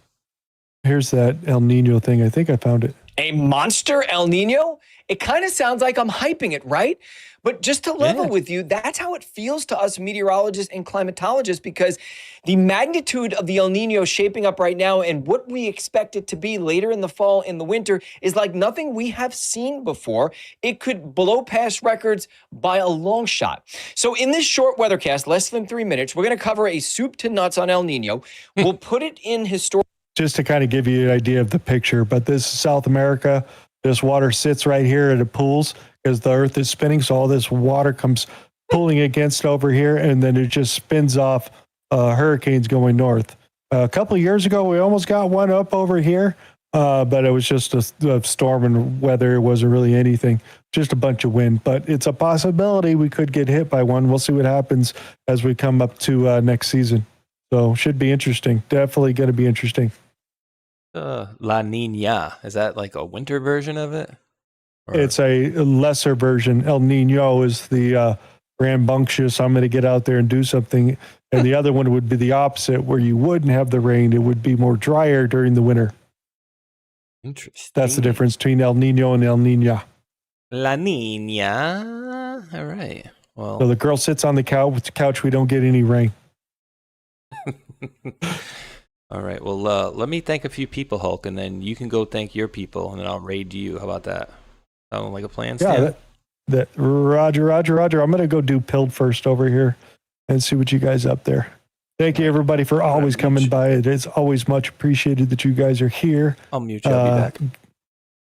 Here's that El Nino thing. I think I found it. A monster El Nino? It kind of sounds like I'm hyping it, right? But just to level with you, that's how it feels to us meteorologists and climatologists, because the magnitude of the El Nino shaping up right now and what we expect it to be later in the fall, in the winter, is like nothing we have seen before. It could blow past records by a long shot. So in this short weathercast, less than 3 minutes, we're going to cover a soup to nuts on El Nino. We'll put it in historical. Just to kind of give you an idea of the picture, but this is South America. This water sits right here at the pools because the earth is spinning. So all this water comes pulling against over here, and then it just spins off hurricanes going north. A couple of years ago, we almost got one up over here, but it was just a storm and weather. It wasn't really anything, just a bunch of wind. But it's a possibility we could get hit by one. We'll see what happens as we come up to next season. So should be interesting. Definitely going to be interesting. La Nina. Is that like a winter version of it? It's a lesser version. El Nino is the rambunctious, I'm going to get out there and do something. And the other one would be the opposite, where you wouldn't have the rain. It would be more drier during the winter. Interesting. That's the difference between El Nino and El Nina. La Nina. All right. Well, So the girl sits on the couch. We don't get any rain. all right. Well, let me thank a few people, Hulk, and then you can go thank your people, and then I'll raid you. How about that? Sound like a plan, Stan? Yeah, Roger. I'm going to go do Pilled first over here and see what you guys up there. Thank you, everybody, for always coming by. It is always much appreciated that you guys are here. I'll mute you. I'll be back.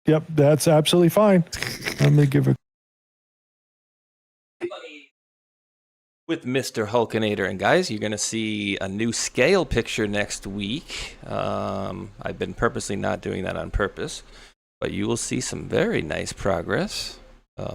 Yep, that's absolutely fine. Let me give a... With Mr. Hulkinator. And guys, you're going to see a new scale picture next week. I've been purposely not doing that on purpose, but you will see some very nice progress.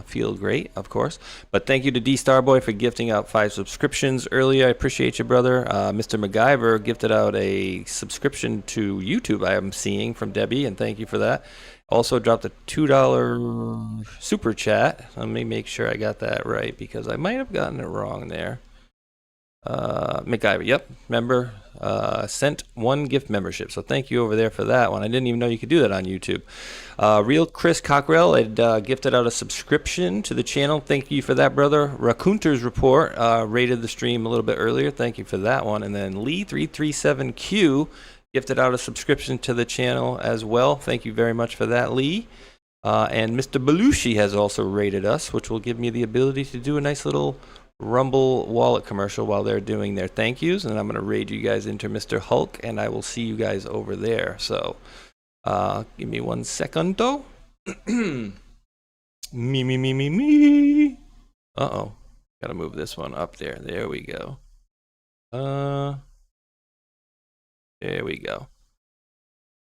Feel great, of course. But thank you to D Starboy for gifting out 5 subscriptions earlier. I appreciate you, brother. Mr. MacGyver gifted out a subscription to YouTube, I am seeing, from Debbie, and thank you for that. Also dropped a $2 super chat. Let me make sure I got that right because I might have gotten it wrong there. MacGyver, yep, member, sent 1 gift membership. So thank you over there for that one. I didn't even know you could do that on YouTube. Real Chris Cockrell had gifted out a subscription to the channel. Thank you for that, brother. Rakunter's Report rated the stream a little bit earlier. Thank you for that one. And then Lee337Q gifted out a subscription to the channel as well. Thank you very much for that, Lee. And Mr. Belushi has also rated us, which will give me the ability to do a nice little Rumble wallet commercial while they're doing their thank yous. And I'm going to raid you guys into Mr. Hulk, and I will see you guys over there. So give me 1 second, though. me. Uh-oh. Got to move this one up there. There we go. There we go.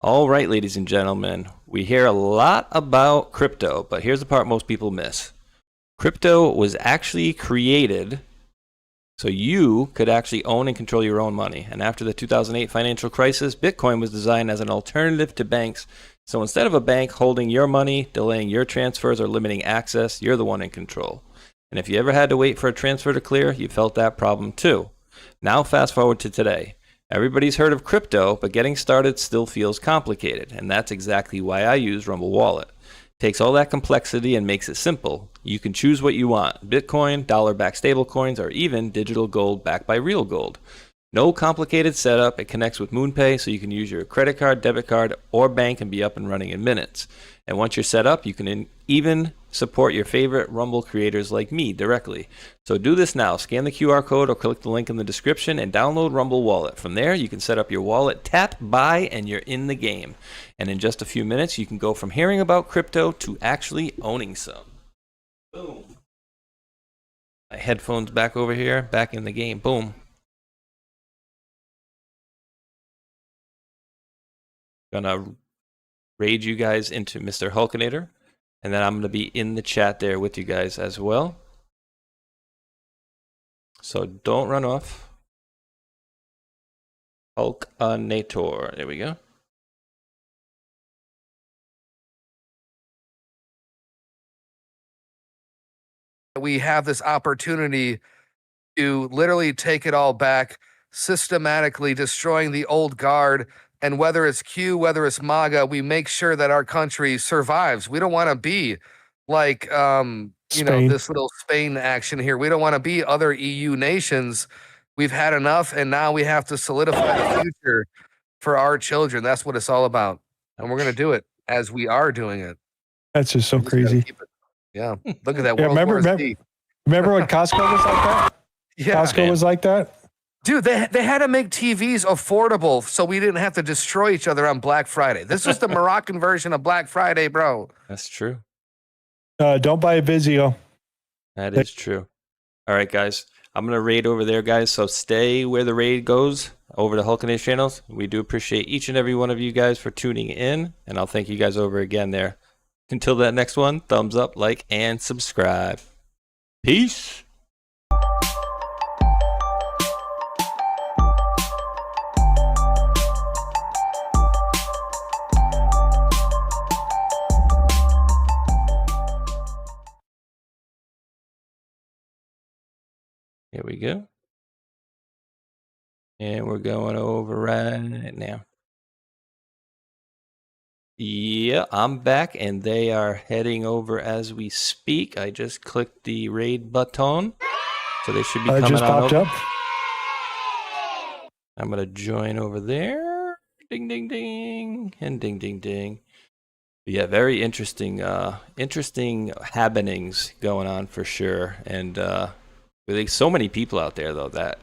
All right, ladies and gentlemen, we hear a lot about crypto, but here's the part most people miss. Crypto was actually created so you could actually own and control your own money. And after the 2008 financial crisis, Bitcoin was designed as an alternative to banks. So instead of a bank holding your money, delaying your transfers, or limiting access, you're the one in control. And if you ever had to wait for a transfer to clear, you felt that problem too. Now fast forward to today. Everybody's heard of crypto, but getting started still feels complicated, and that's exactly why I use Rumble Wallet. It takes all that complexity and makes it simple. You can choose what you want: Bitcoin, dollar-backed stablecoins, or even digital gold backed by real gold. No complicated setup. It connects with MoonPay, so you can use your credit card, debit card, or bank and be up and running in minutes. And once you're set up, you can even support your favorite Rumble creators like me directly. So do this now. Scan the QR code or click the link in the description and download Rumble Wallet. From there, you can set up your wallet, tap, buy, and you're in the game. And in just a few minutes, you can go from hearing about crypto to actually owning some. Boom. My headphones back over here, back in the game. Boom. Gonna raid you guys into Mr. Hulkinator, and then I'm going to be in the chat there with you guys as well. So don't run off. Hulkinator. There we go. We have this opportunity to literally take it all back, systematically destroying the old guard. And whether it's Q, whether it's MAGA, we make sure that our country survives. We don't want to be like, this little Spain action here. We don't want to be other EU nations. We've had enough, and now we have to solidify the future for our children. That's what it's all about. And we're going to do it as we are doing it. That's just so crazy. Yeah. Look at that. Yeah, remember when Costco was like that? Yeah. Costco was like that? Dude, they had to make TVs affordable so we didn't have to destroy each other on Black Friday. This was the Moroccan version of Black Friday, bro. That's true. Don't buy a Vizio. That is true. All right, guys. I'm going to raid over there, guys. So stay where the raid goes, over to Hulkinator channels. We do appreciate each and every one of you guys for tuning in, and I'll thank you guys over again there. Until that next one, thumbs up, like, and subscribe. Peace. Here we go. And we're going over right now. Yeah, I'm back, and they are heading over as we speak. I just clicked the raid button, so they should be coming just on popped over. up. I'm going to join over there. Ding, ding, ding, and ding, ding, ding. Yeah, very interesting. Interesting happenings going on for sure, and there's so many people out there though that